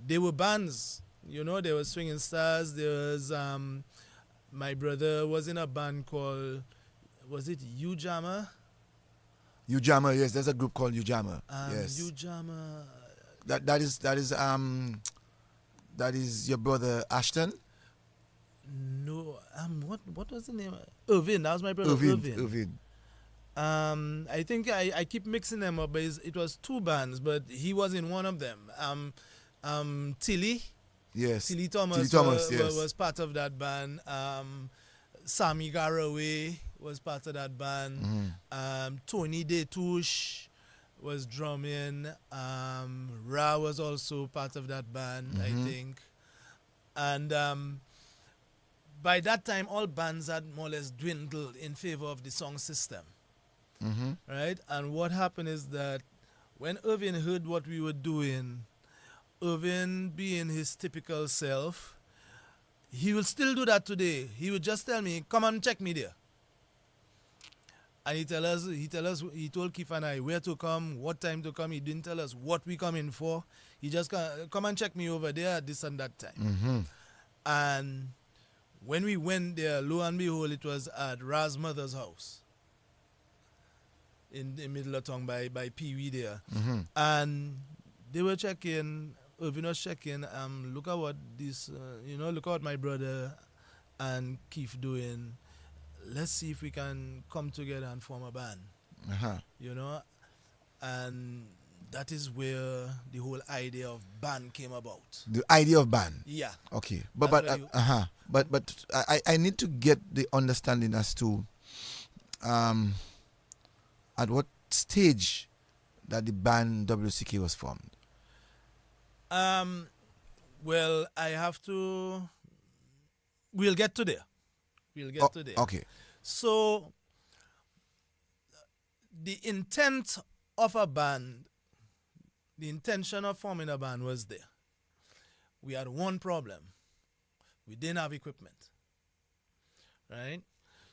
there were bands. You know, there was Swinging Stars. There was my brother was in a band called, was it U-Jammer? U-Jammer, yes. There's a group called U-Jammer. Yes. U-Jammer. That is your brother Ashton? No, what was the name? Irvin, that was my brother Irvin. I think I keep mixing them up, but it was two bands, but he was in one of them. Tilly. Yes. Tilly Thomas, was part of that band. Sammy Garraway was part of that band. Tony Detouche was drumming. Ra was also part of that band, I think. And by that time, all bands had more or less dwindled in favor of the song system. Right? And what happened is that when Irvin heard what we were doing, Irvin being his typical self, he will still do that today. He would just tell me, come and check me there. And he told Keith and I where to come, what time to come. He didn't tell us what we coming for. He just come and check me over there at this and that time. And when we went there, lo and behold, it was at Ra's mother's house in the middle of town by Pee Wee there. And they were checking, Irvin was checking, look at what this, look at what my brother and Keith doing. Let's see if we can come together and form a band. You know, and that is where the whole idea of band came about. The idea of band. Yeah. Okay. But I need to get the understanding as to at what stage that the band WCK was formed. Well, we'll get to there. To there. Okay. So, the intent of a band, the intention of forming a band was there. We had one problem. We didn't have equipment. Right?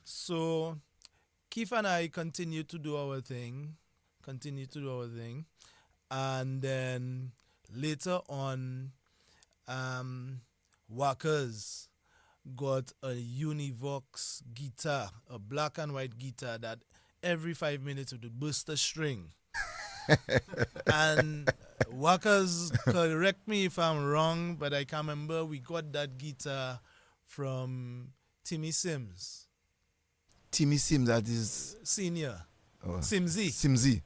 So, Keith and I continued to do our thing. And then later on, Workers got a Univox guitar, a black and white guitar that every 5 minutes it would burst a string. And Workers, correct me if I'm wrong, but I can remember we got that guitar from Timmy Sims. Timmy Sims, that is... Senior. Oh. Simsy. Simsy,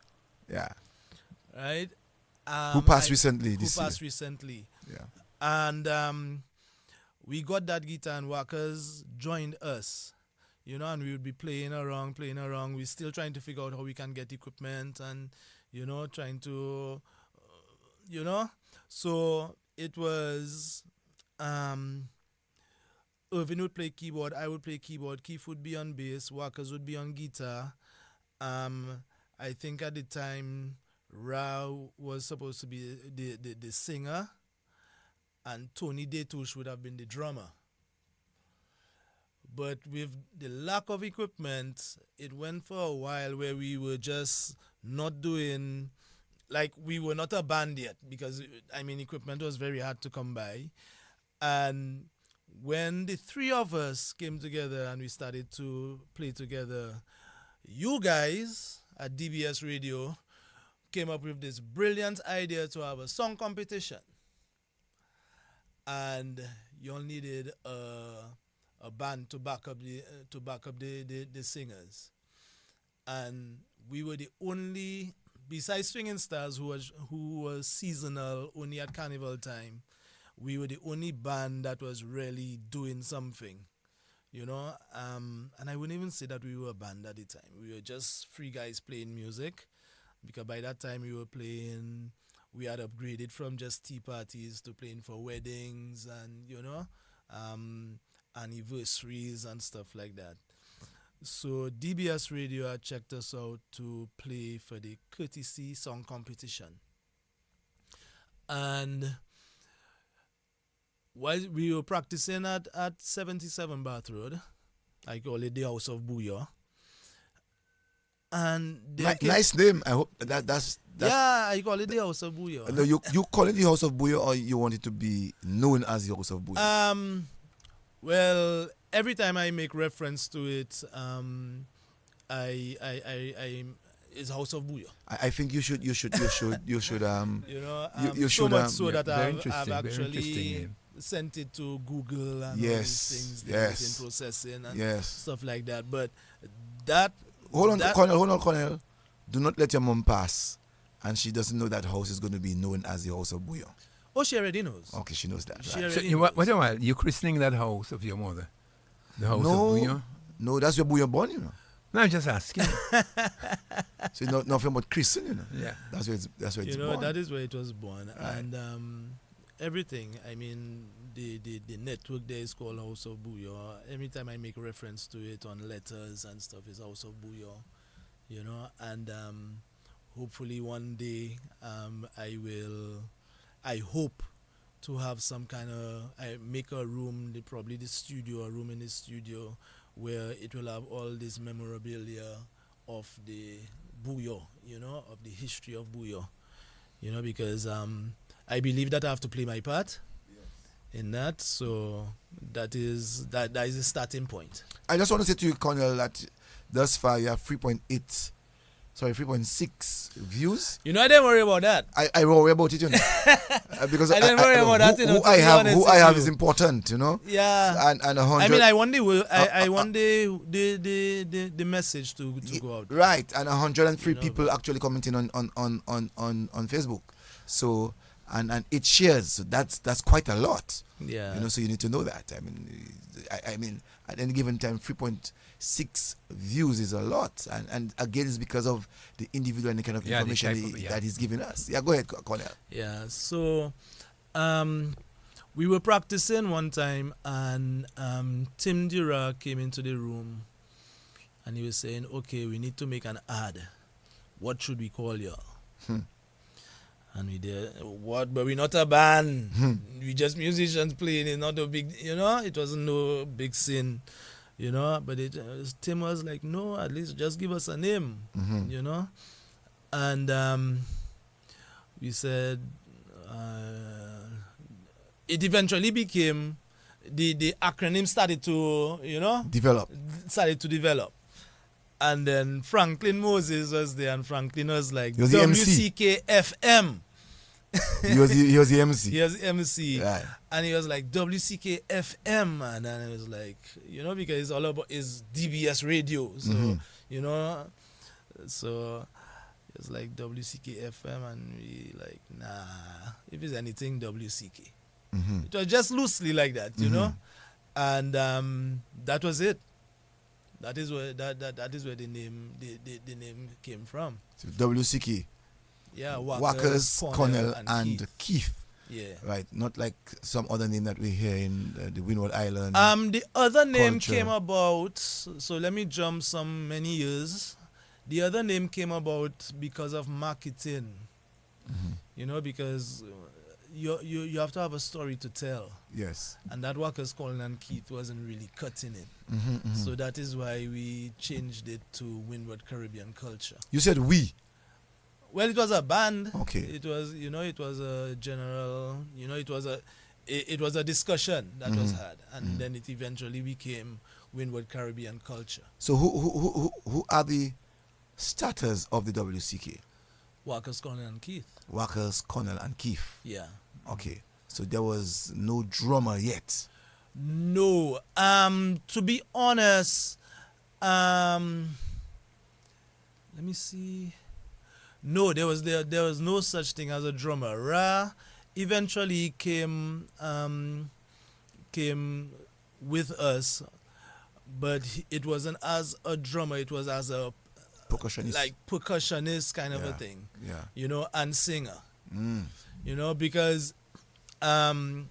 yeah. Right? Who passed recently this Who passed year. recently. Yeah. And we got that guitar and workers joined us, and we would be playing around. We're still trying to figure out how we can get equipment and, trying to, So it was, Irvin would play keyboard, I would play keyboard, Keith would be on bass, workers would be on guitar. I think at the time, Rao was supposed to be the singer, and Tony Detouche would have been the drummer. But with the lack of equipment, it went for a while where we were just not doing, like we were not a band yet, because, equipment was very hard to come by. And when the three of us came together and we started to play together, you guys at DBS Radio came up with this brilliant idea to have a song competition. And you all needed a band to back up the singers. And we were the only, besides Swinging Stars, who was seasonal only at carnival time, we were the only band that was really doing something. And I wouldn't even say that we were a band at the time. We were just three guys playing music, because by that time we had upgraded from just tea parties to playing for weddings and, anniversaries and stuff like that. So DBS Radio had checked us out to play for the courtesy song competition. And while we were practicing at 77 Bath Road, I call it the House of Booyah. And nice name. I hope that's yeah, I call it the House of Booyah. No, you call it the House of Booyah, or you want it to be known as the House of Booyah? Well, every time I make reference to it, it's House of Booyah. I think you should you should you should so much so that very I've interesting actually sent it to Google and all Yes, these things, yes. in processing and Yes. stuff like that. But that Hold on, that, Cornell. Do not let your mom pass, and she doesn't know that house is going to be known as the House of Booyah. Oh, she already knows. Okay, she knows that. She Right. already So knows. wait a while, you christening that house of your mother? The house No, of Booyah? no, that's where Booyah born, No, I'm just asking. So it's nothing but Christian, Yeah. That's where it's born. That is where it was born. Right. And everything, the network there is called House of Booyah. Every time I make reference to it on letters and stuff, it's House of Booyah. And hopefully one day I hope to have some kind of, I make a room, probably a room in the studio where it will have all this memorabilia of the Booyah, of the history of Booyah, because I believe that I have to play my part in that, so that is a starting point. I just want to say to you, Cornell, that thus far you have 3.6 views. I didn't worry about that. I worry about it, because I didn't worry about that. Who I have is important, Yeah. And 100. I want the message to go out. Right, and 103 people actually commenting on Facebook. So and it shares. So that's quite a lot. Yeah. So you need to know that. I mean, at any given time, 3.6 views is a lot, and again, it's because of the individual and the kind of information that he's giving us. Yeah, go ahead, Cornell. Yeah. So, we were practicing one time, and Tim Dura came into the room, and he was saying, "Okay, we need to make an ad. What should we call y'all?" And we did what? But we're not a band. We just musicians playing. It's not a big, it wasn't no big sin, But Tim was like, no, at least just give us a name, And we said, it eventually became the acronym started to, develop. And then Franklin Moses was there, and Franklin was like, WCKFM. He was the MC. He was the MC. Right. And he was like, WCKFM. And then it was like, because it's all about, it's DBS radio. So, so It's like WCK FM, and we like, nah, if it's anything, WCK. Mm-hmm. It was just loosely like that, you know, and that was it. That is where that is where the name came from. So WCK. Yeah, Wackers, Cornell, and Keith. Yeah. Right, not like some other name that we hear in the Windward Island. The other name culture. came about. So let me jump many years. The other name came about because of marketing. You know, because you have to have a story to tell. Yes. And that Wackers, Cornell, and Keith wasn't really cutting it. So that is why we changed it to Windward Caribbean Culture. You said we. Well, it was a band. Okay. It was, it was a general, it was a discussion that was had, and then it eventually became Windward Caribbean Culture. So who are the starters of the WCK? Wackers, Cornell, and Keith. Wackers, Cornell, and Keith. Yeah. Okay. So there was no drummer yet. No. To be honest, let me see. No, there was no such thing as a drummer. Ra eventually came with us, but it wasn't as a drummer. It was as a Percussionist. like percussionist kind of a thing. Yeah. You know, and singer. You know, because when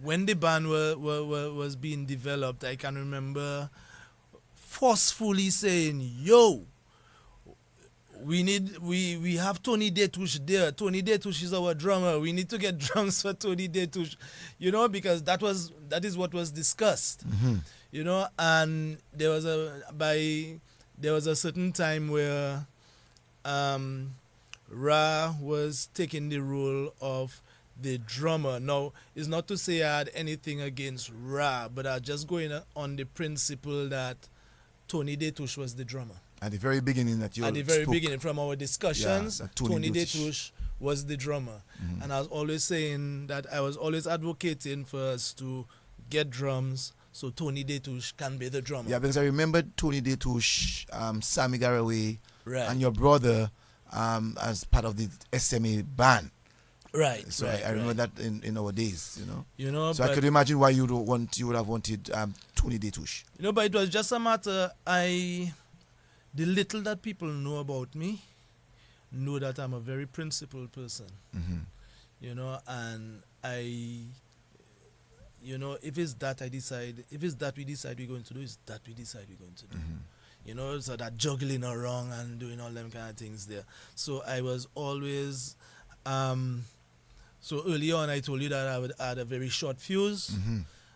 the band was being developed, I can remember forcefully saying, "Yo, we have Tony Detouche there. Tony Detouche is our drummer. We need to get drums for Tony Detouche," you know, because that is what was discussed. You know, and there was a certain time where Ra was taking the role of the drummer. Now, it's not to say I had anything against Ra, but I was just going on the principle that Tony Detouche was the drummer. At the very beginning that you At the very beginning, from our discussions, that Tony Detouche was the drummer. And I was always saying that I was always advocating for us to get drums so Tony Detouche can be the drummer. Yeah, because I remember Tony Detouche, Sammy Garraway, Right. and your brother as part of the SMA band. Right. So right, I remember that in our days, you know. You know, So I could imagine why you would have wanted Tony Detouche. You know, but it was just a matter. The little that people know about me, know that I'm a very principled person. You know, and if it's that we decide we're going to do, it's that we decide we're going to do. You know, so that juggling around and doing all them kind of things there. So I was always, so early on I told you that I had a very short fuse.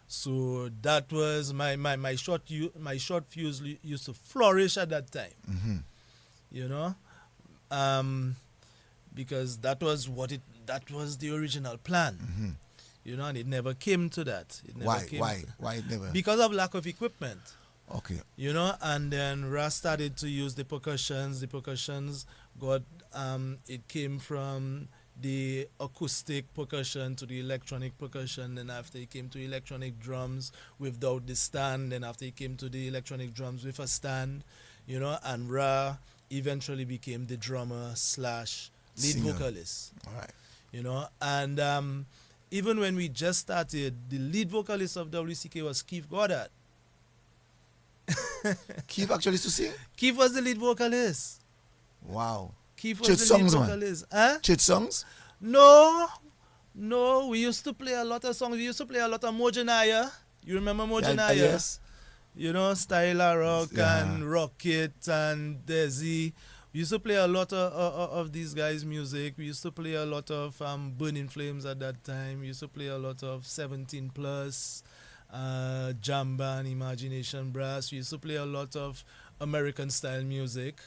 So that was my short fuse used to flourish at that time. You know, because that was the original plan. You know, and it never came to that. Why it never? Because of lack of equipment. Okay. You know, and then Ras started to use the percussions. The percussions got it came from the acoustic percussion to the electronic percussion. Then after it came to electronic drums without the stand. Then after it came to the electronic drums with a stand. You know, and Ra eventually became the drummer / lead Singer. vocalist. All right. You know, and even when we just started, the lead vocalist of WCK was Keith Goddard. Keith actually used to sing? Keith was the lead vocalist. Wow. Keith was Church the songs, lead man? vocalist. Huh? Church songs? No, we used to play a lot of songs. We used to play a lot of Mojanaya. You remember Mojanaya? Yes. You know, Styla Rock Yeah. and Rocket and Desi. We used to play a lot of these guys' music. We used to play a lot of Burning Flames at that time. We used to play a lot of 17 Plus, Jam Band, Imagination Brass. We used to play a lot of American style music.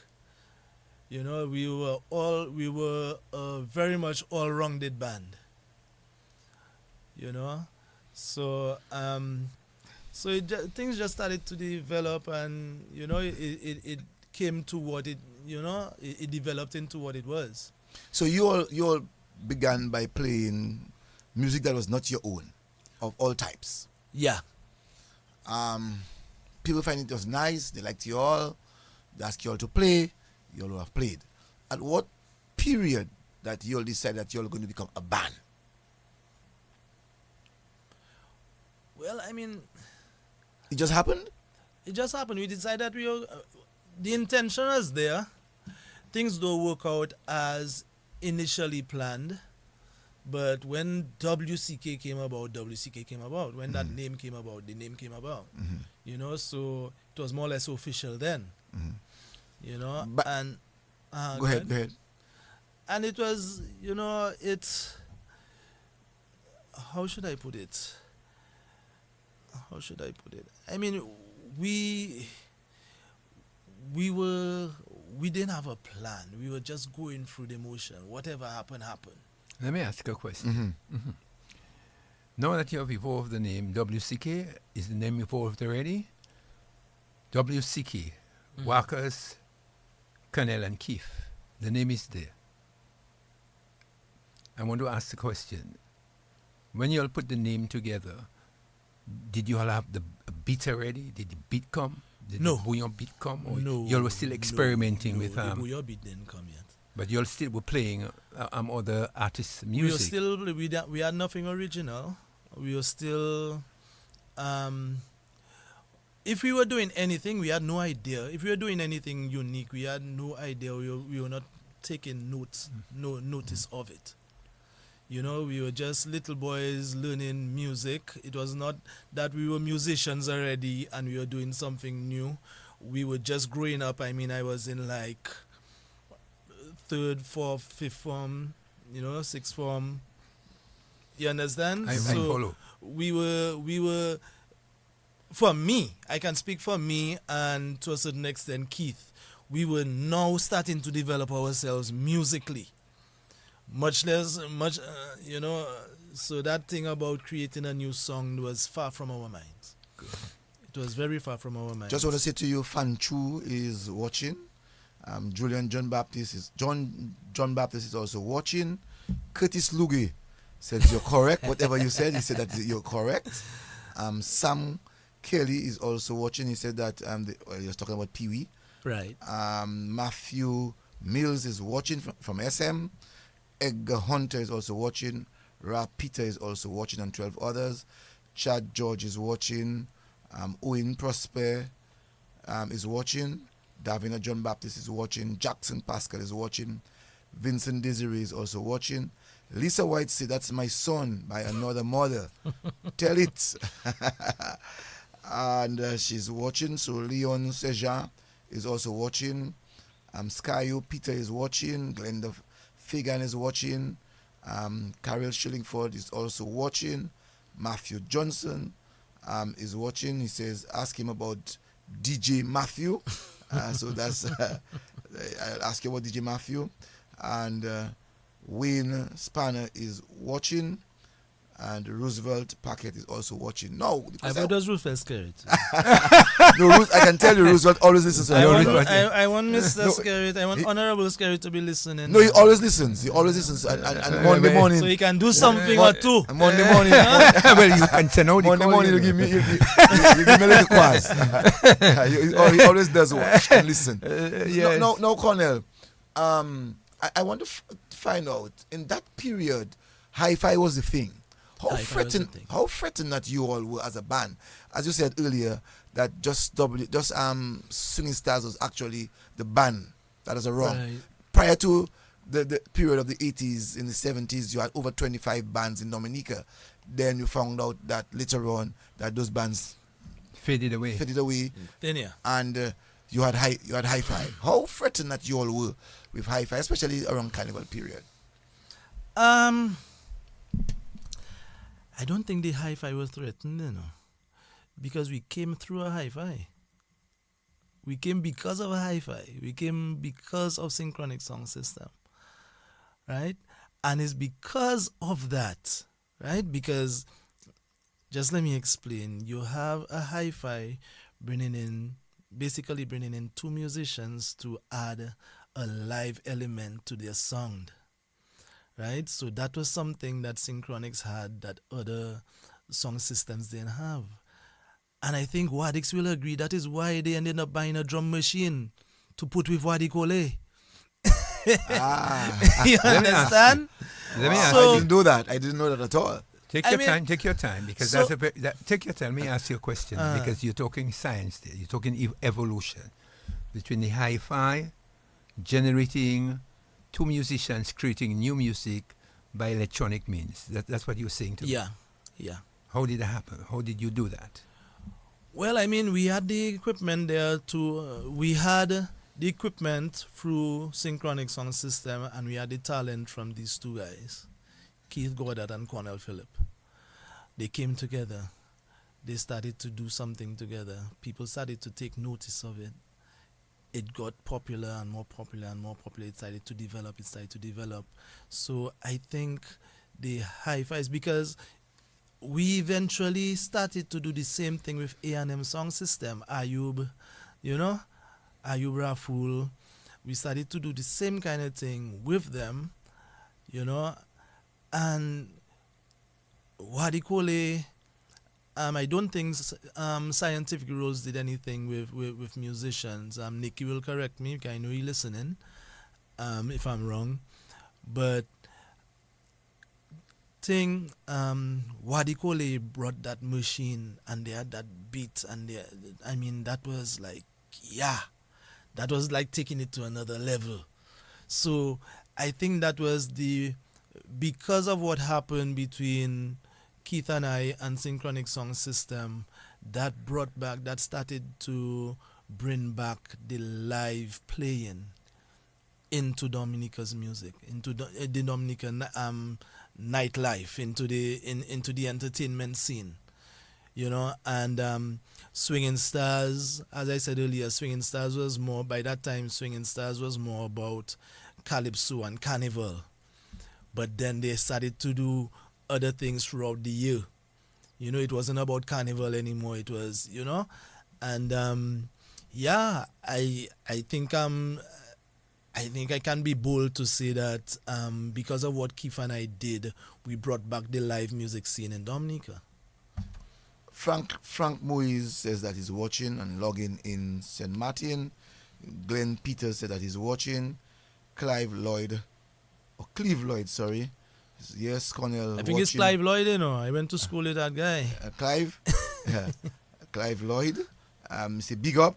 You know, we were a very much all-rounded band. You know, so things just started to develop, and you know, it came to what it, you know, it developed into what it was. So you all began by playing music that was not your own, of all types. Yeah. People find it was nice. They liked you all. They asked you all to play. You all have played. at what period that you all decide that you're going to become a band? Well, I mean, It just happened? it just happened. We decided that the intention was there. Things don't work out as initially planned. But when WCK came about, WCK came about. When that name came about, the name came about. You know, so it was more or less official then. You know, But and go ahead. And it was, you know, it's, how should I put it? I mean, we didn't have a plan. We were just going through the motion. Whatever happened, happened. Let me ask you a question. Now that you have evolved the name WCK, is the name evolved already? WCK, Walkers, Cornell and Keith. The name is there. I want to ask the question. When you all put the name together, did you all have the beat already? Did the beat come? Did No. the bouillon beat come? Or No. you all were still experimenting with the bouillon beat didn't come yet. but you all still were playing other artists' music. We had nothing original. We were still, if we were doing anything, we had no idea. If we were doing anything unique, we had no idea. We were not taking notice of it. You know, we were just little boys learning music. It was not that we were musicians already and we were doing something new. We were just growing up. I mean, I was in like 3rd, 4th, 5th form, you know, 6th form. You understand? I follow. We were, for me, I can speak for me and to a certain extent Keith, we were now starting to develop ourselves musically. You know, so that thing about creating a new song was far from our minds. Good. It was very far from our minds. Just want to say to you, Fanchu is watching. John Baptist is also watching. Curtis Lugie says you're correct. Whatever you said, he said that you're correct. Sam Kelly is also watching. He said that he was talking about Pee Wee. Right. Matthew Mills is watching from SM. Edgar Hunter is also watching. Ra Peter is also watching, and 12 others. Chad George is watching. Owen Prosper is watching. Davina John Baptist is watching. Jackson Pascal is watching. Vincent Desiree is also watching. Lisa White said, "That's my son by another mother." Tell it. And she's watching. So Leon Sejan is also watching. Skyo Peter is watching. Glenda Fagan is watching. Carol Shillingford is also watching. Matthew Johnson is watching. He says, ask him about DJ Matthew. So that's, I'll ask you about DJ Matthew. And Wayne Spanner is watching. And Roosevelt Packet is also watching. No, I thought it was Roosevelt Scarrett. No, I can tell you, Roosevelt always listens to I want Mr. Scarrett, I want Honorable Scarrett to be listening. No, he always listens. And Monday morning. So he can do something or two. Monday morning. Well, you can send out the Monday call, morning, you you know. give me a little quiz. He always does watch and listen. Yes. No, Cornell. I want to find out, in that period, hi-fi was the thing. How threatened that you all were as a band. As you said earlier, that Singing Stars was actually the band that is wrong. Right. Prior to the period of the 80s, in the 70s, you had over 25 bands in Dominica. Then you found out that later on that those bands Faded away. Then yeah. And you had hi-fi. How threatened that you all were with hi-fi, especially around Carnival period? I don't think the hi-fi was threatened, you know, because we came through a hi-fi. We came because of a hi-fi. We came because of synchronic song system, right? And it's because of that, right? Because, just let me explain. You have a hi-fi basically bringing in two musicians to add a live element to their sound. Right, so that was something that Synchronics had that other song systems didn't have. And I think Wadix will agree that is why they ended up buying a drum machine to put with Wadikole. You Let me ask understand? Let me Wow, ask I So- didn't know that. I didn't know that at all. Take I your mean- time. Take your time, because So- take your time. Let me ask you a question, because you're talking science there. You're talking evolution between the hi-fi, generating two musicians creating new music by electronic means. That's what you're saying to me. Yeah. How did that happen? How did you do that? Well, I mean, we had the equipment there we had the equipment through Synchronic Sound System, and we had the talent from these two guys, Keith Goddard and Cornell Phillip. They came together. They started to do something together. People started to take notice of it. It got popular and more popular and more popular. It started to develop. So I think the hi-fi is because we eventually started to do the same thing with A&M Sound System. Ayub Raful. We started to do the same kind of thing with them, and Wadikole, I don't think Scientific Rules did anything with musicians. Nikki will correct me, because I know he's listening, if I'm wrong. But Wadikole brought that machine, and they had that beat, and that was like, that was like taking it to another level. So I think that was because of what happened between Keith and I and Synchronic Sound System, that started to bring back the live playing into Dominica's music, into the Dominican nightlife, into the entertainment scene, and Swinging Stars, as I said earlier, Swinging Stars was more about calypso and carnival, but then they started to do other things throughout the year. It wasn't about carnival anymore. It was, and I think I can be bold to say that because of what Keith and I did, we brought back the live music scene in Dominica. Frank Moise says that he's watching and logging in St. Martin. Glenn Peters said that he's watching. Cleve Lloyd, sorry. Yes, Cornell. I think it's Clive Lloyd, I went to school with that guy. Clive. Clive Lloyd. Say big up.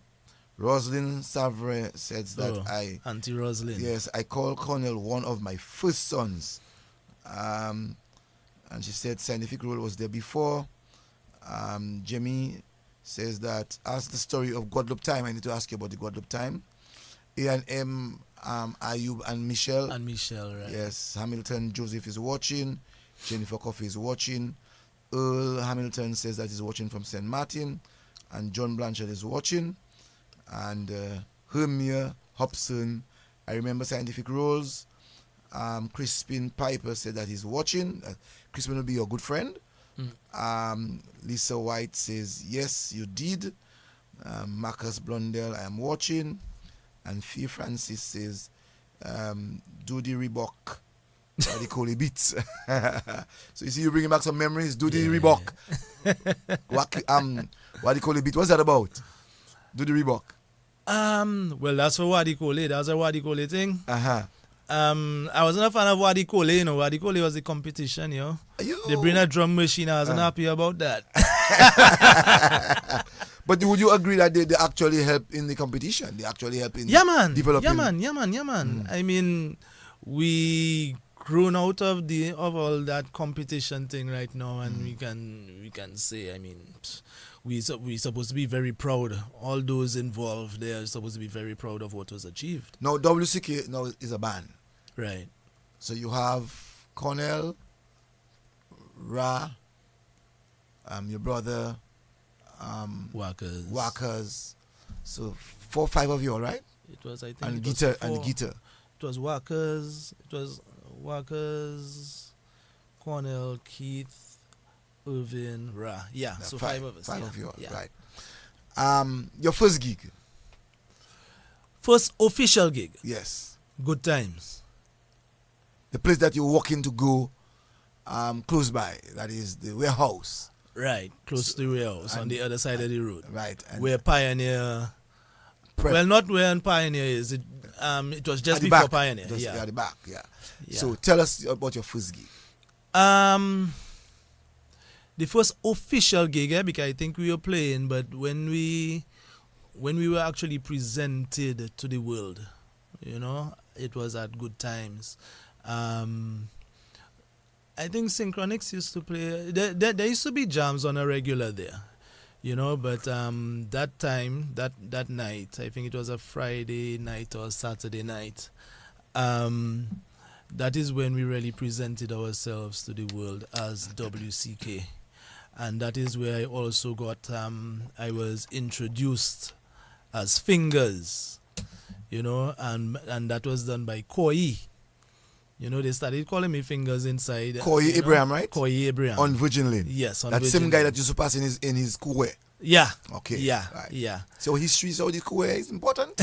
Roslyn Savre says that Auntie Roslyn. Yes, I call Cornell one of my first sons. And she said Scientific Rule was there before. Jimmy says that ask the story of Guadeloupe Time. I need to ask you about the Guadeloupe Time. A&M, Ayub and Michelle. And Michelle, right. Yes, Hamilton Joseph is watching. Jennifer Coffey is watching. Earl Hamilton says that he's watching from St. Martin. And John Blanchard is watching. And Hermia Hobson, I remember Scientific Rules. Crispin Piper said that he's watching. Crispin will be your good friend. Lisa White says, yes, you did. Marcus Blondell, I am watching. And Fee Francis says, do the Reebok. What they call it beats. So you see, you bringing back some memories. Do the Reebok. What do you call it beat? What's that about? Do the Reebok. Well, that's for Wadi Kole. That's a Wadi Kole thing. Uh-huh. I wasn't a fan of Wadi Kole, Wadi Kole was the competition, They bring a drum machine. I wasn't happy about that. But would you agree that they actually help in the competition? They actually help in developing? Yeah, man. I mean, we grown out of all that competition thing right now, and we can say, I mean, we supposed to be very proud. All those involved, they are supposed to be very proud of what was achieved. Now, WCK now is a band. Right. So you have Cornell, Ra, your brother, Workers. So 4 or 5 of you, all right? It was, I think, and it guitar was 4. and guitar. It was Workers, Cornell, Keith, Irvin, Ra. Yeah, so 5 of us. 5 of you, yeah. Right. Your first gig? First official gig? Yes. Good Times. The place that you walk in to go close by, that is the warehouse. Right, close to the warehouse on the other side of the road. Right. Where Pioneer Well, not where Pioneer is. It was just At the before back. Pioneer. Just Yeah. at the back, yeah. Yeah. So tell us about your first gig. The first official gig, because I think we were playing, but when we were actually presented to the world, it was at Good Times. I think Synchronics used to play. There used to be jams on a regular there, but that time, that night, I think it was a Friday night or Saturday night, that is when we really presented ourselves to the world as WCK. And that is where I also got, I was introduced as Fingers, and that was done by Koi. They started calling me Fingers inside. Koi Abraham, right? Koi Abraham. On Virgin Lane. Yes, on that Virgin same guy Lane. that used to pass in his Kuwe. Yeah. Okay. Yeah. Right. Yeah. So history, so the Kuwe is important.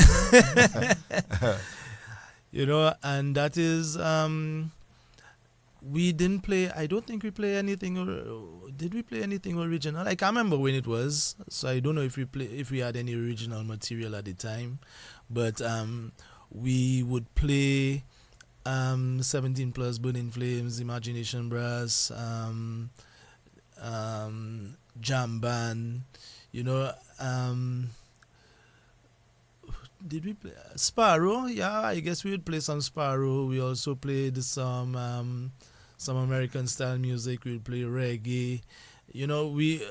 And that is, we didn't play, I don't think we play anything, did we play anything original? I can't remember when it was, so I don't know if we had any original material at the time, but we would play 17 Plus, Burning Flames, Imagination Brass, Jam Band, did we play Sparrow? Yeah, I guess we would play some Sparrow. We also played some American style music. We would play reggae. We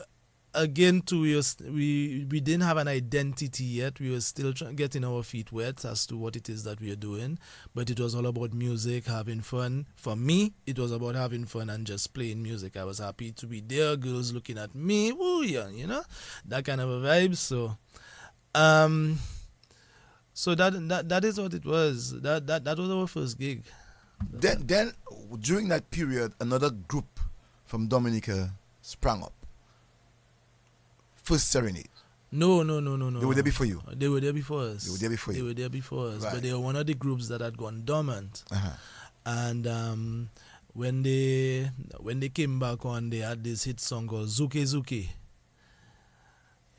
again too. We didn't have an identity yet. We were still getting our feet wet as to what it is that we are doing. But it was all about music, having fun. For me, it was about having fun and just playing music. I was happy to be there. Girls looking at me. Ooh, yeah, that kind of a vibe. So, So that is what it was. That was our first gig. Then during that period, another group from Dominica sprang up. First Serenade. No. They were there before you. They were there before us. They were there before you. They were there before us. Right. But they were one of the groups that had gone dormant. Uh-huh. And when they came back on, they had this hit song called Zuke Zuke.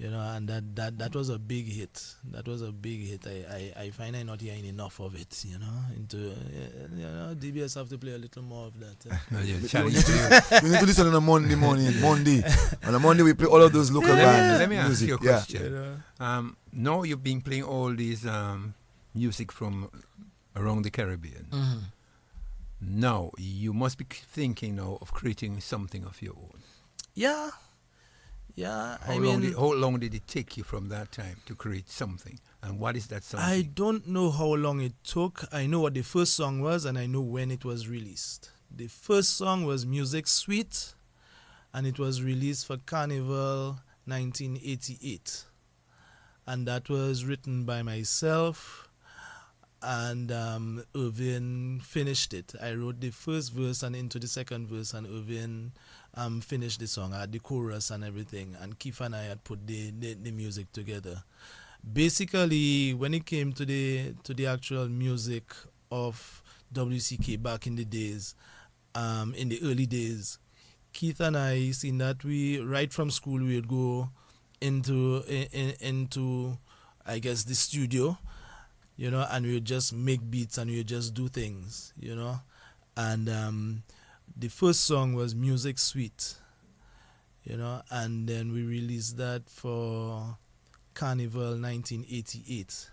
And that was a big hit. That was a big hit. I find I'm not hearing enough of it. DBS have to play a little more of that. We need to listen on a Monday morning. On a Monday we play all of those local bands. Let me ask music. you a question. Now you've been playing all these music from around the Caribbean. Mm-hmm. Now you must be thinking now of creating something of your own. Yeah. How long did it take you from that time to create something? And what is that something? I don't know how long it took. I know what the first song was, and I know when it was released. The first song was Music Suite, and it was released for Carnival 1988. And that was written by myself, and Irvin finished it. I wrote the first verse and into the second verse, and Irvin finished the song. I had the chorus and everything, and Keith and I had put the music together. Basically, when it came to the actual music of WCK back in the days, in the early days, Keith and I seen that we right from school we would go into I guess the studio, and we would just make beats and we would just do things, and the first song was Music Suite, and then we released that for Carnival 1988.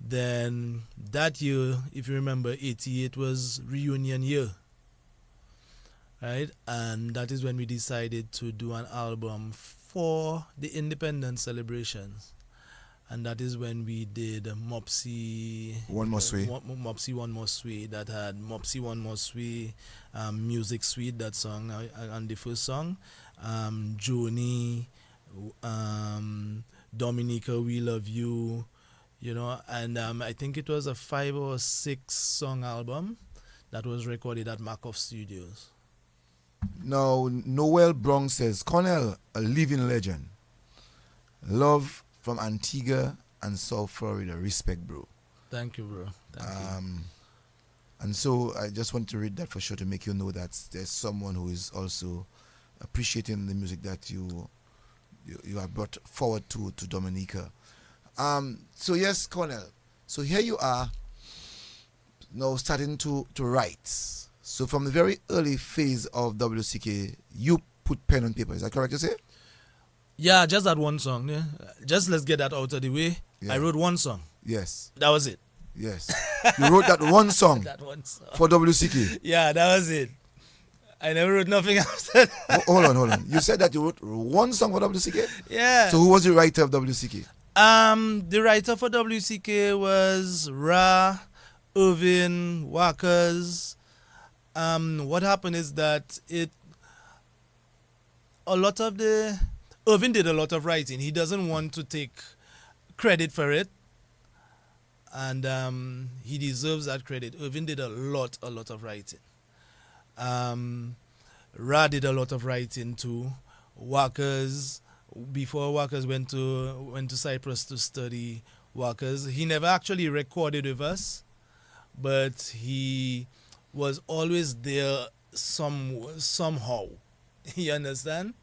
Then that year, if you remember, 88 was reunion year, right? And that is when we decided to do an album for the independence celebrations. And that is when we did Mopsy One More Sway. Mopsy One More Sway, that had Mopsy One More Sway, Music Suite, that song, and the first song, Joni, Dominica, We Love You, and I think it was a 5 or 6 song album that was recorded at Markov Studios. Now, Noel Brown says, Cornell, a living legend. Love from Antigua and South Florida. Respect, bro. Thank you, bro. Thank you. And so I just want to read that for sure to make you know that there's someone who is also appreciating the music that you have brought forward to Dominica. So yes, Cornell. So here you are now starting to write. So from the very early phase of WCK, you put pen on paper. Is that correct to say? Yeah, just that one song. Yeah. Just let's get that out of the way. Yeah. I wrote one song. Yes. That was it. Yes. You wrote that one song That one song. for WCK. Yeah, that was it. I never wrote nothing after that. Hold on. You said that you wrote one song for WCK? Yeah. So who was the writer of WCK? The writer for WCK was Ra, Irvin, Walkers. What happened is that Irvin did a lot of writing. He doesn't want to take credit for it, and he deserves that credit. Irvin did a lot of writing. Ra did a lot of writing too. Walkers, before Walkers went to Cyprus to study Walkers, he never actually recorded with us, but he was always there somehow. You understand?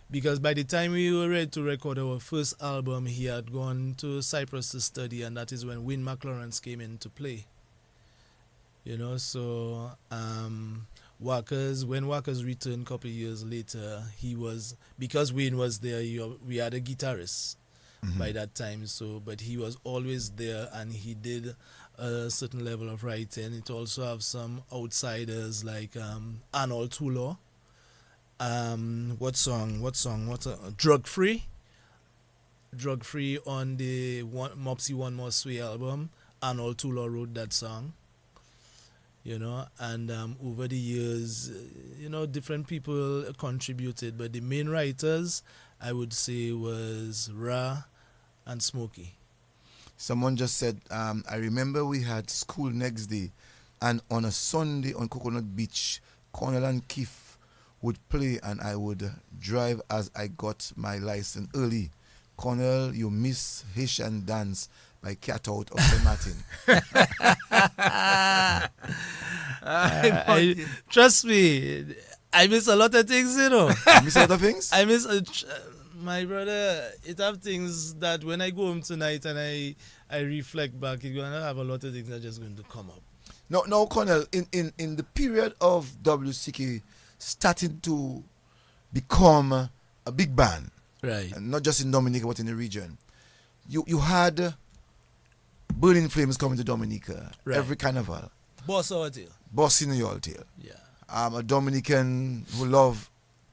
Because by the time we were ready to record our first album, he had gone to Cyprus to study, and that is when Wayne McLawrence came into play. You know, so when Walkers returned a couple of years later, because Wayne was there, we had a guitarist by that time. So, but he was always there, and he did a certain level of writing. It also have some outsiders like Arnold Tulor. Drug Free on the Mopsy One More Sway album. Arnold Tulor wrote that song. You know, and over the years, different people contributed, but the main writers, I would say, was Ra and Smokey. Someone just said, I remember we had school next day, and on a Sunday on Coconut Beach, Cornell and Keith would play, and I would drive as I got my license early. Cornell, you miss Haitian dance by Cat Out of St. Martin. Trust me, I miss a lot of things, You miss a lot of things? I miss my brother. It have things that when I go home tonight and I reflect back, it's gonna have a lot of things that are just going to come up. No, Cornell. In the period of WCK starting to become a big band, right? And not just in Dominica but in the region, you had Burning Flames coming to Dominica every carnival. Boss Hotel. Boss in your hotel. Yeah. A Dominican who love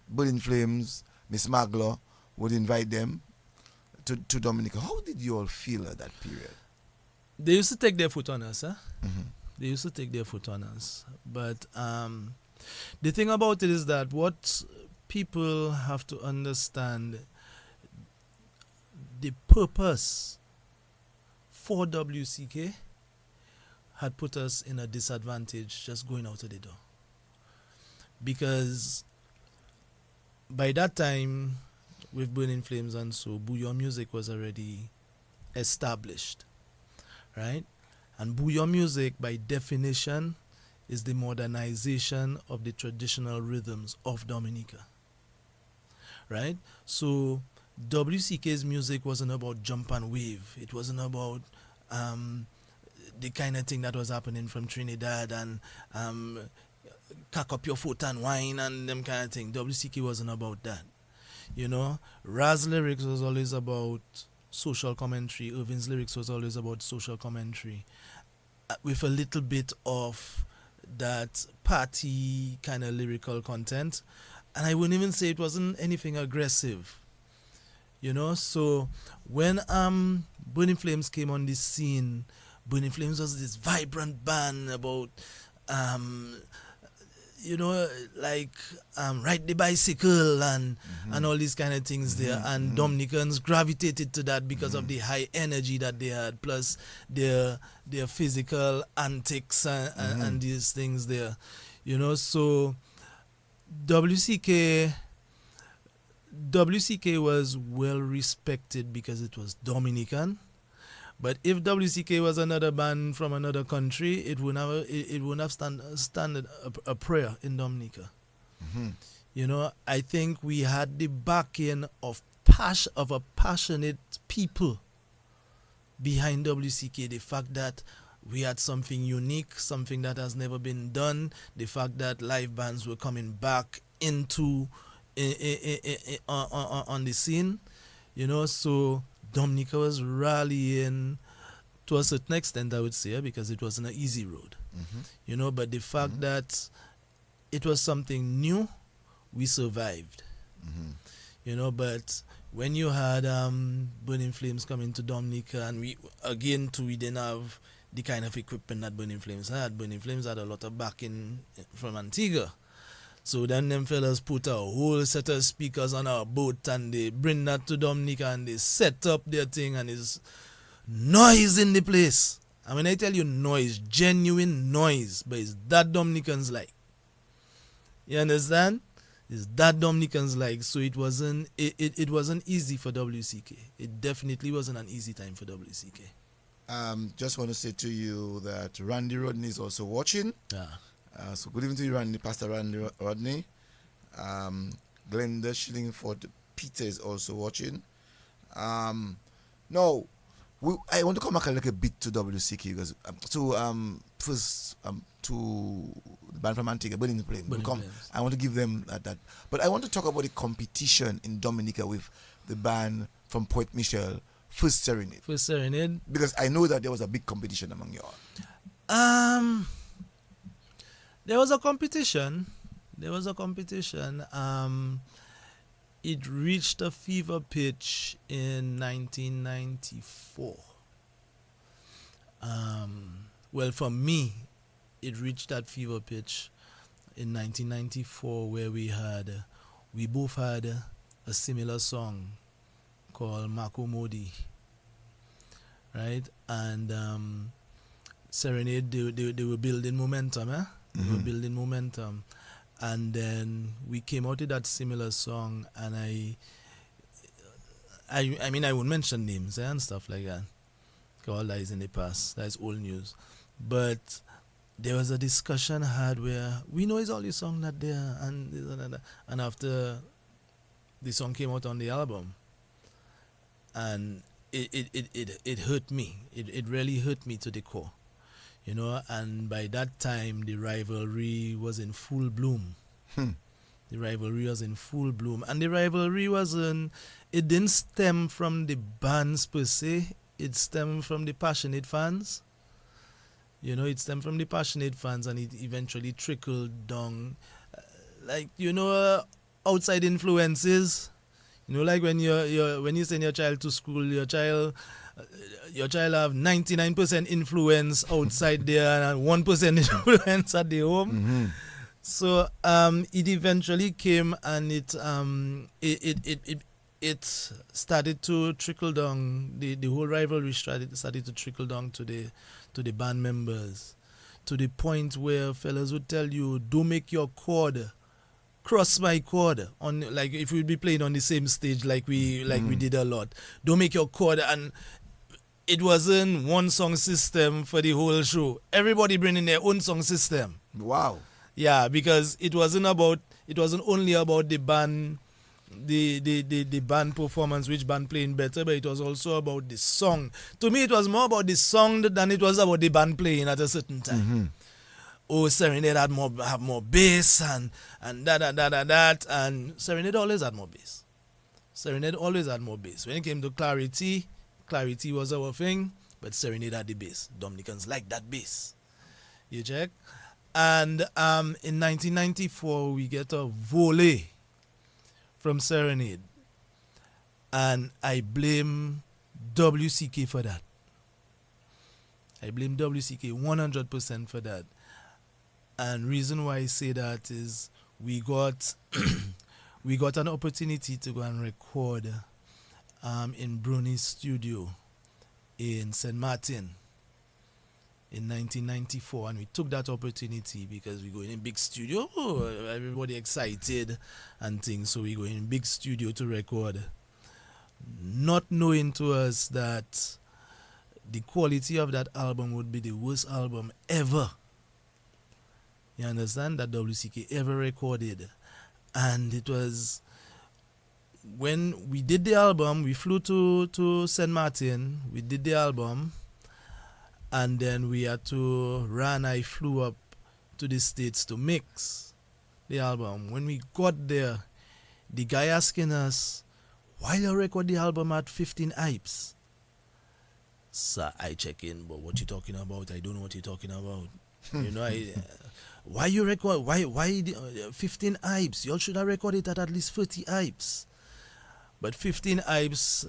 Burning Flames, Miss Maglo, would invite them to Dominica. How did you all feel at that period? They used to take their foot on us, huh? Mm-hmm. They used to take their foot on us. But the thing about it is that what people have to understand, the purpose for WCK had put us in a disadvantage just going out of the door. Because by that time, with Burning Flames and so, Bouillon Music was already established, right? And Bouillon Music, by definition, is the modernization of the traditional rhythms of Dominica, right? So WCK's music wasn't about jump and wave. It wasn't about the kind of thing that was happening from Trinidad and cock up your foot and wine and them kind of thing. WCK wasn't about that. Raz lyrics was always about social commentary. Irvin's lyrics was always about social commentary, with a little bit of that party kind of lyrical content. And I wouldn't even say it wasn't anything aggressive. So when Burning Flames came on the scene, Burning Flames was this vibrant band about ride the bicycle and all these kind of things there. And Dominicans gravitated to that because of the high energy that they had, plus their physical antics and these things there. So WCK was well respected because it was Dominican. But if WCK was another band from another country, it wouldn't have stand a prayer in Dominica. I think we had the backing of a passionate people behind WCK, the fact that we had something unique, something that has never been done, the fact that live bands were coming back into on the scene, so Dominica was rallying to a certain extent, I would say, because it wasn't an easy road, but the fact that it was something new, we survived, but when you had Burning Flames coming to Dominica, and we didn't have the kind of equipment that Burning Flames had. Burning Flames had a lot of backing from Antigua. So then them fellas put a whole set of speakers on our boat and they bring that to Dominica and they set up their thing and it's noise in the place. And when I tell you noise, genuine noise, but it's that Dominicans like. You understand? It's that Dominicans like. So it wasn't easy for WCK. It definitely wasn't an easy time for WCK. Just want to say to you that Randy Rodney is also watching. Yeah. So good evening to you, Randy, Pastor Randy Rodney. Glenda Shillingford Peter is also watching. I want to come back a little bit to WCK because first to the band from Antigua, Burning Flames. I want to give them that. But I want to talk about the competition in Dominica with the band from Point Michel, First Serenade. Because I know that there was a big competition among you all. There was a competition. It reached a fever pitch in 1994. Well, for me, it reached that fever pitch in 1994 where we both had a similar song called Mako Modi, right? And Serenade, they were building momentum, They were building momentum. And then we came out with that similar song, and I mean, I won't mention names and stuff like that. All that is in the past. That is old news. But there was a discussion had where we know it's all the song that there, and after the song came out on the album, and it hurt me. It really hurt me to the core. And by that time the rivalry was in full bloom. The rivalry was in full bloom, and the rivalry it didn't stem from the bands per se, it stemmed from the passionate fans. It stemmed from the passionate fans, and it eventually trickled down, outside influences. Like when you send your child to school, your child have 99% influence outside there and 1% influence at the home. So it eventually came, and it started to trickle down. The whole rivalry started to trickle down to the band members, to the point where fellas would tell you, "Don't make your chord cross my chord." On, like, if we'd be playing on the same stage like we did a lot, don't make your chord. And it wasn't one song system for the whole show. Everybody bringing their own song system. Wow. Yeah, because it wasn't only about the band, the band performance, which band playing better, but it was also about the song. To me, it was more about the song than it was about the band playing at a certain time. Oh, Serenade have more bass and that, and Serenade always had more bass. When it came to Clarity was our thing, but Serenade had the bass. Dominicans like that bass. You check? And in 1994, we get a volley from Serenade, and I blame WCK for that. I blame WCK 100% for that. And reason why I say that is we got an opportunity to go and record in Bruni's studio in St. Martin in 1994, and we took that opportunity because we go in a big studio. Everybody excited and things, so we go in a big studio to record, not knowing to us that the quality of that album would be the worst album ever. You understand? That WCK ever recorded. And it was when we did the album, we flew to St. Martin. We did the album, and then we had to run. I flew up to the States to mix the album. When we got there, the guy asking us, why you record the album at 15 hypes? Sir, I check in, but what you talking about? I don't know what you're talking about. Why you record? Why 15 hypes? You all should have recorded at least 30 hypes. But 15 hypes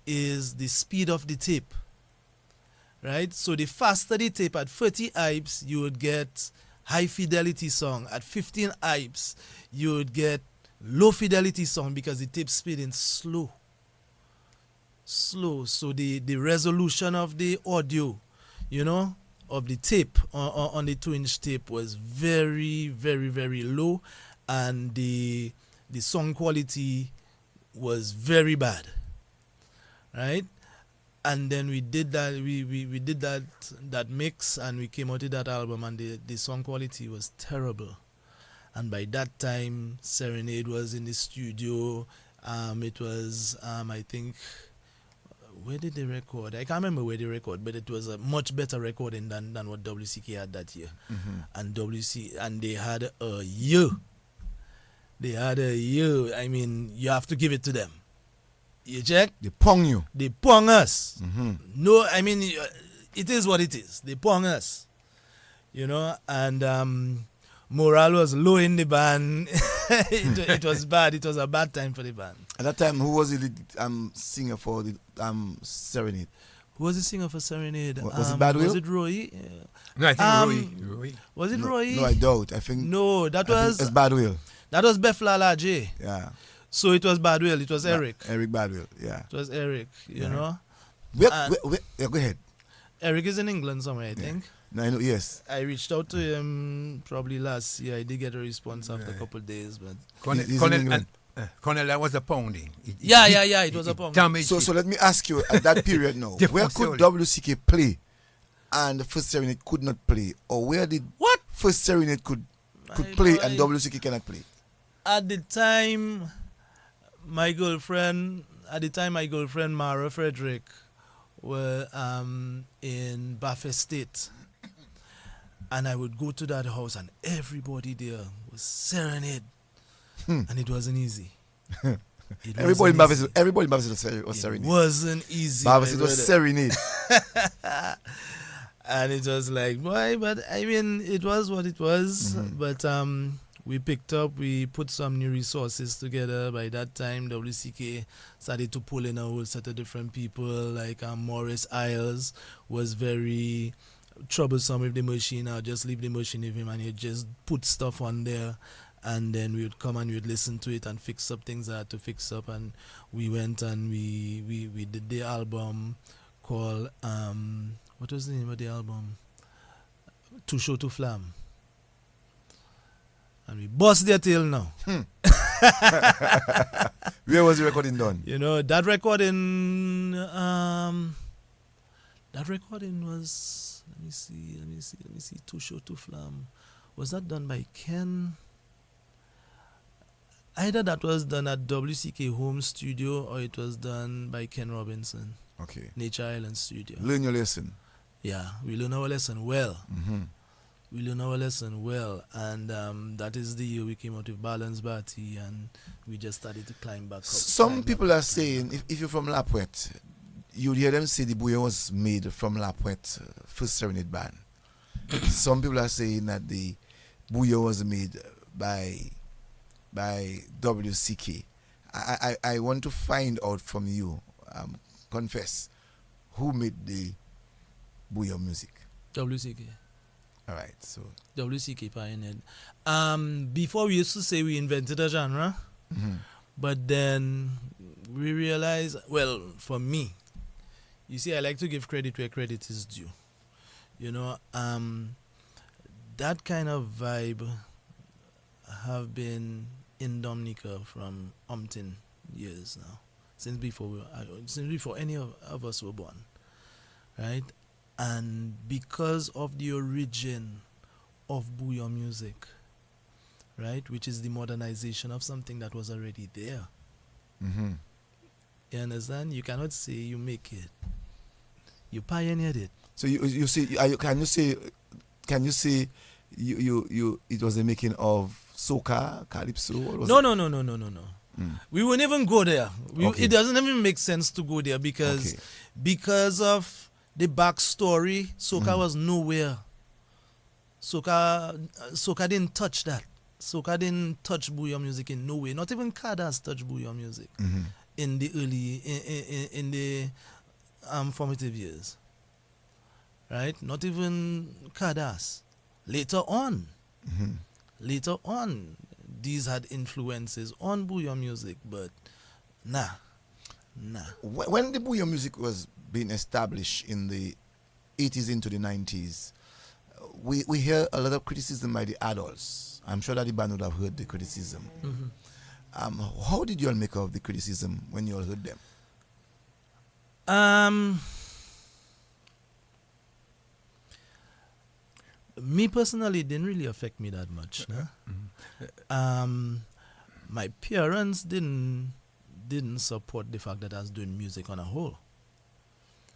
is the speed of the tape, right? So the faster the tape at 30 hypes, you would get high fidelity song. At 15 hypes, you would get low fidelity song because the tape speed is slow. So the resolution of the audio, of the tape on the 2-inch tape was very, very, very low, and the song quality was very bad, right? And then we did that. We did that mix, and we came out with that album, and the song quality was terrible. And by that time, Serenade was in the studio. It was I think. Where did they record? I can't remember where they record, but it was a much better recording than what WCK had that year. Mm-hmm. And they had a year. I mean, you have to give it to them. You check? They pong you. They pong us. Mm-hmm. No, I mean, it is what it is. They pong us. And morale was low in the band. it was bad. It was a bad time for the band. At that time, who was the singer for the Serenade? Who was the singer for Serenade? Was it Badwill? Was it Roy? No, I think Roy. Was it Roy? No, I doubt. I think. No, that was. It's Badwill. That was Beflala J. Yeah. So it was Badwill. It was Eric. Eric Badwill. Yeah. It was Eric. You know. Yeah, go ahead. Eric is in England somewhere, I think. No, I know. Yes. I reached out to him probably last year. I did get a response after a couple of days, but. Cornell, that was a pounding. Yeah. It was a pounding. So let me ask you at that period now, where could WCK play, and the first Serenade could not play, or where did first Serenade could play and WCK cannot play? At the time, my girlfriend Mara Frederick were in Bath Estate, and I would go to that house, and everybody there was Serenade. And it wasn't easy. Everybody in Bath was Serenade. It wasn't easy. Bath was Serenade. And it was like, boy, but I mean, it was what it was. Mm-hmm. But we picked up, we put some new resources together. By that time, WCK started to pull in a whole set of different people. Like Morris Isles was very troublesome with the machine. I'll just leave the machine with him, and he'd just put stuff on there. And then we would come and we would listen to it and fix up things I had to fix up. And we went and we did the album called, what was the name of the album? Too Show to Flam. And we bust their tail now. Where was the recording done? That recording was, let me see, Too Show to Flam. Was that done by Ken? Either that was done at WCK Home Studio or it was done by Ken Robinson. Okay. Nature Island Studio. Learn your lesson. Yeah, we learn our lesson well. Mm-hmm. We learn our lesson well. And that is the year we came out with Balance Batty, and we just started to climb back up. Some people are saying, if you're from Lapwet, you'd hear them say the Bouillon was made from Lapwet, first Serenade band. Some people are saying that the Bouillon was made by WCK. I want to find out from you, confess, who made the Bouillon music? WCK. All right, so WCK pioneered. Before we used to say we invented a genre, but then we realized, well, for me, you see, I like to give credit where credit is due. That kind of vibe have been in Dominica from umpteen years now, since before any of us were born, right? And because of the origin of Bouillon music, right, which is the modernization of something that was already there, Mm-hmm. You understand? You cannot say you make it. You pioneered it. So you see, can you say you it was the making of soca, calypso? Or was No. Mm. We wouldn't even go there. Okay. It doesn't even make sense to go there because of the backstory. Soca was nowhere. Soca didn't touch that. Soca didn't touch bouyon music in no way. Not even Kadas touched bouyon music in the early in the formative years. Right? Not even Kadas. Later on, these had influences on bouyon music, but nah. When the bouyon music was being established in the 80s into the 90s, we hear a lot of criticism by the adults. I'm sure that the band would have heard the criticism. How did you all make of the criticism when you all heard them? Me personally, it didn't really affect me that much. My parents didn't support the fact that I was doing music on a whole,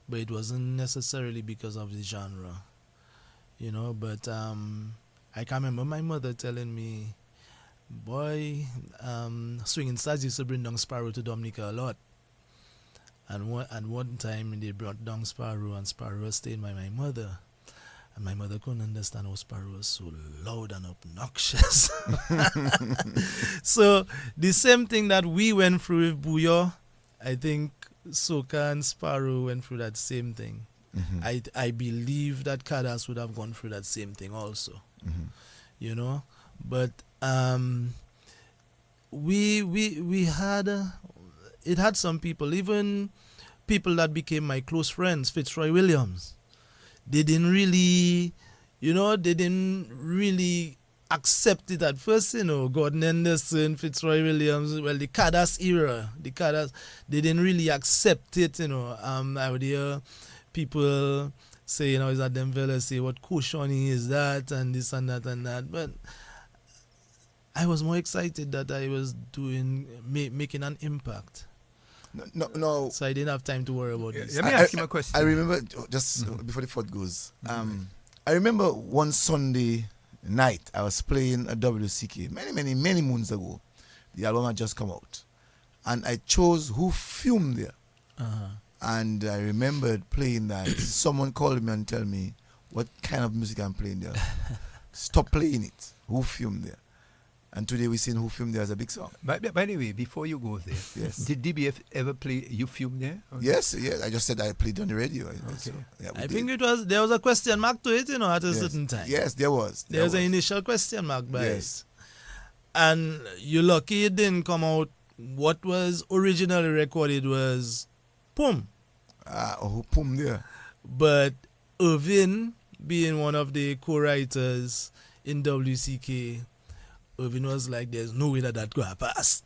but it wasn't necessarily because of the genre, But I can remember my mother telling me, "Boy, swinging stars used to bring down Sparrow to Dominica a lot." And one time they brought down Sparrow, and Sparrow was staying by my mother. And my mother couldn't understand how Sparrow was so loud and obnoxious. So the same thing that we went through with Bouyon, I think Soca and Sparrow went through that same thing. I believe that Kadas would have gone through that same thing also. But we had it had some people, even people that became my close friends, Fitzroy Williams. They didn't really, accept it at first, Gordon Henderson, Fitzroy Williams, the Kadas era, they didn't really accept it, I would hear people say, is that them fellas say, what cautioning is that, and this and that and that, but I was more excited that I was making an impact. No. So I didn't have time to worry about this. Let me ask you a question. I remember, just before the thought goes, I remember one Sunday night I was playing a WCK many moons ago. The album had just come out. And I chose Who Fumed There. And I remembered playing that. Someone called me and tell me what kind of music I'm playing there. Stop playing it. Who Fumed There. And today we sing Who Fumed There as a big song. By the way, before you go there, yes. Did DBF ever play You Fumed There? Okay. Yes. I just said I played on the radio. Okay. So, yeah, I think there was a question mark to it, at a certain time. Yes, there was. There was an initial question mark by it. And you're lucky it didn't come out. What was originally recorded was Pum. Who Pum There. But Irvin, being one of the co-writers in WCK, Irvin was like, there's no way that going to pass.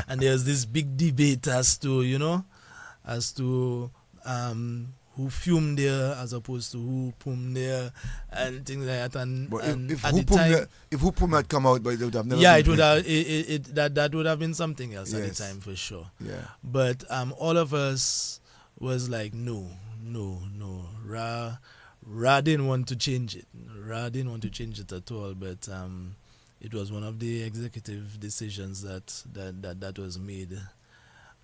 And there's this big debate as to who fumed there as opposed to who pum there and things like that. And, but and if at who the pum time, there, if who pum had come out, but it would have never. Yeah, been it would have. That would have been something else at the time for sure. Yeah. But all of us was like, no. Ra didn't want to change it. Ra didn't want to change it at all. But it was one of the executive decisions that was made,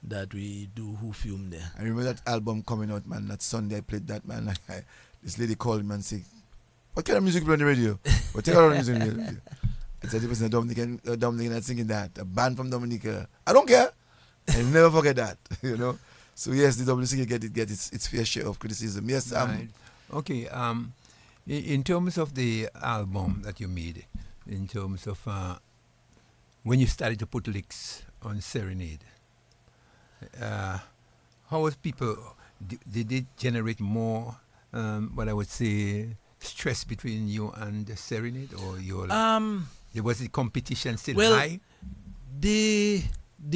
that we do Who Fumed There. I remember that album coming out, man. That Sunday I played that, man. This lady called me and said, "What kind of music you on the radio? What kind of music on the radio?" I said, "It was a Dominican that's singing that. A band from Dominica. I don't care. I'll never forget that." So yes, the WCK get its fair share of criticism. Yes. Right. Okay. In terms of the album that you made, in terms of when you started to put licks on Serenade, how was people? Did it generate more? What I would say, stress between you and the Serenade, or your? Was the competition still high? The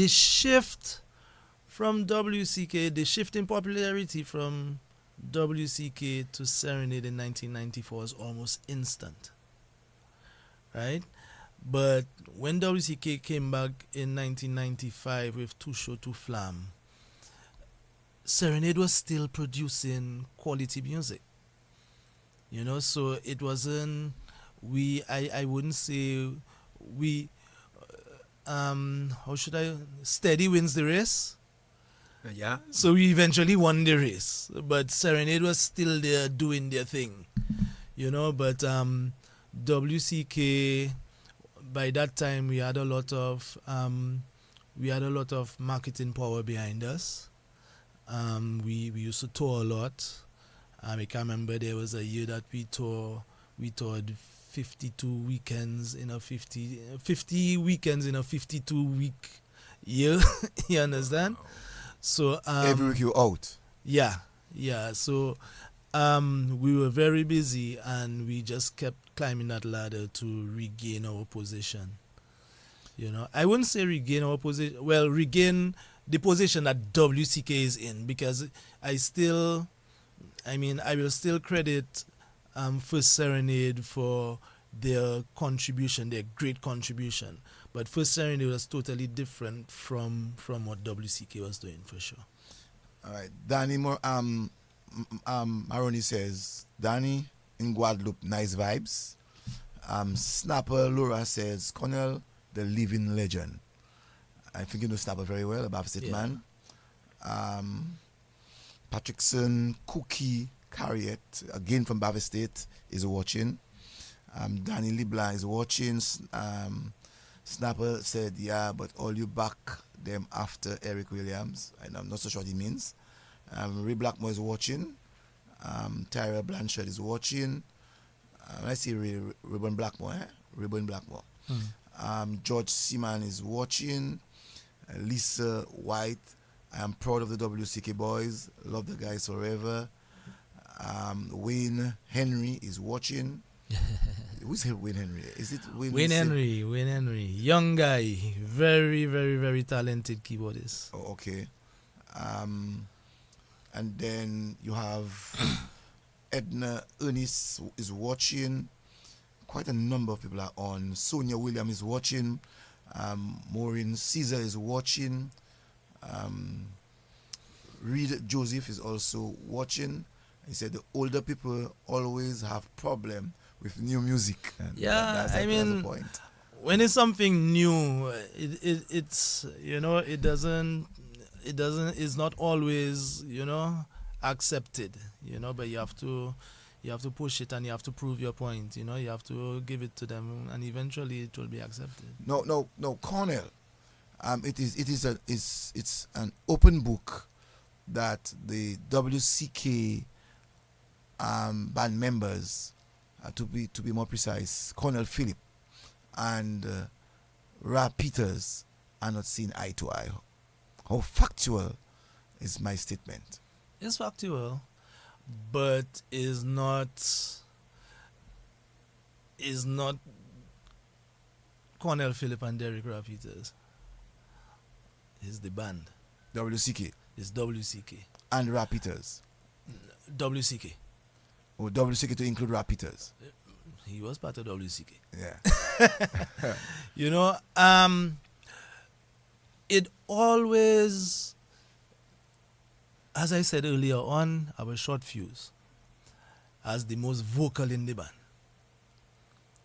shift from WCK, the shift in popularity from WCK to Serenade in 1994 was almost instant, right? But when WCK came back in 1995 with Too Short to Flam, Serenade was still producing quality music. You know, so it wasn't, I wouldn't say we, how should I, steady wins the race. Yeah. So we eventually won the race, but Serenade was still there doing their thing, you know. But WCK, by that time we had a lot of marketing power behind us. We used to tour a lot. I can remember there was a year that we toured 52 weekends in a 50 weekends in a 52 week year. You understand? Wow. So every week you out. Yeah. So we were very busy, and we just kept climbing that ladder to regain our position. You know, I wouldn't say regain our position. Well, regain the position that WCK is in, because I will still credit First Serenade for their contribution, their great contribution. But First Serenade was totally different from what WCK was doing, for sure. All right, Danny Maroni says, Danny in Guadeloupe, nice vibes. Snapper Laura says, Cornell, the living legend. I think you know Snapper very well, a Bath State man. Patrickson Cookie Carriet, again from Bath State, is watching. Danny Leblanc is watching. Snapper said, yeah, but all you back them after Eric Williams. I'm not so sure what he means. Ray Blackmore is watching. Tyra Blanchard is watching. I see Rayburn Blackmore. Rayburn Blackmore. George Seaman is watching. Lisa White, I am proud of the WCK boys. Love the guys forever. Wayne Henry is watching. Who's Wayne Henry? Is it Wayne Henry? Wayne Henry, young guy, very, very, very talented keyboardist. Oh, okay. And then you have Edna Ernest is watching. Quite a number of people are on. Sonia Williams is watching. Maureen Caesar is watching. Reed Joseph is also watching. He said the older people always have problem with new music. And that's the point. When it's something new, it's it's not always accepted, but you have to push it, and you have to prove your point. You have to give it to them, and eventually it will be accepted. No, Cornell. It's an open book that the WCK band members, to be more precise, Cornell Phillip and Ra Peters are not seen eye to eye. How factual is my statement? It's factual, but is not Cornell Phillip and Derek Ra Peters. It's the band. WCK. It's WCK. And Ra Peters. WCK. Or WCK to include Ra Peters. He was part of WCK. Yeah. It always, as I said earlier on, our short fuse as the most vocal in the band.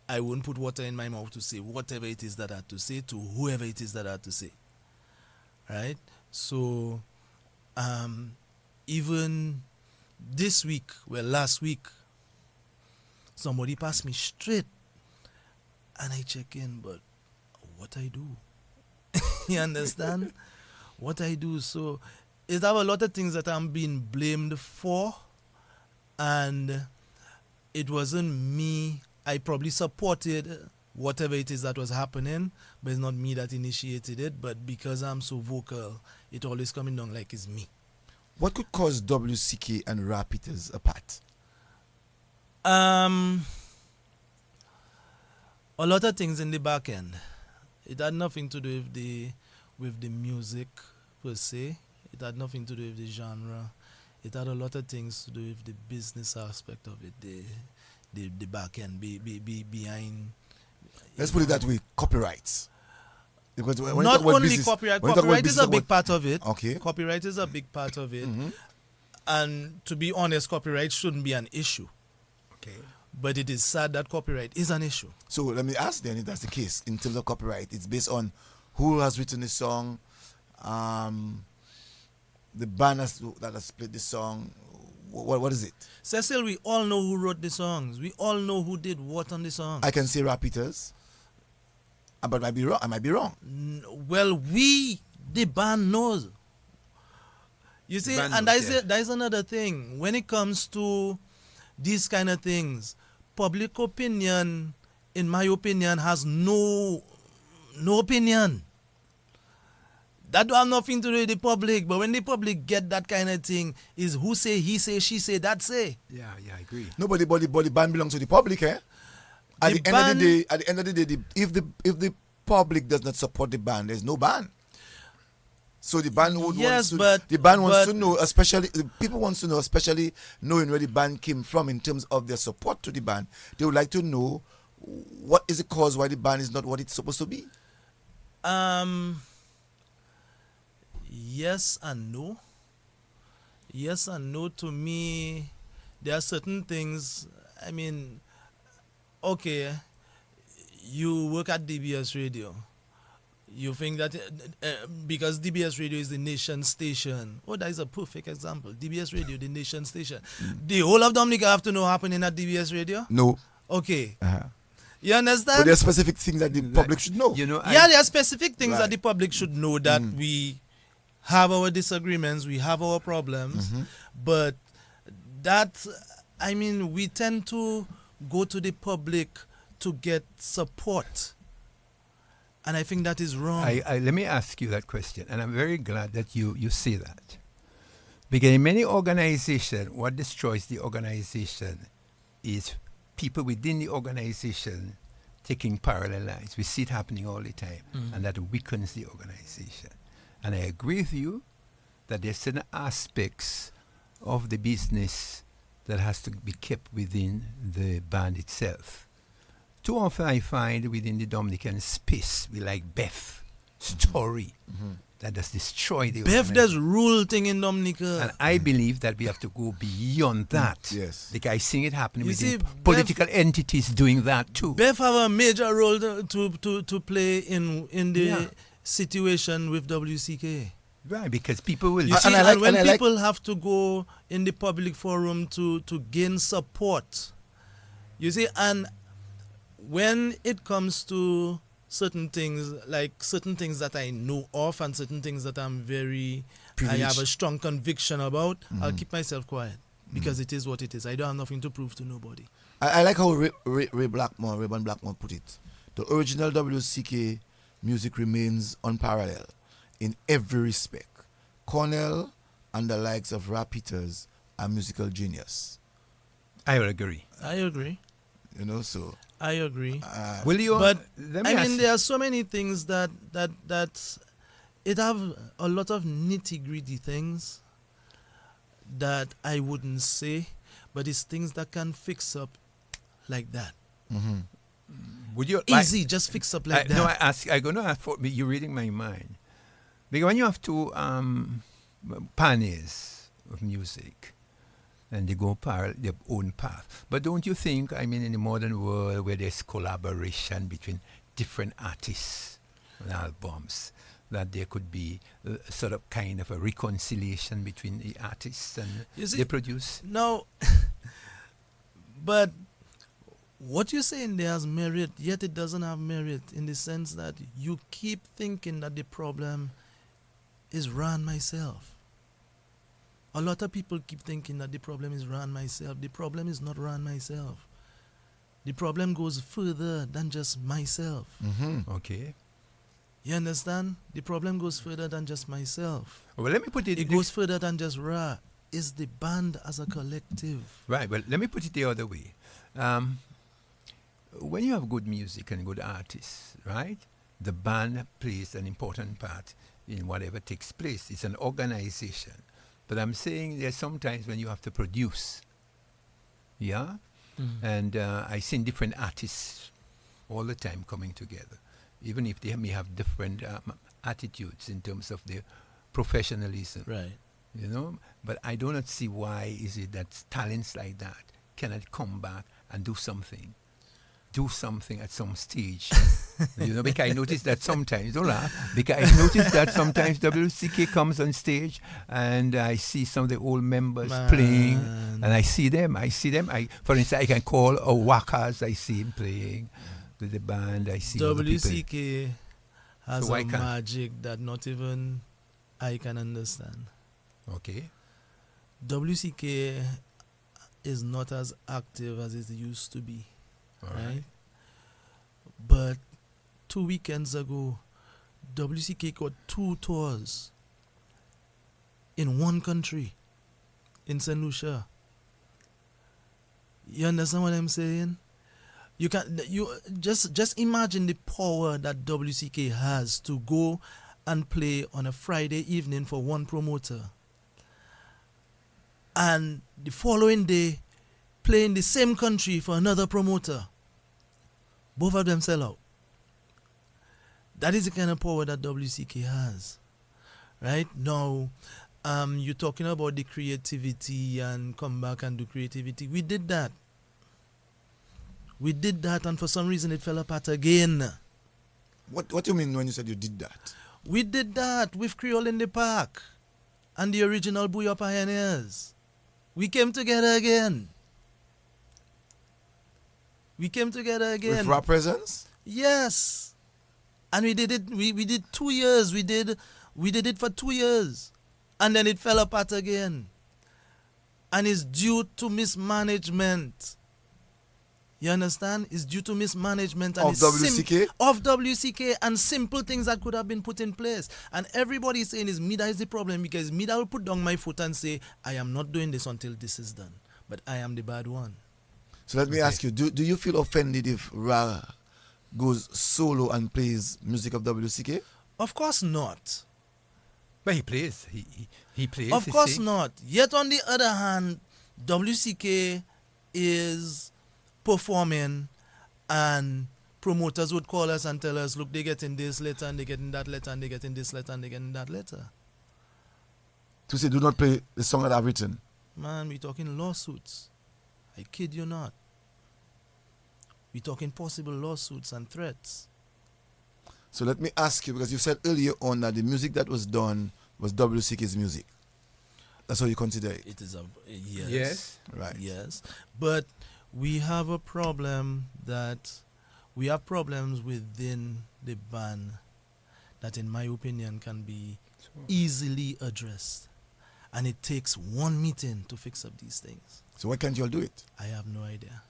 I won't put water in my mouth to say whatever it is that I had to say to whoever it is that I had to say. Right? So, even this week, last week, somebody passed me straight, and I check in, but what I do? You understand? What I do. So, is there a lot of things that I'm being blamed for, and it wasn't me. I probably supported whatever it is that was happening, but it's not me that initiated it. But because I'm so vocal, it always coming down like it's me. What could cause WCK and Ra Peters apart? A lot of things in the back end. It had nothing to do with the music per se. It had nothing to do with the genre. It had a lot of things to do with the business aspect of it, the back end, behind. Let's put it that way. copyrights. Because when Not you talk about only business, copyright. when you talk about Copyright is business, a big part of it. Okay. Copyright is a big part of it. And to be honest, copyright shouldn't be an issue. Okay. But it is sad that copyright is an issue. So let me ask then, if that's the case, in terms of copyright, it's based on who has written the song, the band that has played the song. What is it? Cecil, we all know who wrote the songs. We all know who did what on the song. I can say Rapiters, but I might be wrong. Well, the band knows. You see, Band and knows, there's another thing. When it comes to these kind of things, public opinion, in my opinion, has no opinion. That don't have nothing to do with the public. But when the public get that kind of thing, is who say, he say, she say, that say. Yeah, I agree. Nobody, but the band belongs to the public, eh? At the end of the day, if the public does not support the band, there's no band. So the band wants to know, especially people wants to know, especially knowing where the band came from in terms of their support to the band. They would like to know what is the cause why the band is not what it's supposed to be. Yes and no. Yes and no. To me, there are certain things. I mean, okay, you work at DBS Radio. You think that because DBS Radio is the nation station. Oh, that is a perfect example. DBS Radio, the nation station. The whole of Dominica have to know happening at DBS Radio? No. Okay. Uh-huh. You understand? But there are specific things that the public should know. You know, there are specific things Right. that the public should know, that we have our disagreements, we have our problems, but that, I mean, we tend to go to the public to get support. And I think that is wrong. Let me ask you that question, and I'm very glad that you say that. Because in many organizations, what destroys the organization is people within the organization taking parallel lines. We see it happening all the time, and that weakens the organization. And I agree with you that there's certain aspects of the business that has to be kept within the band itself. Too often I find within the Dominican space, we like Beth, story, that does destroy the Beth does rule thing in Dominica. And I believe that we have to go beyond that. Yes. Like I see it happening You within see, political entities doing that too. Beth have a major role to play in the situation with WCK. Right, because people will... You see, when people have to go in the public forum to gain support, you see, and when it comes to certain things, like certain things that I know of and certain things that I have a strong conviction about, I'll keep myself quiet because it is what it is. I don't have nothing to prove to nobody. I like how Rayban Blackmore put it. The original WCK music remains unparalleled in every respect. Cornell and the likes of Rapiters are musical genius. I would agree. I agree. You know, so... I agree. Will you? But let me I ask mean, you- there are so many things that it have a lot of nitty-gritty things that I wouldn't say, but it's things that can fix up like that. Would you Easy, just fix up like that. No, I'm going to ask for me. You're reading my mind. Because when you have two pioneers of music, and they go their own path. But don't you think, I mean, in the modern world where there's collaboration between different artists and albums, that there could be sort of kind of a reconciliation between the artists and they produce? No, but what you're saying there has merit, yet it doesn't have merit in the sense that you keep thinking that the problem is Ran myself. A lot of people keep thinking that the problem is Ran myself. The problem is not Ran myself. The problem goes further than just myself. Okay. You understand? The problem goes further than just myself. Well, let me put it... It goes further than just Ra. It's the band as a collective. Right, well, let me put it the other way. When you have good music and good artists, right, the band plays an important part in whatever takes place. It's an organization. But I'm saying there's sometimes when you have to produce, and I seen different artists all the time coming together. even if they may have different attitudes in terms of their professionalism. Right. But I do not see why is it that talents like that cannot come back and do something at some stage. Because I notice that sometimes, don't laugh, because I notice that sometimes WCK comes on stage and I see some of the old members playing, and I see them. For instance, I can call Wakas, I see him playing with the band. I see WCK has a magic that not even I can understand. Okay. WCK is not as active as it used to be. All right. But 2 weekends ago, WCK got 2 tours in one country, in St. Lucia. You understand what I'm saying? You just imagine the power that WCK has to go and play on a Friday evening for one promoter, and the following day play in the same country for another promoter. Both of them sell out. That is the kind of power that WCK has. Right? Now, you're talking about the creativity and come back and do creativity. We did that. And for some reason it fell apart again. What do you mean when you said you did that? We did that with Creole in the Park and the original Booyah Pioneers. We came together again. With rap presence? Yes. And we did it. We did 2 years. We did it for 2 years, and then it fell apart again. And it's due to mismanagement. You understand? It's due to mismanagement and of WCK? Of WCK, and simple things that could have been put in place. And everybody is saying is me that is the problem, because me that will put down my foot and say I am not doing this until this is done. But I am the bad one. So let me ask you, do you feel offended if Ra goes solo and plays music of WCK? Of course not. But he plays. He plays. Of course not. Yet on the other hand, WCK is performing, and promoters would call us and tell us, look, they're getting this letter and they're getting that letter and they're getting this letter and they're getting that letter. To say do not play the song that I've written? Man, we're talking lawsuits. I kid you not. We're talking possible lawsuits and threats. So let me ask you, because you said earlier on that the music that was done was WCK's music. That's how you consider it? It is yes. Yes. Right. Yes. But we have a problem we have problems within the band that, in my opinion, can be easily addressed. And it takes one meeting to fix up these things. So why can't you all do it? I have no idea.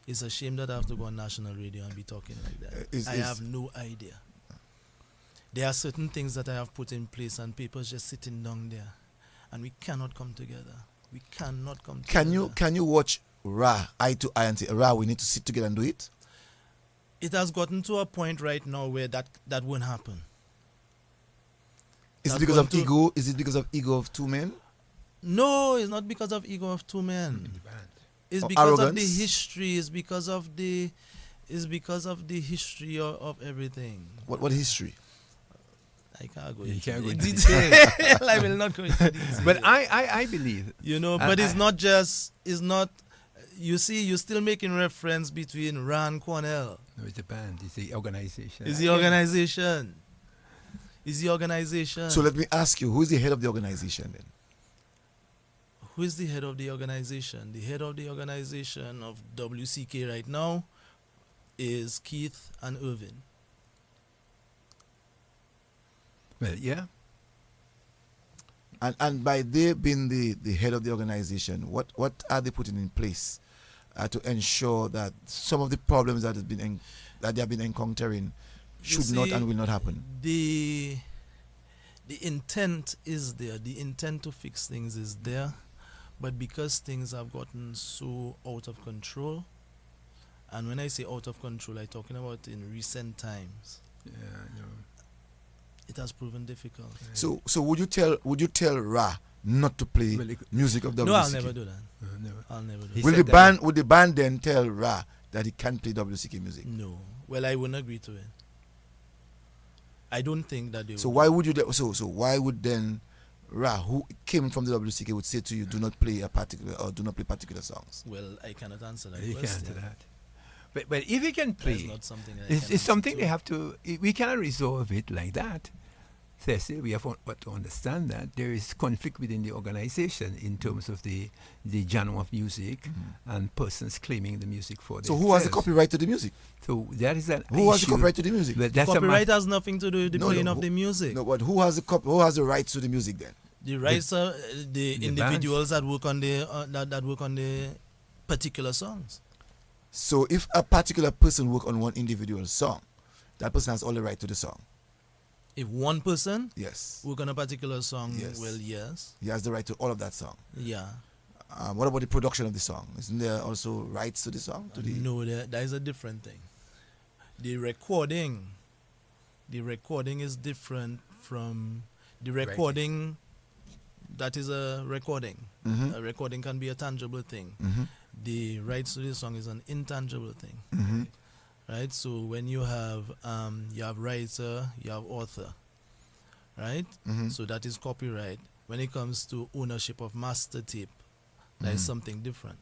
It's a shame that I have to go on national radio and be talking like that. I have no idea. There are certain things that I have put in place and papers just sitting down there, and we cannot come together. We cannot come together. Can you watch Ra eye to eye and say, Ra, we need to sit together and do it? It has gotten to a point right now where that won't happen. Is it because of ego? Is it because of ego of two men? No, it's not because of ego of two men. It's or because arrogance? of the history. It's because of the history of everything. What history? I can't go You into can't go into detail. I will not go into detail. But I believe. But it's not just, it's not, you see, you're still making reference between Ra and Cornell. No, it's the band. It's the organization. It's the organization. It's the organization. So let me ask you, who is the head of the organization then? Who is the head of the organization? The head of the organization of WCK right now is Keith and Irvin. Well, yeah. And by they being the head of the organization, what are they putting in place to ensure that some of the problems that they have been encountering should not and will not happen? The intent is there. The intent to fix things is there. But because things have gotten so out of control, and when I say out of control, I'm talking about in recent times. Yeah, I know. It has proven difficult. So would you tell Ra not to play music of WCK? No, I'll never do that. Never. I'll never do He that. Will the band then tell Ra that he can't play WCK music? No. Well, I wouldn't agree to it. I don't think that they So would. why would you? So why would then Ra, who came from the WCK, would say to you, do not play particular songs? Well, I cannot answer that You can't question. do that. But if we can play, That's not something that I it's can something answer they have to. We cannot resolve it like that. Cecil, we have to understand that there is conflict within the organization in terms of the genre of music and persons claiming the music for So themselves. who has the copyright to the music? So that is an Who has the issue. copyright to the music? But that's Copyright has nothing to do with the No, playing no, of the music. No, but who has the rights to the music then? The rights are the the individuals that work on the that work on the particular songs. So if a particular person work on one individual song, that person has all the right to the song. If one person Yes. work on a particular song, Yes. well, yes, He has the right to all of that song. yeah. What about the production of the song? Isn't there also rights to the song? No, that is a different thing. The recording is different from the recording. That is a recording. Mhm. A recording can be a tangible thing. Mm-hmm. The rights to the song is an intangible thing, Mm-hmm. right? So when you have writer, you have author, right? Mm-hmm. So that is copyright. When it comes to ownership of master tape, that is something different.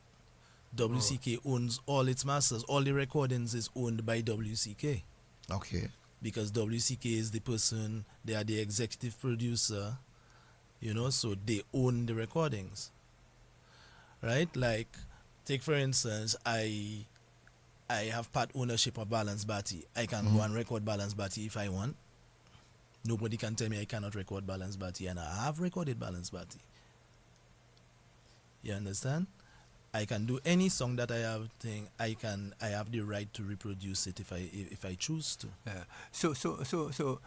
WCK owns all its masters. All the recordings is owned by WCK Okay. because WCK is the person, they are the executive producer, so they own the recordings, right? Like, take for instance, I have part ownership of Balance Batty. I can go and record Balance Batty if I want. Nobody can tell me I cannot record Balance Batty, and I have recorded Balance Batty. You understand? I can do any song that I have I have the right to reproduce it if I choose to. So,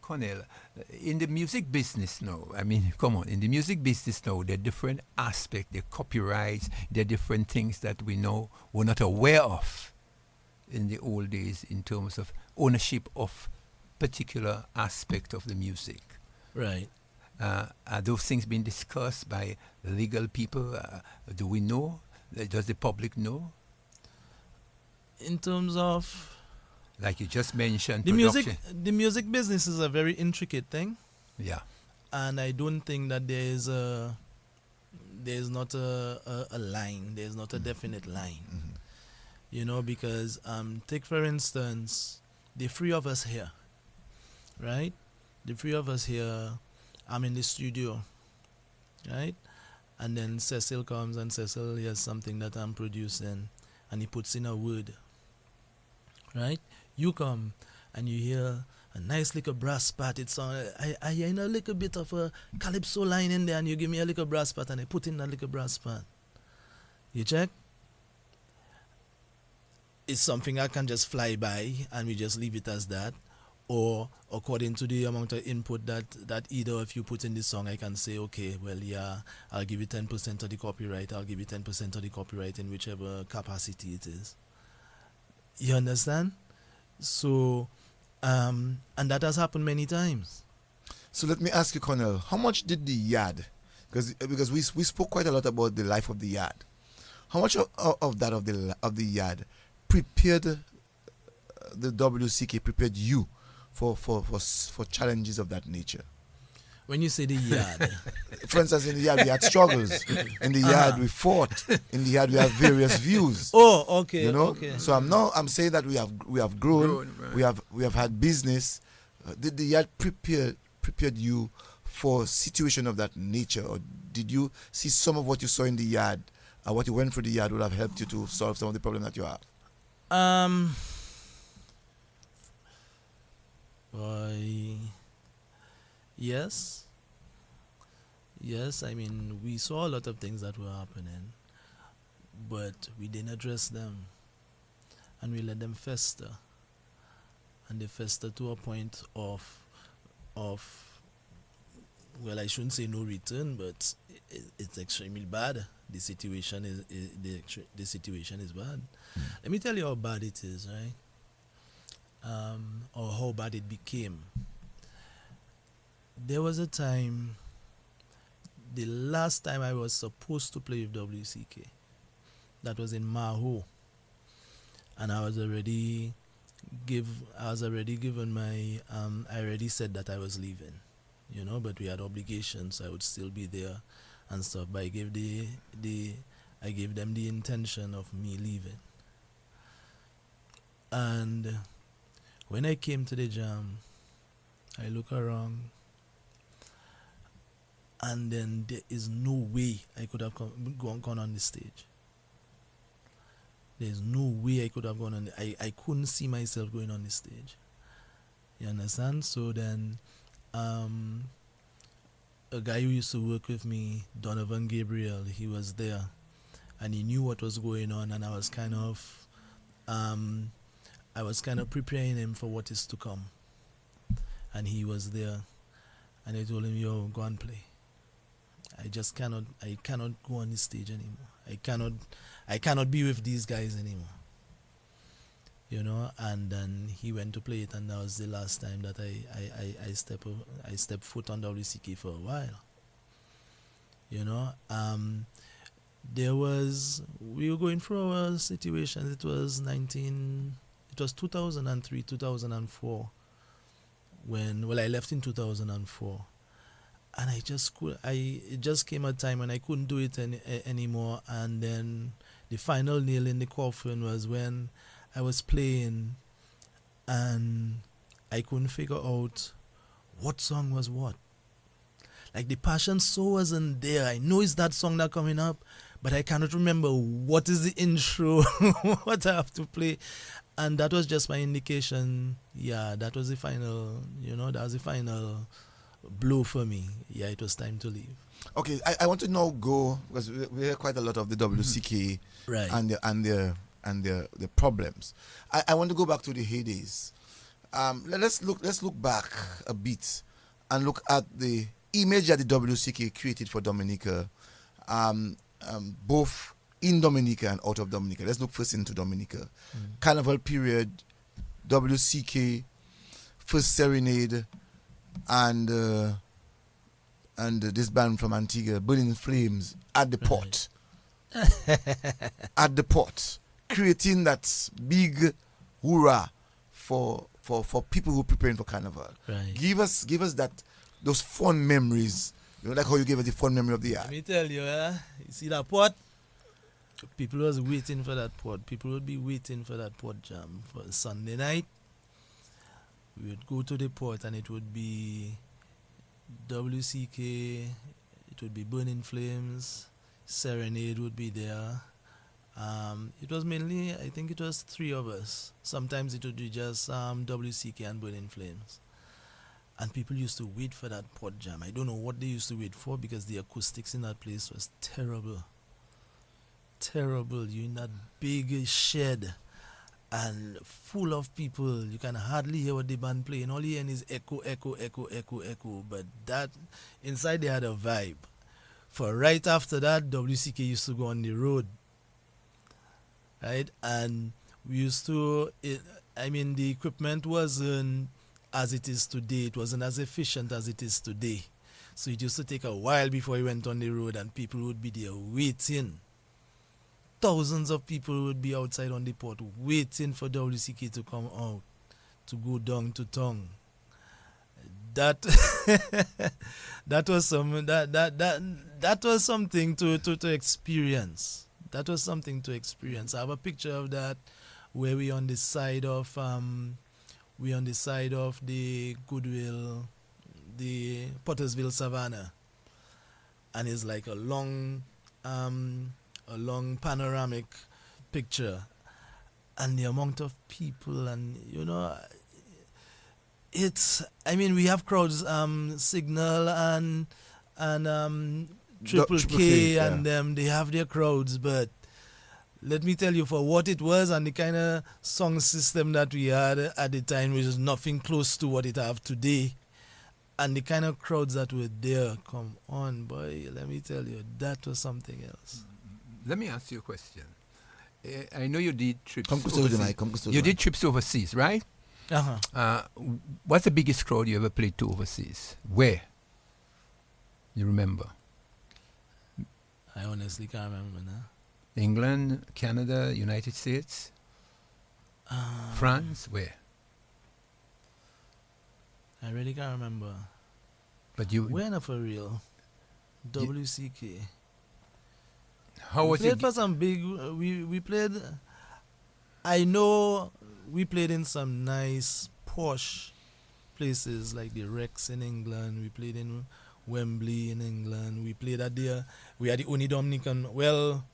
Cornell, in the music business now, in the music business now, there are different aspects, there are copyrights, there are different things that we know we're not aware of in the old days in terms of ownership of particular aspect of the music. Right. Are those things being discussed by legal people? Do we know? Does the public know? In terms of Like you just mentioned, the production. music business is a very intricate thing, Yeah. and I don't think that there's not a line, there's not a definite line. Because take for instance the three of us here, right? The three of us here, I'm in the studio, right? And then Cecil comes and Cecil hears something that I'm producing and he puts in a word, right? You come and you hear a nice little brass part. It's on. I hear a little bit of a calypso line in there and you give me a little brass part and I put in that little brass part. You check? It's something I can just fly by and we just leave it as that. Or according to the amount of input that either of you put in the song, I can say, okay, well, yeah, I'll give you 10% of the copyright. I'll give you 10% of the copyright in whichever capacity it is. You understand? So, and that has happened many times. So let me ask you, Cornell, how much did the yard, because we spoke quite a lot about the life of the yard, how much of the yard prepared the WCK, prepared you for challenges of that nature? When you say the yard, For instance, in the yard we had struggles. In the yard we fought. In the yard we have various views. oh, okay, okay. So I'm saying that we have grown. Right. We have had business. Did the yard prepared you for situation of that nature, or did you see some of what you saw in the yard, what you went through the yard would have helped you to solve some of the problems that you have? Yes. I mean, we saw a lot of things that were happening, but we didn't address them, and we let them fester, and they fester to a point of well, I shouldn't say no return, but it's extremely bad. The situation is the situation is bad. Let me tell you how bad it is, right? Or how bad it became. There was a time, the last time I was supposed to play with WCK, that was in Maho, and I was already I was already given my, I already said that I was leaving, you know, but we had obligations, so I would still be there and stuff. But I gave I gave them the intention of me leaving. And when I came to the jam, I look around, and then there is no way I could have gone on the stage. There's no way I could have gone on. I couldn't see myself going on the stage. You understand? So then, a guy who used to work with me, Donovan Gabriel, he was there, and he knew what was going on, and I was kind of preparing him for what is to come. And he was there, and I told him, "Yo, go and play. I cannot go on the stage anymore. I cannot be with these guys anymore." You know, and then he went to play it, and that was the last time that I stepped foot on WCK for a while. You know, we were going through our situation. It was 2003, 2004 when I left in 2004. And it just came a time when I couldn't do it anymore. And then the final nail in the coffin was when I was playing and I couldn't figure out what song was what. Like the passion so wasn't there. I know it's that song that coming up, but I cannot remember what is the intro, what I have to play. And that was just my indication. Yeah, that was the final, that was the final blow for me. Yeah, it was time to leave. Okay, I want to now go, because we hear quite a lot of the WCK right. and the problems. I want to go back to the heydays. Let's look back a bit and look at the image that the WCK created for Dominica, both in Dominica and out of Dominica. Let's look first into Dominica. Carnival period, WCK, first Serenade, and this band from Antigua, Burning Flames, at the port. At the port, creating that big hoorah for people who are preparing for Carnival. Right. Give us those fond memories. Like how you gave us the fond memory of the year. Let me tell you, you see that port? People was waiting for that port. People would be waiting for that port jam for Sunday night. We would go to the port and it would be WCK, it would be Burning Flames, Serenade would be there. It was mainly, I think it was 3 of us. Sometimes it would be just WCK and Burning Flames. And people used to wait for that port jam. I don't know what they used to wait for because the acoustics in that place was terrible. Terrible. You're in that big shed and full of people. You can hardly hear what the band playing. All you hear is echo, echo, echo, echo, echo. But that inside they had a vibe. For right after that, WCK used to go on the road. Right? And we used to, the equipment wasn't as it is today. It wasn't as efficient as it is today. So it used to take a while before we went on the road and people would be there waiting. Thousands of people would be outside on the port waiting for WCK to come out, to go down to tongue. That that was something to experience. That was something to experience. I have a picture of that where we on the side of the Goodwill, the Pottersville Savannah, and it's like a long panoramic picture, and the amount of people, and we have crowds, Signal and Triple K, and them, they have their crowds, but let me tell you, for what it was and the kind of song system that we had at the time, which is nothing close to what it have today, and the kind of crowds that were there, come on, boy, let me tell you, that was something else. Let me ask you a question. I know you did trips overseas. You did trips overseas, right? Uh-huh. What's the biggest crowd you ever played to overseas? Where? You remember? I honestly can't remember now. England, Canada, United States? France, where? I really can't remember. But you, When for real? WCK. how We was your played for some big. We played. I know we played in some nice posh places like the Rex in England. We played in Wembley in England. We played at the. We are the only Dominican. Well,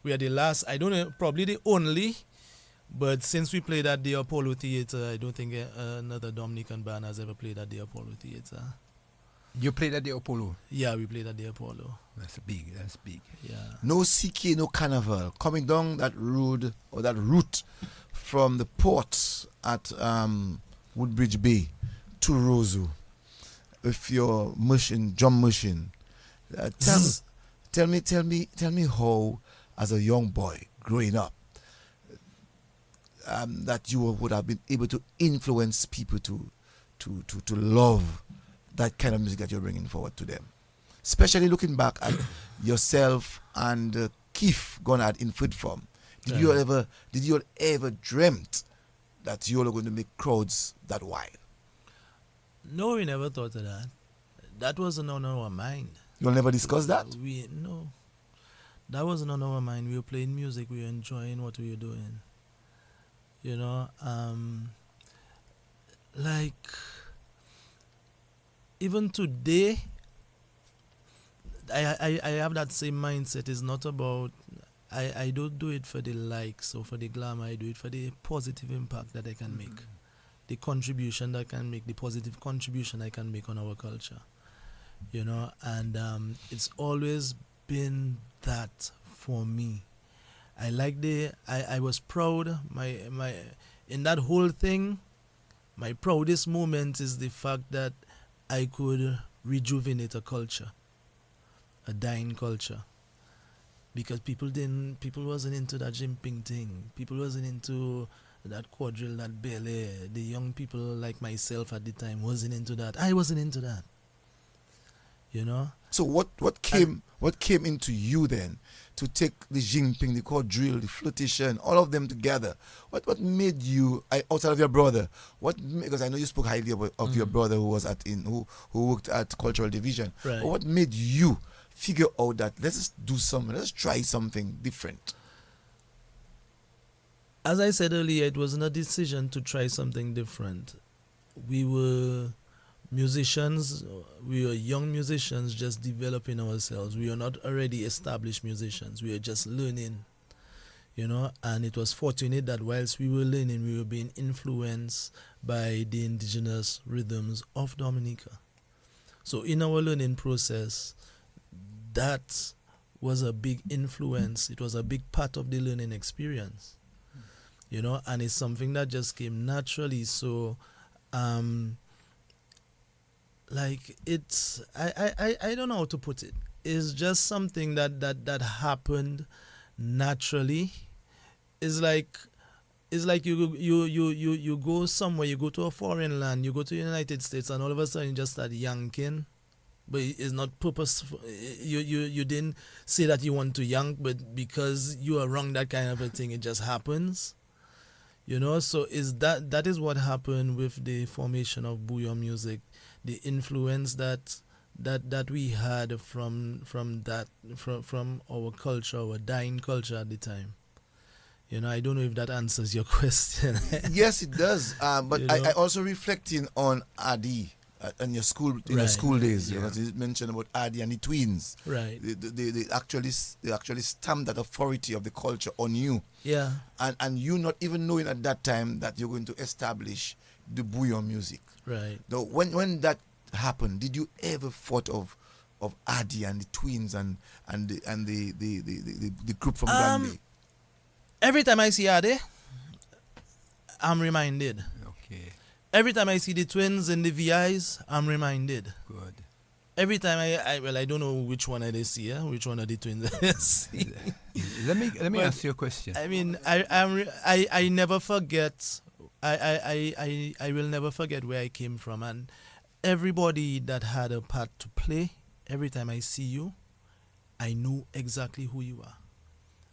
we are the last. I don't know. Probably the only. But since we played at the Apollo Theatre, I don't think another Dominican band has ever played at the Apollo Theatre. You played at the Apollo? Yeah, we played at the Apollo. That's big. That's big. Yeah. No CK, no carnival. Coming down that road or that route from the port at Woodbridge Bay to Roseau with your machine, drum machine. Tell me how, as a young boy growing up, that you would have been able to influence people to love that kind of music that you're bringing forward to them. Especially looking back at yourself and Keith gone out in food form. Did you ever dreamt that you were going to make crowds that wide? No, we never thought of that. That wasn't on our mind. You'll never discuss that? No. That wasn't on our mind. We were playing music, we were enjoying what we were doing. You know, like even today I have that same mindset. It's not about I don't do it for the likes or for the glamour. I do it for the positive impact that I can make, the contribution that I can make, the positive contribution I can make on our culture. You know, and it's always been that for me. I was proud. My in that whole thing, my proudest moment is the fact that I could rejuvenate a culture, a dying culture. Because people wasn't into that jimping thing. People wasn't into that quadrille, that belly. The young people like myself at the time wasn't into that. I wasn't into that. You know? So what came into you then to take the jimping, the quadrille, the flirtation, all of them together? What made you, outside of your brother? Because I know you spoke highly of your brother who worked at cultural division. Right. But what made you figure out that let's try something different? As I said earlier, it wasn't a decision to try something different. We were musicians, we were young musicians just developing ourselves. We were not already established musicians. We were just learning, you know, and it was fortunate that whilst we were learning, we were being influenced by the indigenous rhythms of Dominica. So in our learning process, that was a big influence. It was a big part of the learning experience, you know, and it's something that just came naturally. So, like it's I don't know how to put it. It's just something that happened naturally. It's like you go somewhere, you go to a foreign land, you go to the United States, and all of a sudden you just start yanking. But it's not purposeful. You didn't say that you want to yank, but because you are wrong, that kind of a thing, it just happens. You know, so that is what happened with the formation of Bouillon music. The influence that we had from our culture, our dying culture at the time. You know, I don't know if that answers your question. Yes, it does. But You know? I also reflecting on Adi in your school days. Yeah. Because you mentioned about Adi and the twins. Right. They actually stamped that authority of the culture on you. Yeah. And you not even knowing at that time that you're going to establish the Bouillon music. Right. Now, when that happened, did you ever thought of Adi and the twins and the group from Gambia? Every time I see Ade, I'm reminded. Okay, Every time I see the twins and the VIs, I'm reminded. good. Every time I don't know which one I see, which one of the twins I see. Let me But, ask you a question. I mean, I never forget. I will never forget where I came from, and everybody that had a part to play. Every time I see you, I know exactly who you are.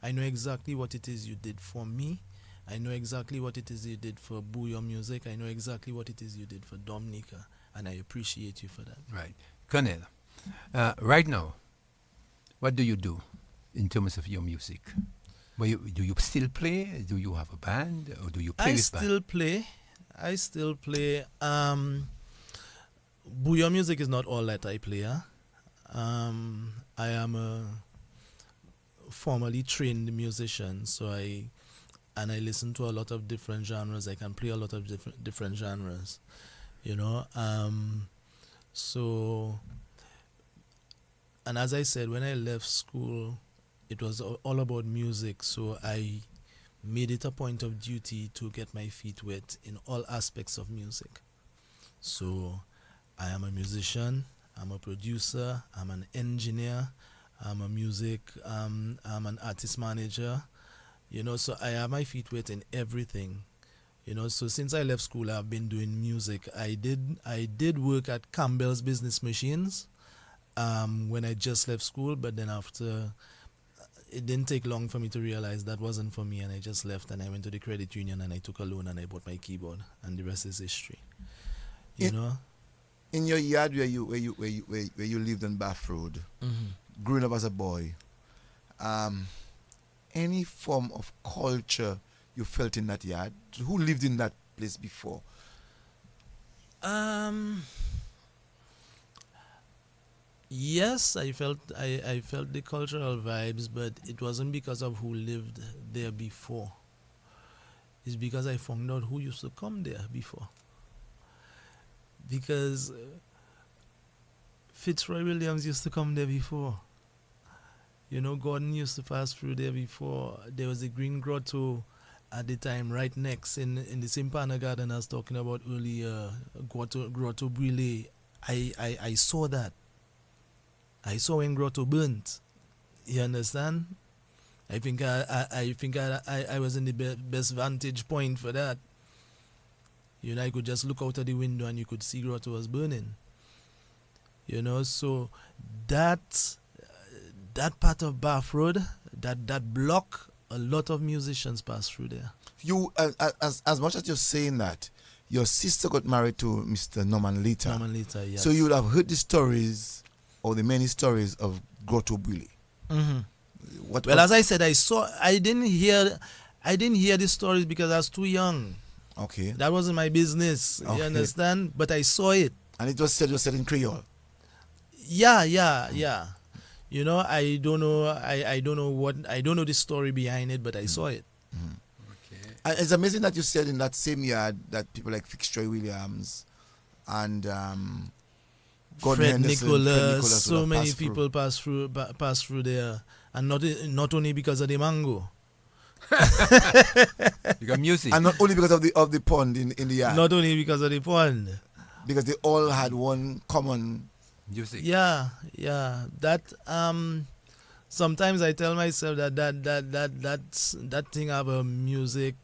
I know exactly what it is you did for me, I know exactly what it is you did for Bouillon Music. I know exactly what it is you did for Dominica, and I appreciate you for that. Right. Cornell, right now, what do you do in terms of your music? Do you still play? Do you have a band? Or do you play with band? I still play. Bouillon Music is not all that I play. I am a formally trained musician, so I listen to a lot of different genres. I can play a lot of different genres, you know. So, and as I said, when I left school, it was all about music. So I made it a point of duty to get my feet wet in all aspects of music. So I am a musician, I'm a producer, I'm an engineer, I'm an artist manager, you know, so I have my feet wet in everything. You know, so since I left school, I've been doing music. I did work at Campbell's Business Machines when I just left school, but then after, it didn't take long for me to realize that wasn't for me, and I just left and I went to the credit union and I took a loan and I bought my keyboard, and the rest is history. You know? In your yard where you lived on Bath Road, growing up as a boy, any form of culture you felt in that yard? Who lived in that place before? Yes, I felt the cultural vibes, but it wasn't because of who lived there before. It's because I found out who used to come there before. Because Fitzroy Williams used to come there before. You know, Gordon used to pass through there before. There was a green grotto at the time right next in the Simpana Garden I was talking about earlier, Grotto Brûlé. I saw that. I saw when Grotto burnt. You understand? I think I was in the best vantage point for that. You know, I could just look out of the window and you could see Grotto was burning. You know, so that part of Bath Road, that block, a lot of musicians pass through there. You, as much as you're saying that, your sister got married to Mr. Norman Lita. Norman Lita, yes. So you would have heard the stories, or the many stories of Grotto Brûlé. Well, as I said, I didn't hear the stories because I was too young. Okay. That wasn't my business. Okay. You understand? But I saw it. And it was said in Creole. Yeah. You know, I don't know the story behind it, but I saw it. Okay. And it's amazing that you said in that same yard that people like Fitzroy Williams and Fred Nicholas, so many people pass through there, and not only because of the mango. Because music. And not only because of the pond in the yard. Not only because of the pond. Because they all had one common music. Yeah. That sometimes I tell myself that thing have a music.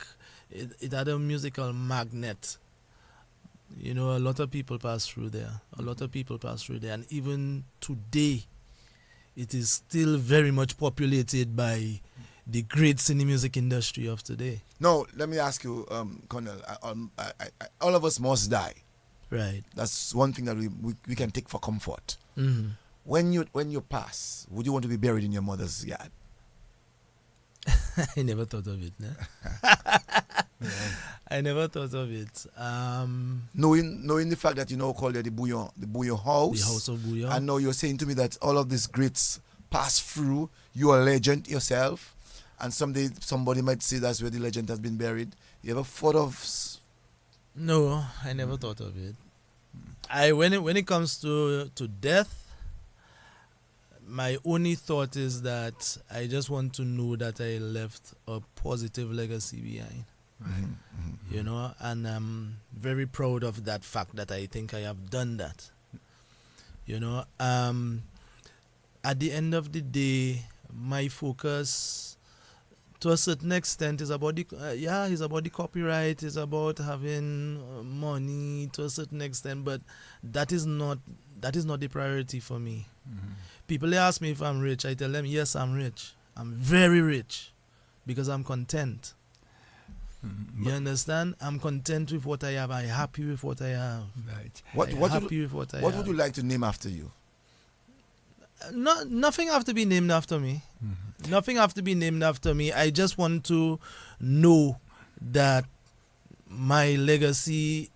It had a musical magnet. You know, a lot of people pass through there. And even today, it is still very much populated by the greats in the music industry of today. No, let me ask you, Cornell. All of us must die. Right. That's one thing that we can take for comfort. Mm-hmm. When you pass, would you want to be buried in your mother's yard? I never thought of it. No? I never thought of it. Knowing the fact that you now call it the Bouillon house. The house of Bouillon. And now you're saying to me that all of these greats pass through. You're a legend yourself. And someday somebody might say that's where the legend has been buried. You ever thought of... No, I never thought of it. When it comes to death, my only thought is that I just want to know that I left a positive legacy behind. You know, and I'm very proud of that fact that I think I have done that. You know, at the end of the day, my focus, to a certain extent, is about the copyright, is about having money to a certain extent, but that is not the priority for me. People ask me if I'm rich. I tell them, yes, I'm rich. I'm very rich because I'm content. You understand? I'm content with what I have. I'm happy with what I have. Right. What I'm would happy with what I what have. would you like to name after you? Nothing have to be named after me. Mhm. Nothing have to be named after me. I just want to know that my legacy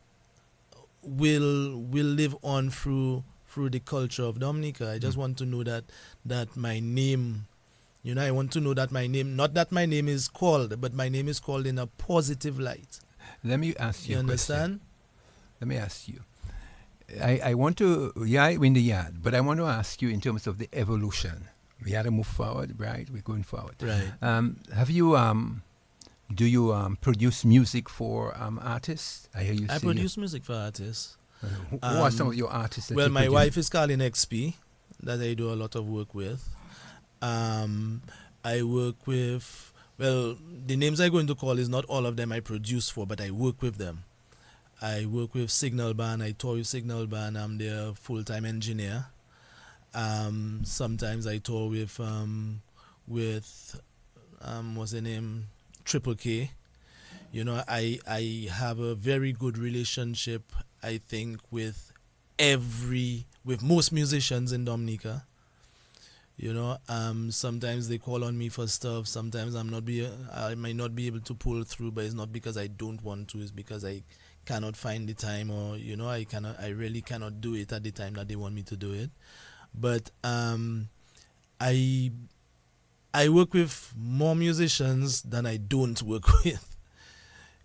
will live on through the culture of Dominica. I just want to know that my name, I want to know that my name, not that my name is called, but my name is called in a positive light. Let me ask you You a question. understand? Let me ask you. I want to, yeah, in the yard, but I want to ask you in terms of the evolution. We had to move forward, right? We're going forward. Right. Have you, do you produce music for artists? I hear you I say. produce music for artists. Who are some of your artists that Well, you my produce? wife is Carlton XP, that I do a lot of work with. I work with, well, the names I'm going to call is not all of them I produce for, but I work with them. I work with Signal Band. I tour with Signal Band. I'm their full-time engineer. Sometimes I tour with what's the name, Triple K. I have a very good relationship, I think, with most musicians in Dominica. Sometimes they call on me for stuff. Sometimes I might not be able to pull through, but it's not because I don't want to. It's because I cannot find the time, or I really cannot do it at the time that they want me to do it. But I work with more musicians than I don't work with.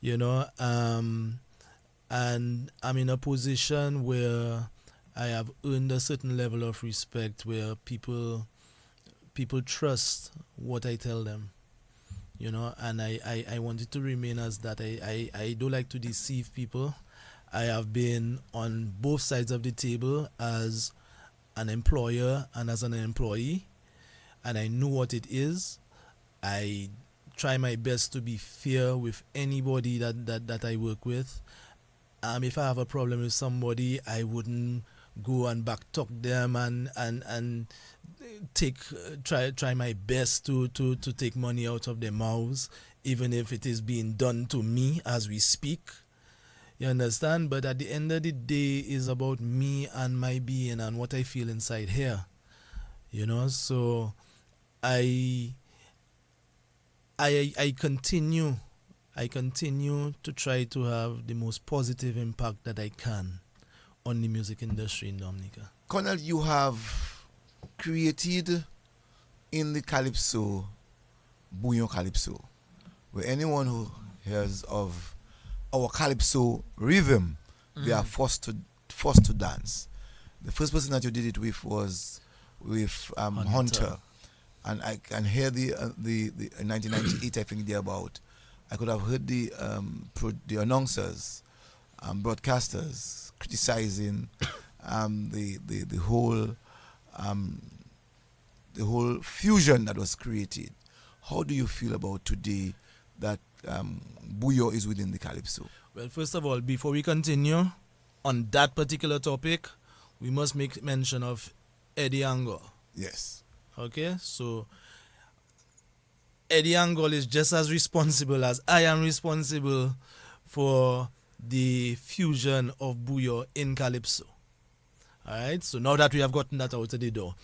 And I'm in a position where I have earned a certain level of respect, where people trust what I tell them. And I want it to remain as that. I don't like to deceive people. I have been on both sides of the table as an employer and as an employee, and I know what it is. I try my best to be fair with anybody that I work with. If I have a problem with somebody, I wouldn't go and backtalk them and try my best to take money out of their mouths, even if it is being done to me as we speak. You understand? But at the end of the day, it's about me and my being and what I feel inside here. So I continue to try to have the most positive impact that I can on the music industry in Dominica. Cornell, you have created in the Calypso, Bouillon Calypso, where anyone who hears of our Calypso rhythm, they are forced to dance. The first person that you did it with was with Hunter. And I can hear the in 1998, I think thereabout. I could have heard the announcers, broadcasters criticizing the whole fusion that was created. How do you feel about today that Bouillon is within the Calypso? Well, first of all, before we continue on that particular topic, we must make mention of Eddie Angol. Yes. Okay, so Eddie Angol is just as responsible as I am responsible for the fusion of Bouillon in Calypso. Alright, so now that we have gotten that out of the door,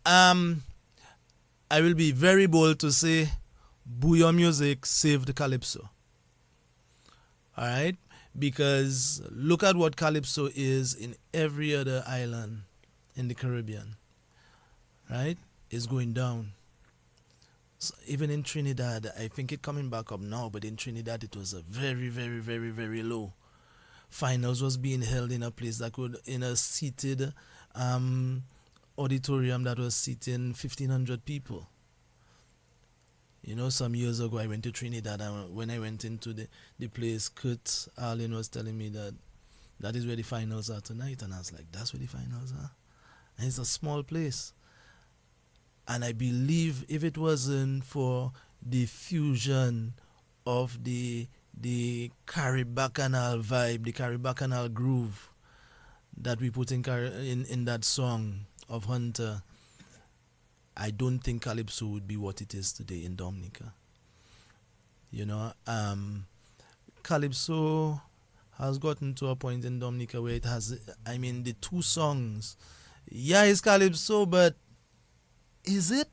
I will be very bold to say Bouillon music saved Calypso. Alright, because look at what Calypso is in every other island in the Caribbean. Right? It's going down. So even in Trinidad, I think it's coming back up now, but in Trinidad it was a very, very, very, very low. Finals was being held in a place in a seated auditorium that was seating 1,500 people. Some years ago I went to Trinidad, and when I went into the place, Kurt Arlen was telling me that is where the finals are tonight, and I was like, that's where the finals are? And it's a small place. And I believe if it wasn't for the fusion of the Caribacanal vibe, the Caribacanal groove that we put in that song of Hunter, I don't think Calypso would be what it is today in Dominica. Calypso has gotten to a point in Dominica where it has, I mean, the two songs. Yeah, it's Calypso, but is it?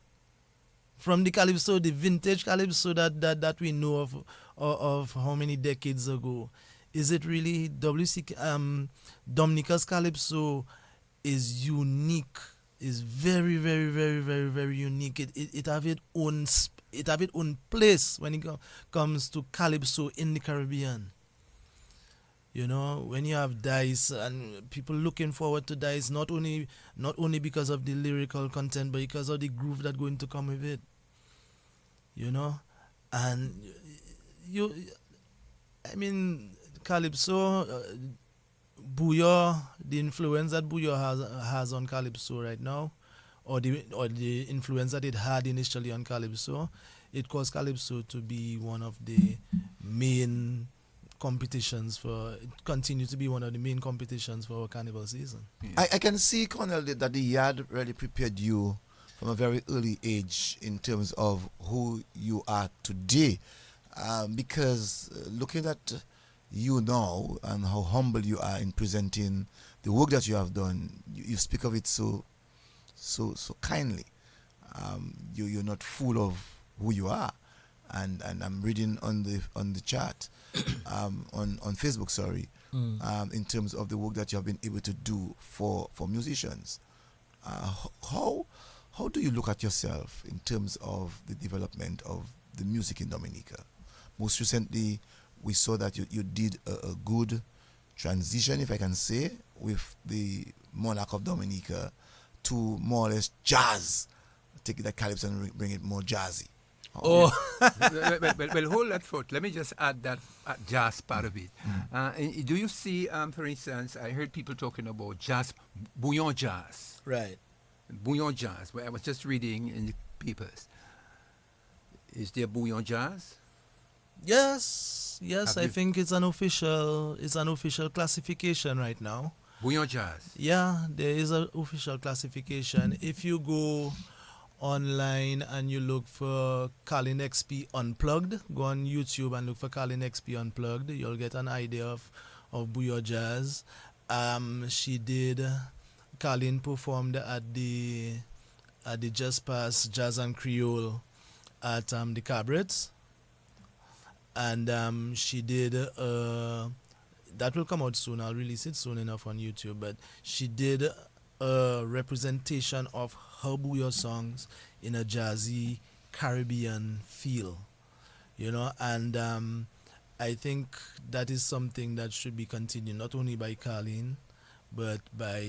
From the Calypso, the vintage Calypso that we know of how many decades ago, is it really Dominica's Calypso is unique, is very, very, very, very, very unique. It have its own place when it comes to Calypso in the Caribbean. You know, when you have Dice and people looking forward to Dice, not only because of the lyrical content, but because of the groove that's going to come with it. You know, and I mean, Calypso, Bouillon, the influence that Bouillon has on Calypso right now, or the influence that it had initially on Calypso, it caused Calypso to be one of the main competitions continue to be one of the main competitions for our carnival season. I can see, Cornell, that the yard really prepared you from a very early age in terms of who you are today, because looking at you now and how humble you are in presenting the work that you have done, you speak of it so kindly. You're not full of who you are, and I'm reading on the chat on Facebook, sorry, in terms of the work that you have been able to do for musicians. How do you look at yourself in terms of the development of the music in Dominica? Most recently, we saw that you did a good transition, if I can say, with the Monarch of Dominica to more or less jazz. Take that calypso and bring it more jazzy. Well, hold that thought. Let me just add that jazz part of it. Do you see, for instance, I heard people talking about jazz, bouillon jazz. Right. Bouillon jazz, where I was just reading in the papers. Is there bouillon jazz? Yes, I think it's an official classification right now. Bouillon jazz. Yeah, there is an official classification. If you go online and you look for Carlton XP Unplugged, go on YouTube and look for Carlton XP Unplugged, you'll get an idea of bouillon jazz. Carlton performed at the Just Pass Jazz and Creole at the Cabarets. And she did, that will come out soon, I'll release it soon enough on YouTube, but she did a representation of her bouillon songs in a jazzy Caribbean feel, you know, and I think that is something that should be continued, not only by Carlton, but by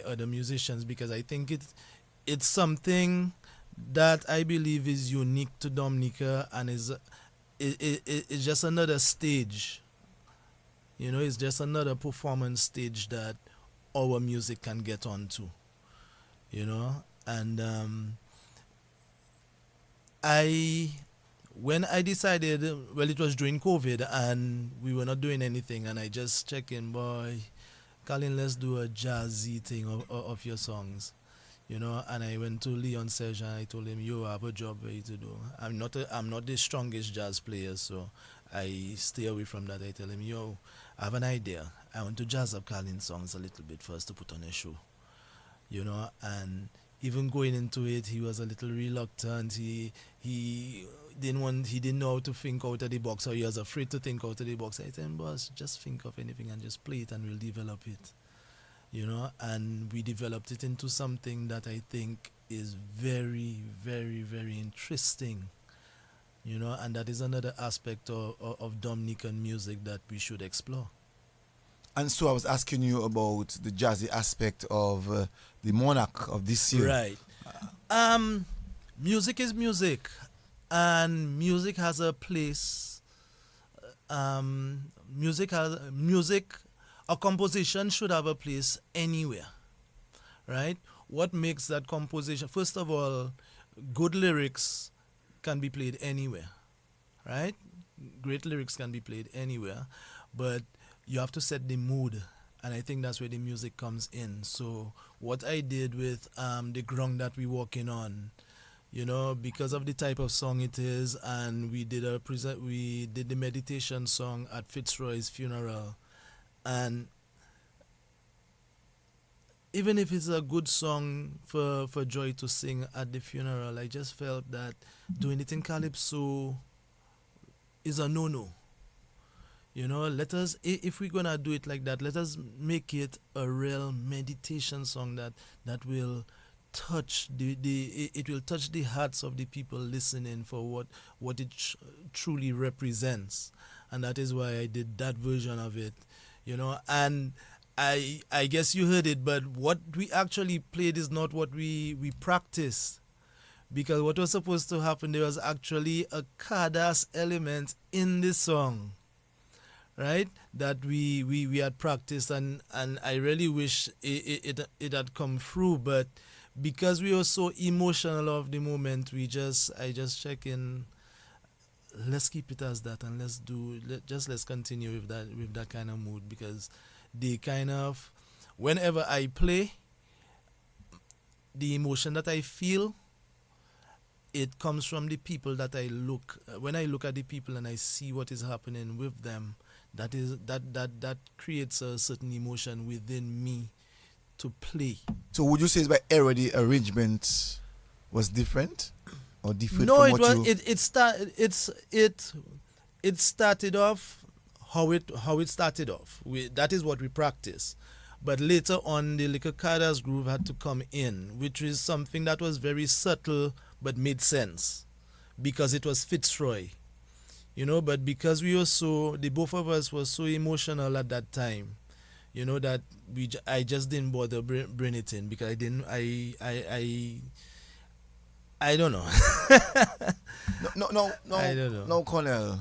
other musicians, because I think it's something that I believe is unique to Dominica and it's just another stage. You know, it's just another performance stage that our music can get onto. You know, and when I decided, well, it was during COVID and we were not doing anything, and I just checked in, boy, Carlton, let's do a jazzy thing of your songs. You know, and I went to Leon Serge and I told him, I have a job for you to do. I'm not the strongest jazz player, so I stay away from that. I tell him, I have an idea. I want to jazz up Carlton songs a little bit first to put on a show. You know, and even going into it, he was a little reluctant. He didn't know how to think out of the box, or he was afraid to think out of the box. I told him, boss, just think of anything and just play it and we'll develop it. You know, and we developed it into something that I think is very, very, very interesting. You know, and that is another aspect of Dominican music that we should explore. And so I was asking you about the jazzy aspect of the Monarch of this year. Right. Music is music, and music has a place. A composition should have a place anywhere, right? What makes that composition? First of all, good lyrics can be played anywhere, right? Great lyrics can be played anywhere, but you have to set the mood, and I think that's where the music comes in. So what I did with the ground that we're working on, because of the type of song it is, and we did the meditation song at Fitzroy's funeral, and even if it's a good song for Joy to sing at the funeral, I just felt that doing it in calypso is a no-no. Let us, if we're gonna do it like that, let us make it a real meditation song that will touch it will touch the hearts of the people listening for what it truly represents, and that is why I did that version of it, and I guess you heard it, but what we actually played is not what we practiced, because what was supposed to happen, there was actually a Kadas element in the song, right, that we had practiced, and I really wish it had come through, but because we were so emotional of the moment, I just check in. Let's keep it as that, and let's continue with that kind of mood, because the kind of, whenever I play, the emotion that I feel, it comes from the people that when I look at the people and I see what is happening with them, that creates a certain emotion within me to play. So would you say it's by era the arrangement was different or different? No, from it what was it started off how it started off. That is what we practice. But later on, the little Kadas groove had to come in, which is something that was very subtle but made sense, because it was Fitzroy. But because the both of us were so emotional at that time, that I just didn't bother bring it in, because I don't know. No, I don't know. No, Cornell.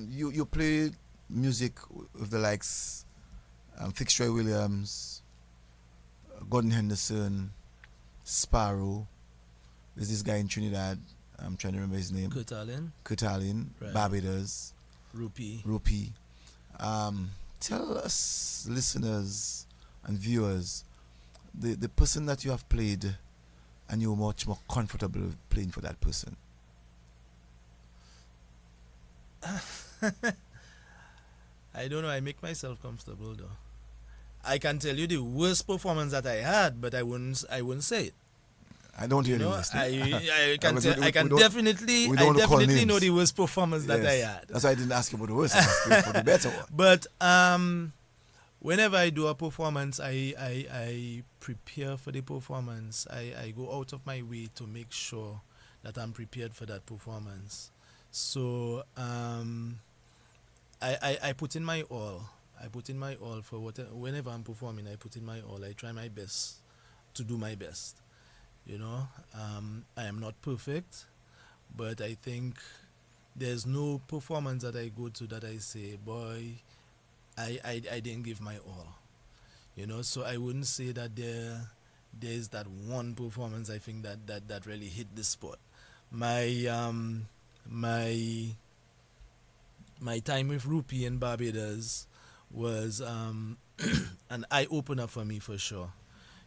You play music with the likes Fitzroy Williams, Gordon Henderson, Sparrow. There's this guy in Trinidad. I'm trying to remember his name. Curtalin, right. Barbados, Rupi. Tell us, listeners and viewers, the person that you have played and you're much more comfortable playing for that person. I don't know. I make myself comfortable though. I can tell you the worst performance that I had, but I wouldn't say it. I don't hear the worst. I can definitely know the worst performance that I had. That's why I didn't ask you about the worst. I asked you for the better one. But whenever I do a performance, I prepare for the performance. I go out of my way to make sure that I'm prepared for that performance. So I put in my all. I put in my all for whenever I'm performing. I put in my all. I try my best to do my best. I am not perfect, but I think there's no performance that I go to that I say, boy, I didn't give my all. So I wouldn't say that there's that one performance I think that really hit the spot. My time with Rupi in Barbados was an eye-opener for me for sure.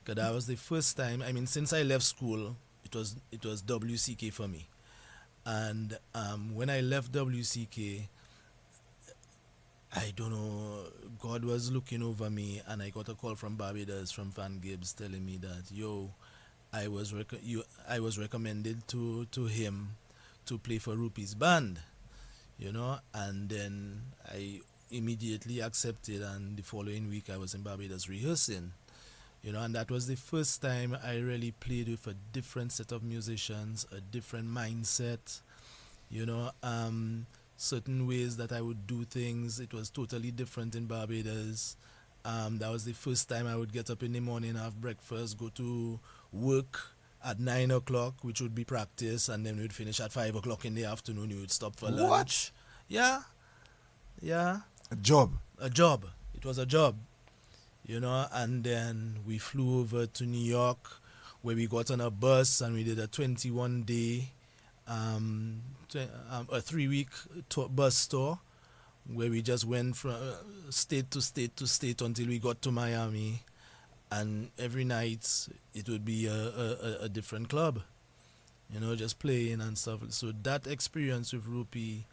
Because that was the first time, since I left school, it was WCK for me. And when I left WCK, I don't know, God was looking over me, and I got a call from Barbados, from Van Gibbs, telling me that, I was recommended to him to play for Rupi's band, and then I immediately accepted, and the following week I was in Barbados rehearsing. And that was the first time I really played with a different set of musicians, a different mindset, certain ways that I would do things. It was totally different in Barbados. That was the first time I would get up in the morning, have breakfast, go to work at 9 o'clock, which would be practice, and then we'd finish at 5 o'clock in the afternoon. You would stop for lunch. What? Yeah. A job. It was a job. And then we flew over to New York, where we got on a bus and we did a 21-day, a 3-week bus tour, where we just went from state to state to state until we got to Miami. And every night it would be a different club, just playing and stuff. So that experience with Rupee,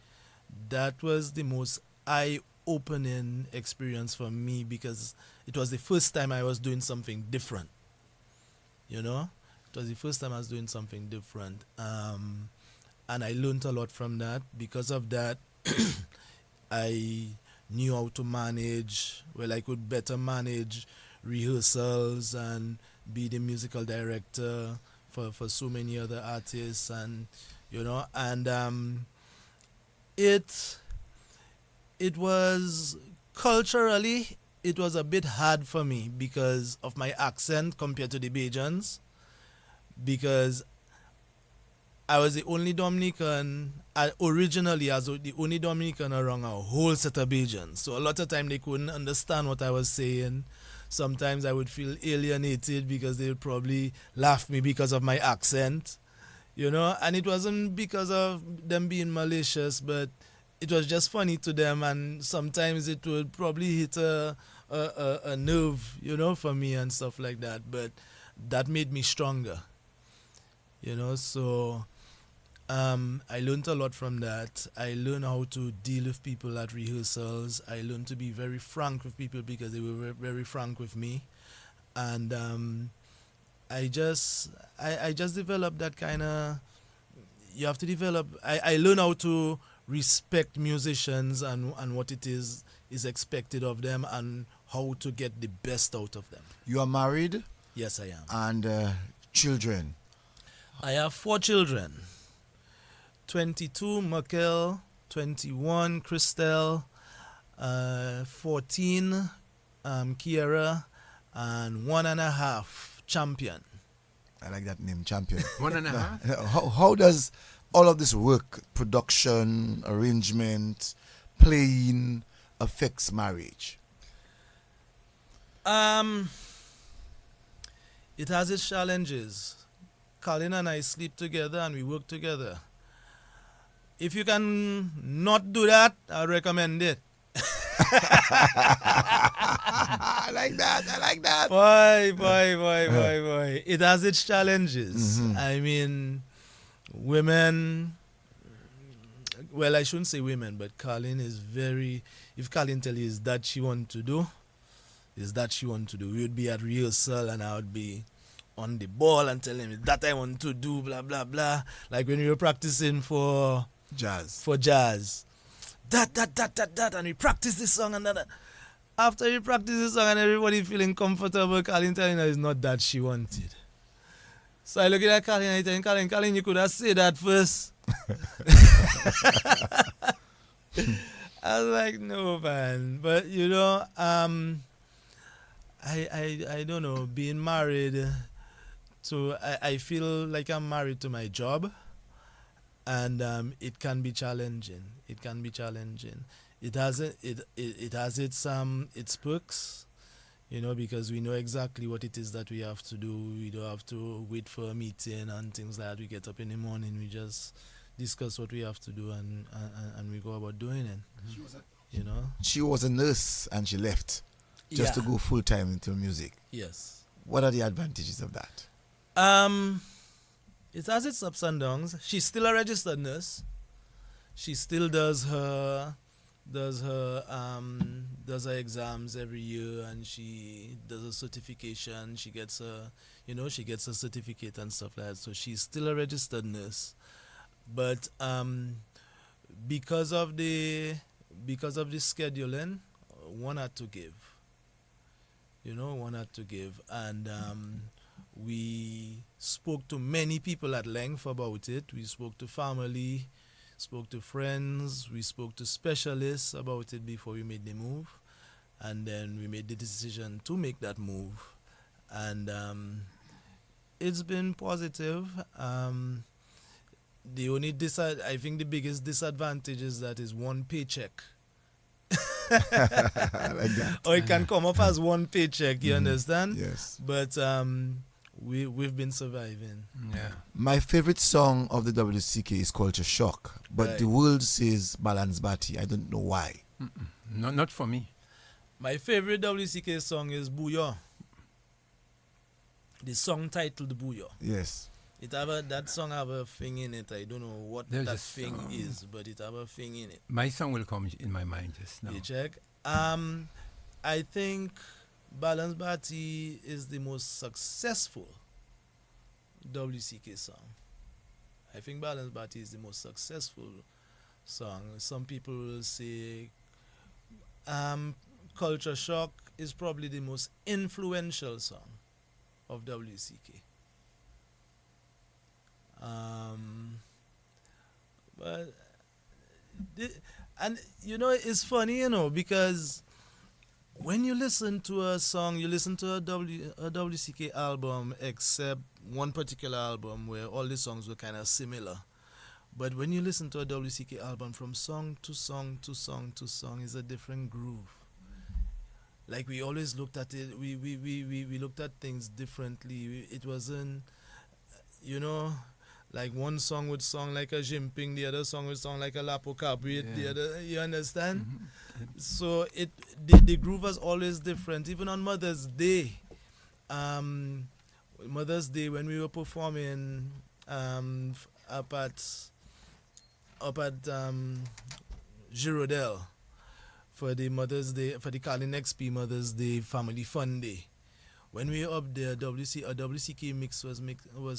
that was the most eye-opening experience for me because it was the first time I was doing something different. It was the first time I was doing something different. And I learned a lot from that. Because of that, I knew how to manage, I could better manage rehearsals and be the musical director for so many other artists, and it was culturally, it was a bit hard for me because of my accent compared to the Bajans, because I was the only Dominican, originally as the only Dominican around a whole set of Bajans. So a lot of time they couldn't understand what I was saying. Sometimes I would feel alienated because they would probably laugh me because of my accent, and it wasn't because of them being malicious, but it was just funny to them, and sometimes it would probably hit a nerve, for me and stuff like that. But that made me stronger, so I learned a lot from that. I learned how to deal with people at rehearsals. I learned to be very frank with people because they were very frank with me. And I just developed that kind of, you have to develop, I learned how to respect musicians and what it is expected of them and how to get the best out of them. You are married? Yes, I am. And children? I have 4 children. 22, Michael, 21, Christelle, 14, Kiera, and 1.5, Champion. I like that name, Champion. 1.5? How does all of this work, production, arrangement, playing, affects marriage? It has its challenges. Colin and I sleep together and we work together. If you can not do that, I recommend it. I like that. Boy. It has its challenges. Mm-hmm. I mean, women, I shouldn't say women, but Carlin is very, if Carlin tell you is that she want to do, is that she want to do. We would be at rehearsal and I would be on the ball and telling him that I want to do, blah, blah, blah. Like when we were practicing for jazz. That, and we practice this song and that. After we practice this song and everybody feeling comfortable, Carlin telling her it's not that she wanted. So I look at Carlin and I tell him, Carlin, you could have said that first. I was like, no, man. But, I don't know, being married to, I feel like I'm married to my job. And it can be challenging. It has its perks, because we know exactly what it is that we have to do. We don't have to wait for a meeting and things like that. We get up in the morning, we just discuss what we have to do, and we go about doing it. She was a nurse and she left just to go full time into music. Yes. What are the advantages of that? It has its ups and downs. She's still a registered nurse. She still does her exams every year, and she does a certification. She gets a certificate and stuff like that. So she's still a registered nurse. But because of the scheduling, one had to give. And we spoke to many people at length about it. We spoke to family, spoke to friends, we spoke to specialists about it before we made the move. And then we made the decision to make that move. And it's been positive. The only I think the biggest disadvantage is that is one paycheck. I like that. Or it can come up as one paycheck, you understand? Yes. But we've been surviving. Yeah. My favorite song of the WCK is Culture Shock, but Right. the world says Balance Batty. I don't know why. Not for me. My favorite WCK song is Booyah. The song titled Booyah. Yes. That song have a thing in it. I don't know what There's a that thing song. is, but it have a thing in it. My song will come in my mind just now. You check. I think Balance Batty is the most successful WCK song. I think Balance Batty is the most successful song. Some people will say Culture Shock is probably the most influential song of WCK. But and it's funny, because when you listen to a song, you listen to a WCK album, except one particular album where all the songs were kind of similar. But when you listen to a WCK album, from song to song to song to song is a different groove. Like we always looked at it, we looked at things differently. It wasn't, like one song would sound like a Jimping, the other song would sound like a Lakou, the other, you understand? Mm-hmm. So the groove was always different. Even on Mother's Day, when we were performing up at Girardel for the Mother's Day, for the Carlton XP Mother's Day Family Fun Day. When we were up there, a WCK mix was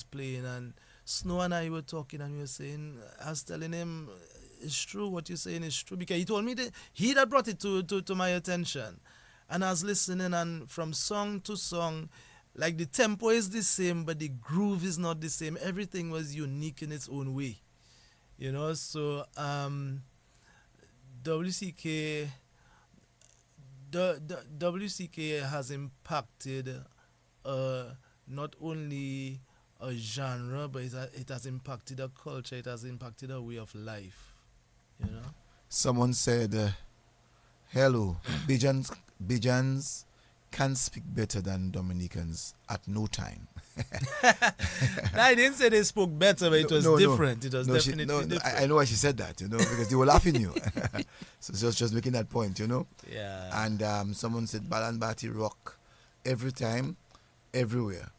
playing, and Snow and I were talking, and we were saying, I was telling him, it's true, what you're saying is true, because he told me that he that brought it to my attention. And I was listening, and from song to song, like the tempo is the same, but the groove is not the same. Everything was unique in its own way. So WCK has impacted not only a genre, but it has impacted a culture, it has impacted a way of life. Someone said, hello, Bajans can speak better than Dominicans at no time. No, I didn't say they spoke better, but it was different. It was definitely different. I know why she said that, because they were laughing you. So just making that point, Yeah. And someone said Balan Bati rock every time, everywhere.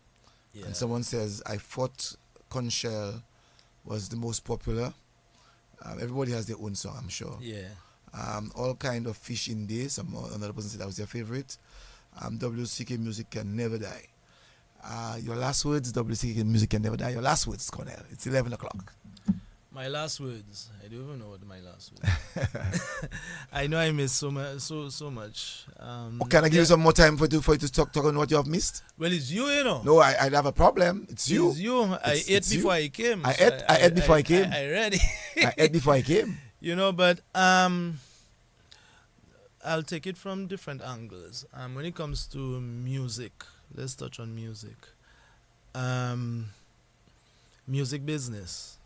Yeah. And someone says, I thought Conchel was the most popular. Everybody has their own song, I'm sure. Yeah. All kind of fish in days. Another person said that was their favorite. WCK music can never die. Your last words, WCK music can never die. Your last words, Cornell. It's 11 o'clock. My last words. I don't even know what my last words. I know I missed so much. Can I give you some more time for you to talk on what you have missed? Well, it's you, No, I have a problem. It's you. It's you. I ate before I came. I ate before I came. I read it. I ate before I came. But I'll take it from different angles. When it comes to music, let's touch on music. Music business.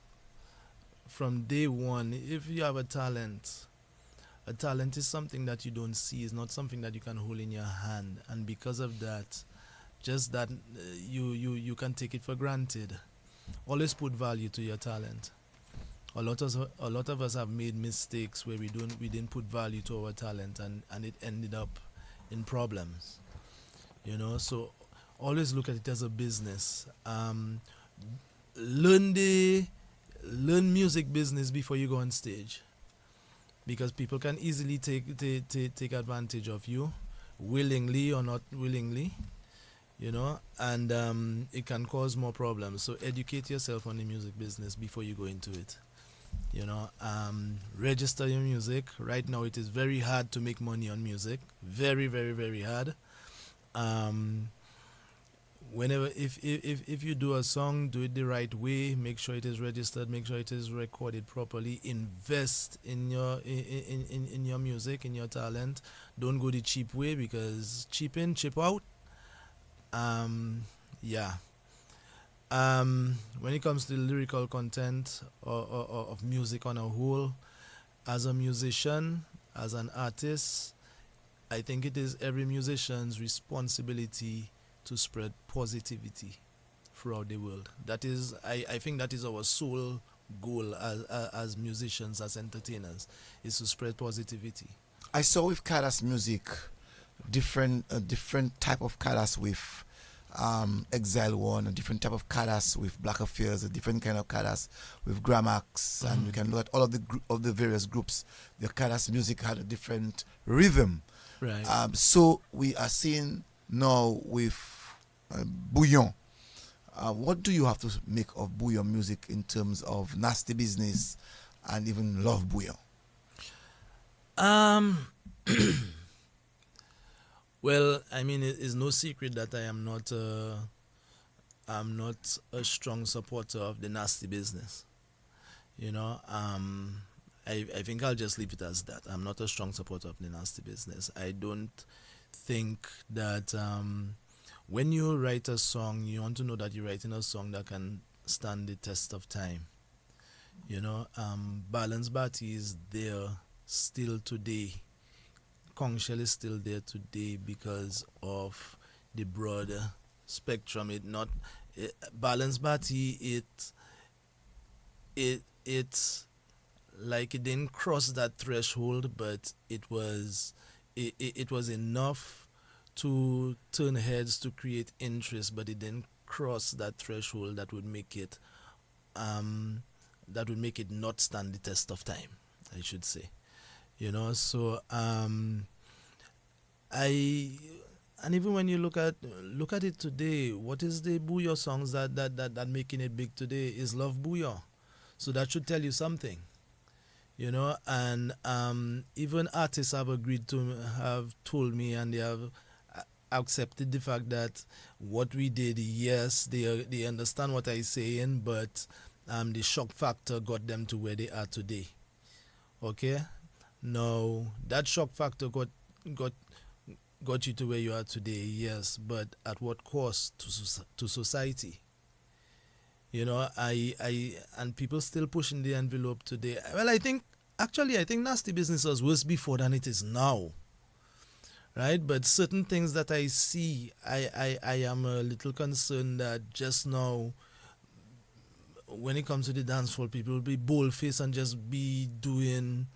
From day one, if you have a talent is something that you don't see. It's not something that you can hold in your hand. And because of that, just that you can take it for granted. Always put value to your talent. A lot of us have made mistakes where we didn't put value to our talent, and it ended up in problems. So always look at it as a business. Learn music business before you go on stage, because people can easily take advantage of you, willingly or not willingly, and it can cause more problems. So educate yourself on the music business before you go into it. Register your music. Right now it is very hard to make money on music. Very, very, very hard. Whenever if you do a song, do it the right way. Make sure it is registered. Make sure it is recorded properly. Invest in your in your music, in your talent. Don't go the cheap way, because cheap in, cheap out. When it comes to the lyrical content of music on a whole, as a musician, as an artist, I think it is every musician's responsibility to spread positivity throughout the world. That is, I think that is our sole goal as musicians, as entertainers, is to spread positivity. I saw with Kala's music, different type of Kalas with Exile One, a different type of Kadas with Black Affairs, a different kind of Kadas with Gramax, and we can look at all of the various groups. The Kadas music had a different rhythm. Right. So we are seeing now with Bouillon. What do you have to make of Bouillon music in terms of Nasty Business and even Love Bouillon? Well, I mean, it is no secret that I'm not a strong supporter of the Nasty Business. You know, I think I'll just leave it as that. I'm not a strong supporter of the Nasty Business. I don't think that when you write a song, you want to know that you're writing a song that can stand the test of time. You know, Balance Batty is there still today. Kong Shell is still there today because of the broader spectrum. Balance Batty, it's like it didn't cross that threshold, but it was enough to turn heads, to create interest, but it didn't cross that threshold that would make it not stand the test of time, I should say. You know, so and even when you look at it today, what is the Bouillon songs that making it big today is Love Bouillon. So that should tell you something. You know, and even artists have told me, and they have accepted the fact that what we did, yes, they understand what I'm saying, but the shock factor got them to where they are today. Okay? Now, that shock factor got you to where you are today, yes, but at what cost to society? You know, and people still pushing the envelope today. Well, I think Nasty Business was worse before than it is now. Right? But certain things that I see, I am a little concerned that just now, when it comes to the dance floor, people will be bold-faced and just be doing,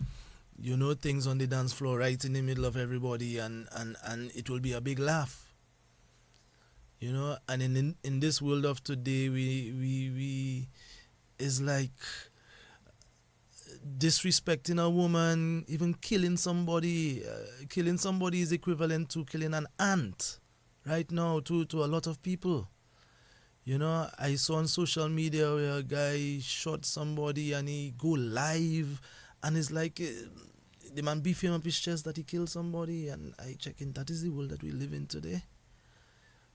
you know, things on the dance floor right in the middle of everybody, and it will be a big laugh. You know, and in this world of today, we is like disrespecting a woman, even killing somebody. Killing somebody is equivalent to killing an ant right now to a lot of people. You know, I saw on social media where a guy shot somebody and he go live, and it's like the man beef him up his chest that he killed somebody, and I check in. That is the world that we live in today.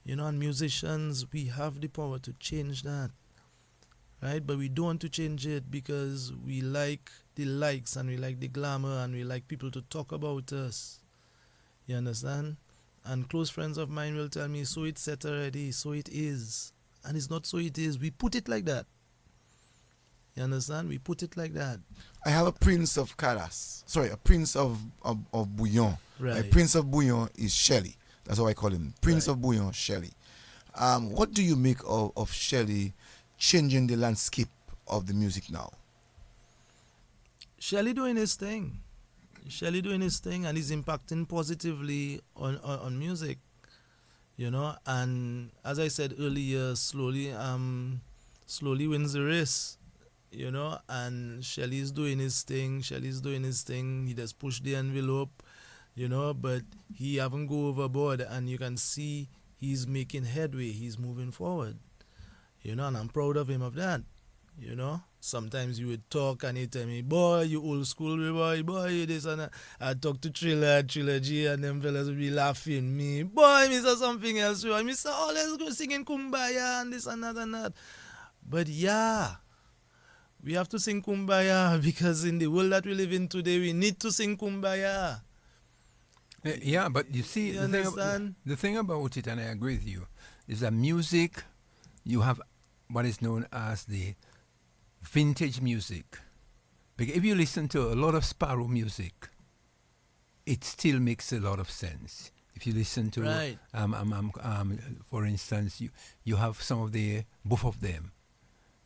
You know, and musicians, we have the power to change that, right? But we don't want to change it because we like the likes and we like the glamour and we like people to talk about us. You understand? And close friends of mine will tell me, so it's set already, so it is. And it's not so it is. We put it like that. You understand? We put it like that. I have a prince of Kadas. Sorry, a prince of Bouillon. Right. A prince of Bouillon is Shelley. That's how I call him. Prince of Bouillon, Shelley. What do you make of Shelley changing the landscape of the music now? Shelley doing his thing. And he's impacting positively on music. You know, and as I said earlier, slowly wins the race. You know, and Shelley's doing his thing. He just pushed the envelope. You know, but he haven't go overboard, and you can see he's making headway. He's moving forward. You know, and I'm proud of him of that. You know, sometimes you would talk and he'd tell me, boy, you old school boy, you this and that. I'd talk to Trilogy, and them fellas would be laughing me. Boy, me say something else. Me say, oh, let's go singing Kumbaya and this and that and that. But yeah, we have to sing Kumbaya because in the world that we live in today, we need to sing Kumbaya. Yeah, but you see, the thing about it, and I agree with you, is that music, you have what is known as the vintage music. Because if you listen to a lot of Sparrow music, it still makes a lot of sense. If you listen to, right. For instance, you have both of them.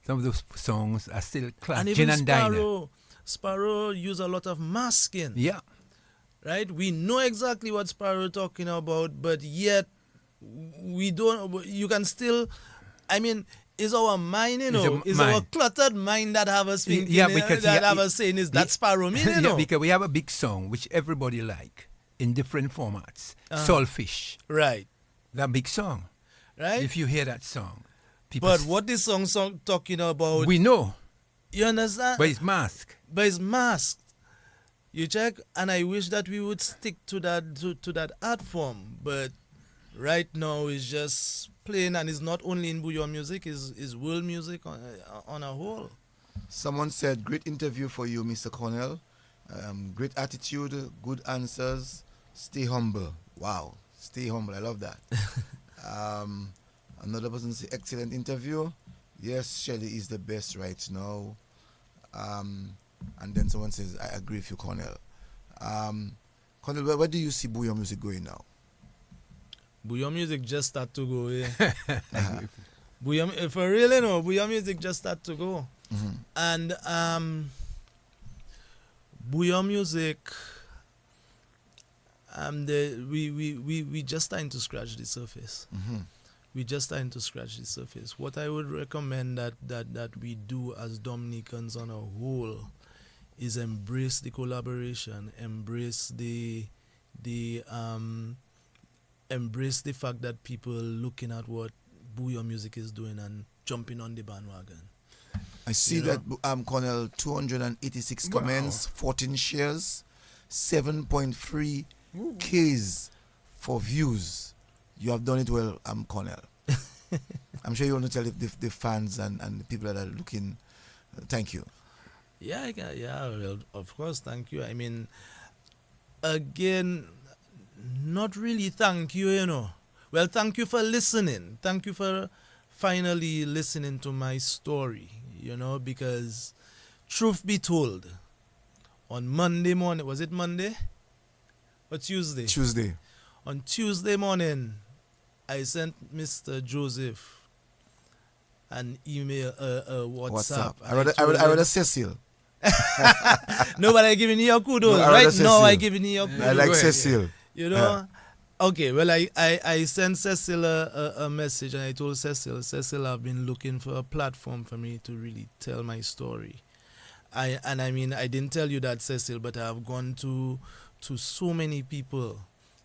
Some of those songs are still classic. And even Sparrow use a lot of masking. Yeah. Right? We know exactly what Sparrow talking about, but yet we don't. You can still. I mean, is our mind, you know, is mind. our cluttered mind that have us thinking, Yeah, because that have us saying is that sparrow mean, you know? Yeah, because we have a big song which everybody like in different formats. Soulfish. Right. That big song. Right. If you hear that song, people. But what this song talking about? We know. You understand? But it's masked. But it's masked. You check, and I wish that we would stick to that to that art form. But right now it's just playing, and it's not only in Bouillon music, is world music on a whole. Someone said, great interview for you, Mr. Cornell. Great attitude, good answers. Stay humble. Wow, stay humble. I love that. Another person said, excellent interview. Yes, Shelley is the best right now. And then someone says, I agree with you, Cornell. Cornell, where do you see Bouillon music going now? Bouillon music just start to go, yeah. Bouillon, for real, you know, Bouillon music just start to go. And Bouillon music, we just starting to scratch the surface. We just starting to scratch the surface. What I would recommend that we do as Dominicans on a whole is embrace the collaboration, embrace the fact that people looking at what Bouillon music is doing and jumping on the bandwagon. I see that Cornell, 286 comments, 14 shares, 7.3 Ks for views. You have done it well, Cornell. I'm sure you want to tell the fans and the people that are looking, thank you. Yeah, well, of course, thank you. I mean, again, not really thank you, you know. Well, thank you for listening. Thank you for finally listening to my story, you know, because truth be told, on Monday morning, was it Monday or Tuesday? Tuesday. On Tuesday morning, I sent Mr. Joseph an email, WhatsApp. I read a Cecil. No, but I giving you a kudos. No, right now, I giving you a kudos. I like Cecil. You know? Okay, well, I sent Cecil a message, and I told Cecil, I've been looking for a platform for me to really tell my story. I mean, I didn't tell you that, Cecil, but I've gone to so many people,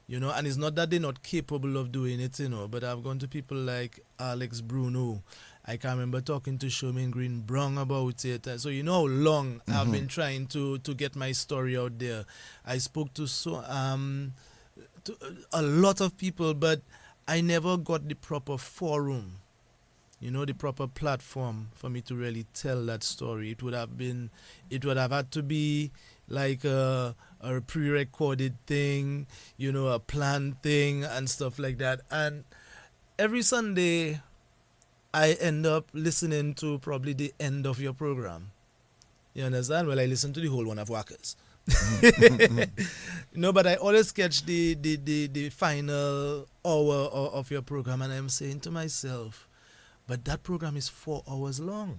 you know, and it's not that they're not capable of doing it, you know, but I've gone to people like Alex Bruno. I can remember talking to Sherman Green Brown about it. So you know how long I've been trying to get my story out there. I spoke to a lot of people, but I never got the proper forum, you know, the proper platform for me to really tell that story. It would have had to be like a pre-recorded thing, you know, a planned thing and stuff like that. And every Sunday, I end up listening to probably the end of your program. You understand? Well, I listen to the whole one of Workers. No, but I always catch the final hour of your program, and I'm saying to myself, but that program is 4 hours long.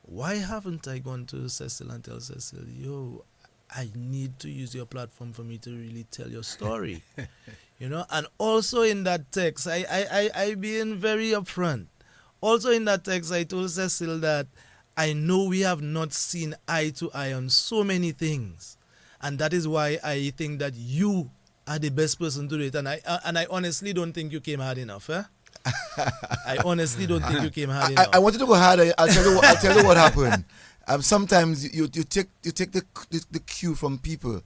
Why haven't I gone to Cecil and tell Cecil, yo, I need to use your platform for me to really tell your story? You know, and also in that text, I being very upfront. Also in that text, I told Cecil that I know we have not seen eye to eye on so many things. And that is why I think that you are the best person to do it. And I honestly don't think you came hard enough. I honestly don't think you came hard enough. I wanted to go harder. I'll tell you what happened. Sometimes you take the cue from people.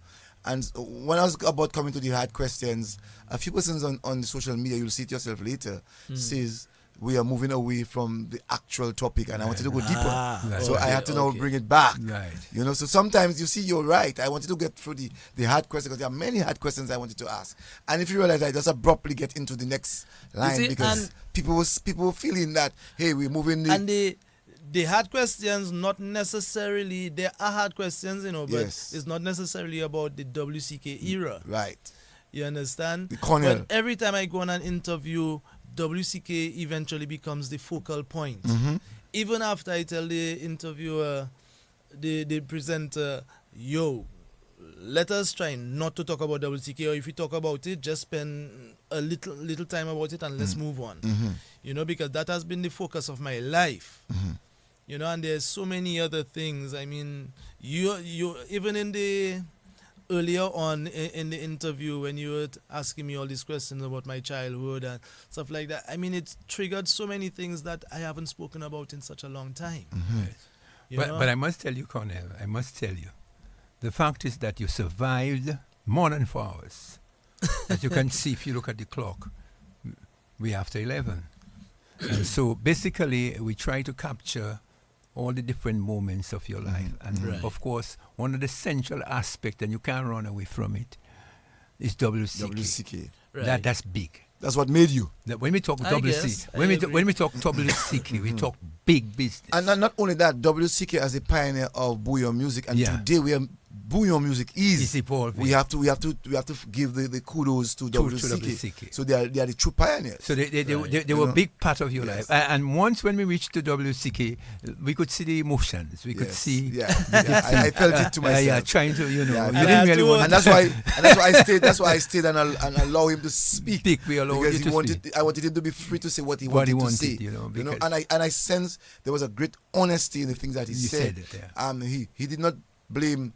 And when I was about coming to the hard questions, a few persons on social media, you'll see it yourself later, says, we are moving away from the actual topic, and I wanted to go deeper. So I had to now bring it back. Right. You know, so sometimes you see you're right. I wanted to get through the hard questions because there are many hard questions I wanted to ask. And if you realize I just abruptly get into the next line because people were feeling that, hey, we're moving and the hard questions, not necessarily, there are hard questions, you know, but it's not necessarily about the WCK era. Right. You understand? The Cornell. But every time I go on an interview, WCK eventually becomes the focal point. Even after I tell the interviewer, the presenter, yo, let us try not to talk about WCK, or if we talk about it, just spend a little time about it and let's move on. You know, because that has been the focus of my life. You know, and there's so many other things. I mean, you even in the earlier on in the interview when you were asking me all these questions about my childhood and stuff like that, I mean, it's triggered so many things that I haven't spoken about in such a long time. But I must tell you, Cornell, the fact is that you survived more than 4 hours. As you can see if you look at the clock, we're after 11. And so basically we try to capture all the different moments of your life. And of course, one of the central aspects, and you can't run away from it, is WCK. Right. That's big. That's what made you. When we talk WCK, when we talk WCK, we talk big business. And not only that, WCK as a pioneer of bouillon music, and today we are bouillon music is evolving. We have to give the kudos to WCK. So they are the true pioneers. So they were a big part of your life. And once when we reached to WCK, we could see the emotions. We could see. I felt it to myself. Trying to, you didn't really want. And that's why I stayed and allow him to speak. I wanted him to be free to say what he wanted to say. And I sensed there was a great honesty in the things that he said. He did not blame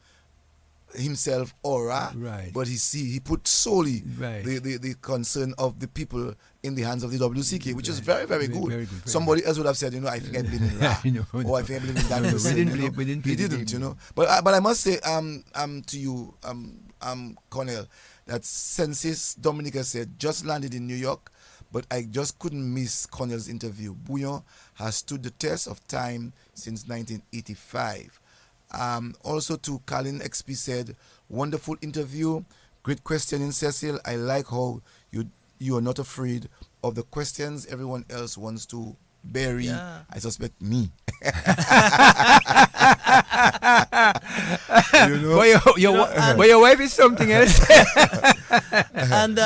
himself but he put solely the concern of the people in the hands of the WCK, which is very, very good. Very good. Somebody else would have said, I think I blame him or I think I blame him that person. He didn't. But I must say to you, Cornell, that Census Dominica said just landed in New York, but I just couldn't miss Cornell's interview. Bouillon has stood the test of time since 1985. Also to Carlton XP said, wonderful interview, great questioning, Cecil. I like how you are not afraid of the questions everyone else wants to bury. I suspect me. But your wife is something else. And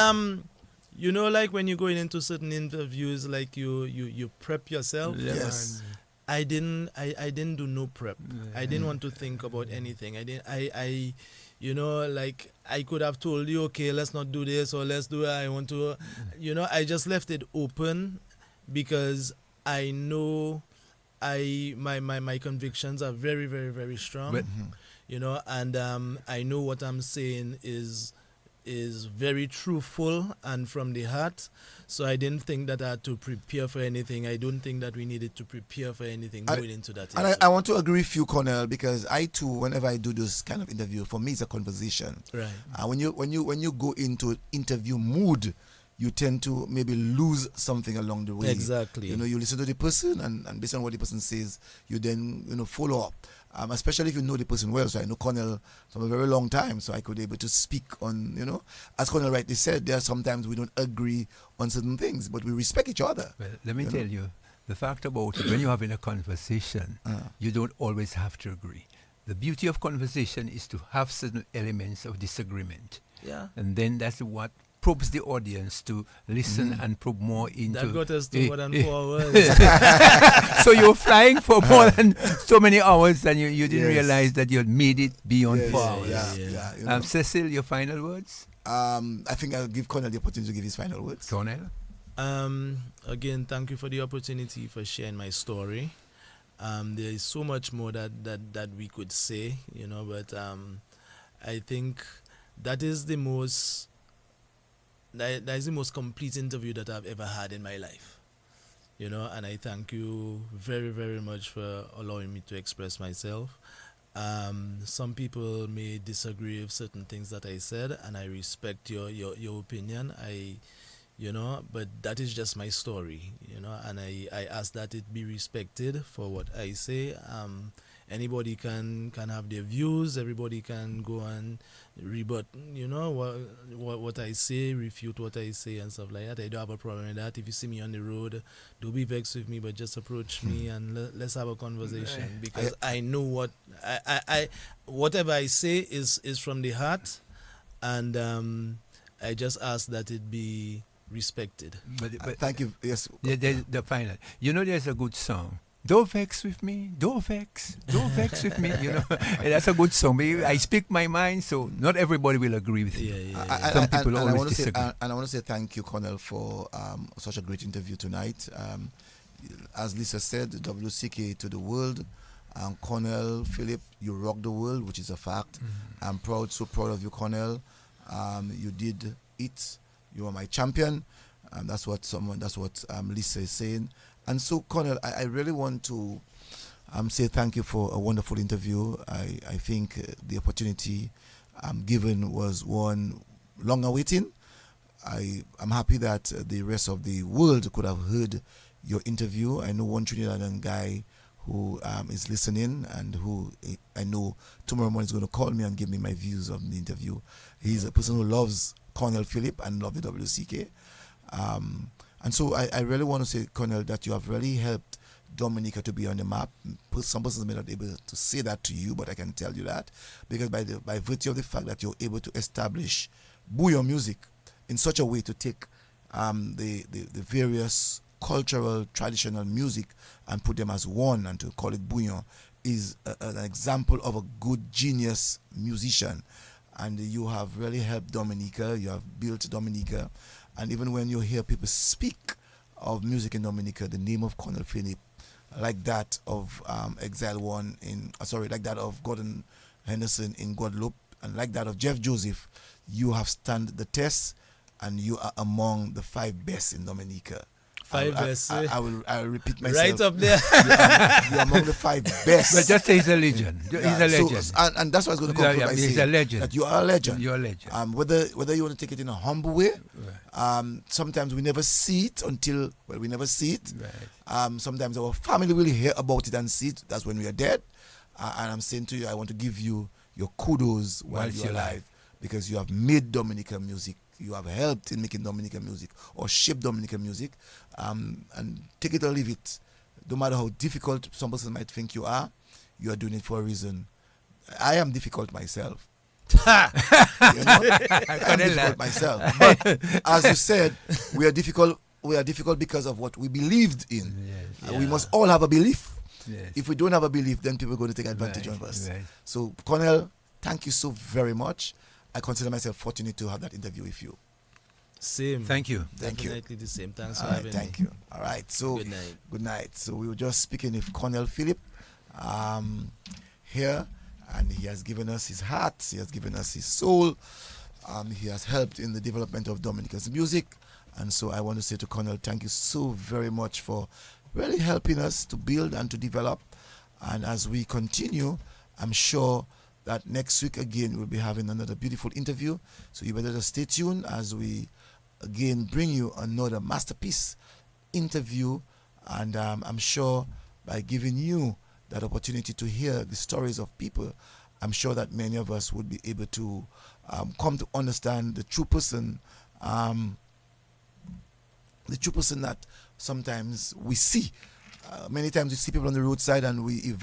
like when you're going into certain interviews, like you prep yourself. Yes. I didn't do no prep. I didn't want to think about anything. I could have told you, okay, let's not do this or let's do it. I want to, I just left it open because I know my convictions are very, very, very strong. And I know what I'm saying is very truthful and from the heart. So I didn't think that I had to prepare for anything. I don't think that we needed to prepare for anything going into that. And I want to agree with you, Cornell, because I too, whenever I do this kind of interview, for me it's a conversation. Right. When you go into interview mood, you tend to maybe lose something along the way. Exactly. You listen to the person and based on what the person says, you then follow up. Especially if you know the person well. So I know Cornell from a very long time, so I could be able to speak on, as Cornell rightly said, there are sometimes we don't agree on certain things, but we respect each other. Well, let me tell you, the fact about it, when you're having a conversation, you don't always have to agree. The beauty of conversation is to have certain elements of disagreement. Yeah. And then that's what probes the audience to listen and probe more into. That got us to more than 4 hours. So you're flying for more than so many hours and you didn't realize that you had made it beyond 4 hours. Cecil, your final words? I think I'll give Cornell the opportunity to give his final words. Cornell? Again, thank you for the opportunity for sharing my story. There is so much more that we could say, but I think that is the most complete interview that I've ever had in my life. And I thank you very, very much for allowing me to express myself. Some people may disagree with certain things that I said, and I respect your opinion. But that is just my story, and I ask that it be respected for what I say. Anybody can have their views. Everybody can go and rebut, what I say, refute what I say and stuff like that. I don't have a problem with that. If you see me on the road, don't be vexed with me, but just approach me and let's have a conversation. Because I know what I whatever I say is from the heart, and I just ask that it be respected. But thank you. Yes. The final. There's a good song Don't vex with me, don't vex with me. You know, and that's a good song. Maybe I speak my mind, so not everybody will agree with you. Some people always disagree. And I want to say thank you, Cornell, for such a great interview tonight. As Lisa said, WCK to the world. Cornell Phillip, you rock the world, which is a fact. I'm so proud of you, Cornell. You did it. You are my champion. That's what Lisa is saying. And so, Cornell, I really want to say thank you for a wonderful interview. I think the opportunity given was one long awaiting. I'm happy that the rest of the world could have heard your interview. I know one Trinidadian guy who is listening and who I know tomorrow morning is going to call me and give me my views of the interview. He's a person who loves Cornell Phillip and loves the WCK. And so I really want to say, Cornell, that you have really helped Dominica to be on the map. Some persons may not be able to say that to you, but I can tell you that because by virtue of the fact that you're able to establish bouillon music in such a way to take the various cultural, traditional music and put them as one and to call it bouillon is an example of a good genius musician. And you have really helped Dominica. You have built Dominica. And even when you hear people speak of music in Dominica, the name of Cornell Phillip, like that of like that of Gordon Henderson in Guadeloupe, and like that of Jeff Joseph, you have stand the test, and you are among the 5 best in Dominica. I'll repeat myself. Right up there. You're among the 5 best. But just say he's a legend. He's a legend. So, and that's what I was going to conclude by saying. He's a legend. That you are a legend. You're a legend. Whether you want to take it in a humble way, sometimes we never see it until we never see it. Right. Sometimes our family will hear about it and see it. That's when we are dead. And I'm saying to you, I want to give you your kudos while you're alive because you have made Dominican music. You have helped in making Dominican music or shape Dominican music, and take it or leave it. No matter how difficult some person might think you are doing it for a reason. I am difficult myself. I'm difficult myself. But as you said, we are difficult because of what we believed in. Yes. We must all have a belief. Yes. If we don't have a belief, then people are going to take advantage of us. Right. So, Cornell, thank you so very much. I consider myself fortunate to have that interview with you. Same. Thank you. Definitely the same. Thanks All for right, having thank me. you. All right. So Good night. So we were just speaking with Cornell Phillip here, and he has given us his heart. He has given us his soul. He has helped in the development of Dominican's music, and so I want to say to Cornell, thank you so very much for really helping us to build and to develop. And as we continue, I'm sure that next week again we'll be having another beautiful interview. So you better just stay tuned as we again bring you another masterpiece interview. And I'm sure by giving you that opportunity to hear the stories of people, I'm sure that many of us would be able to come to understand the true person that sometimes we see. Many times we see people on the roadside and we evaluate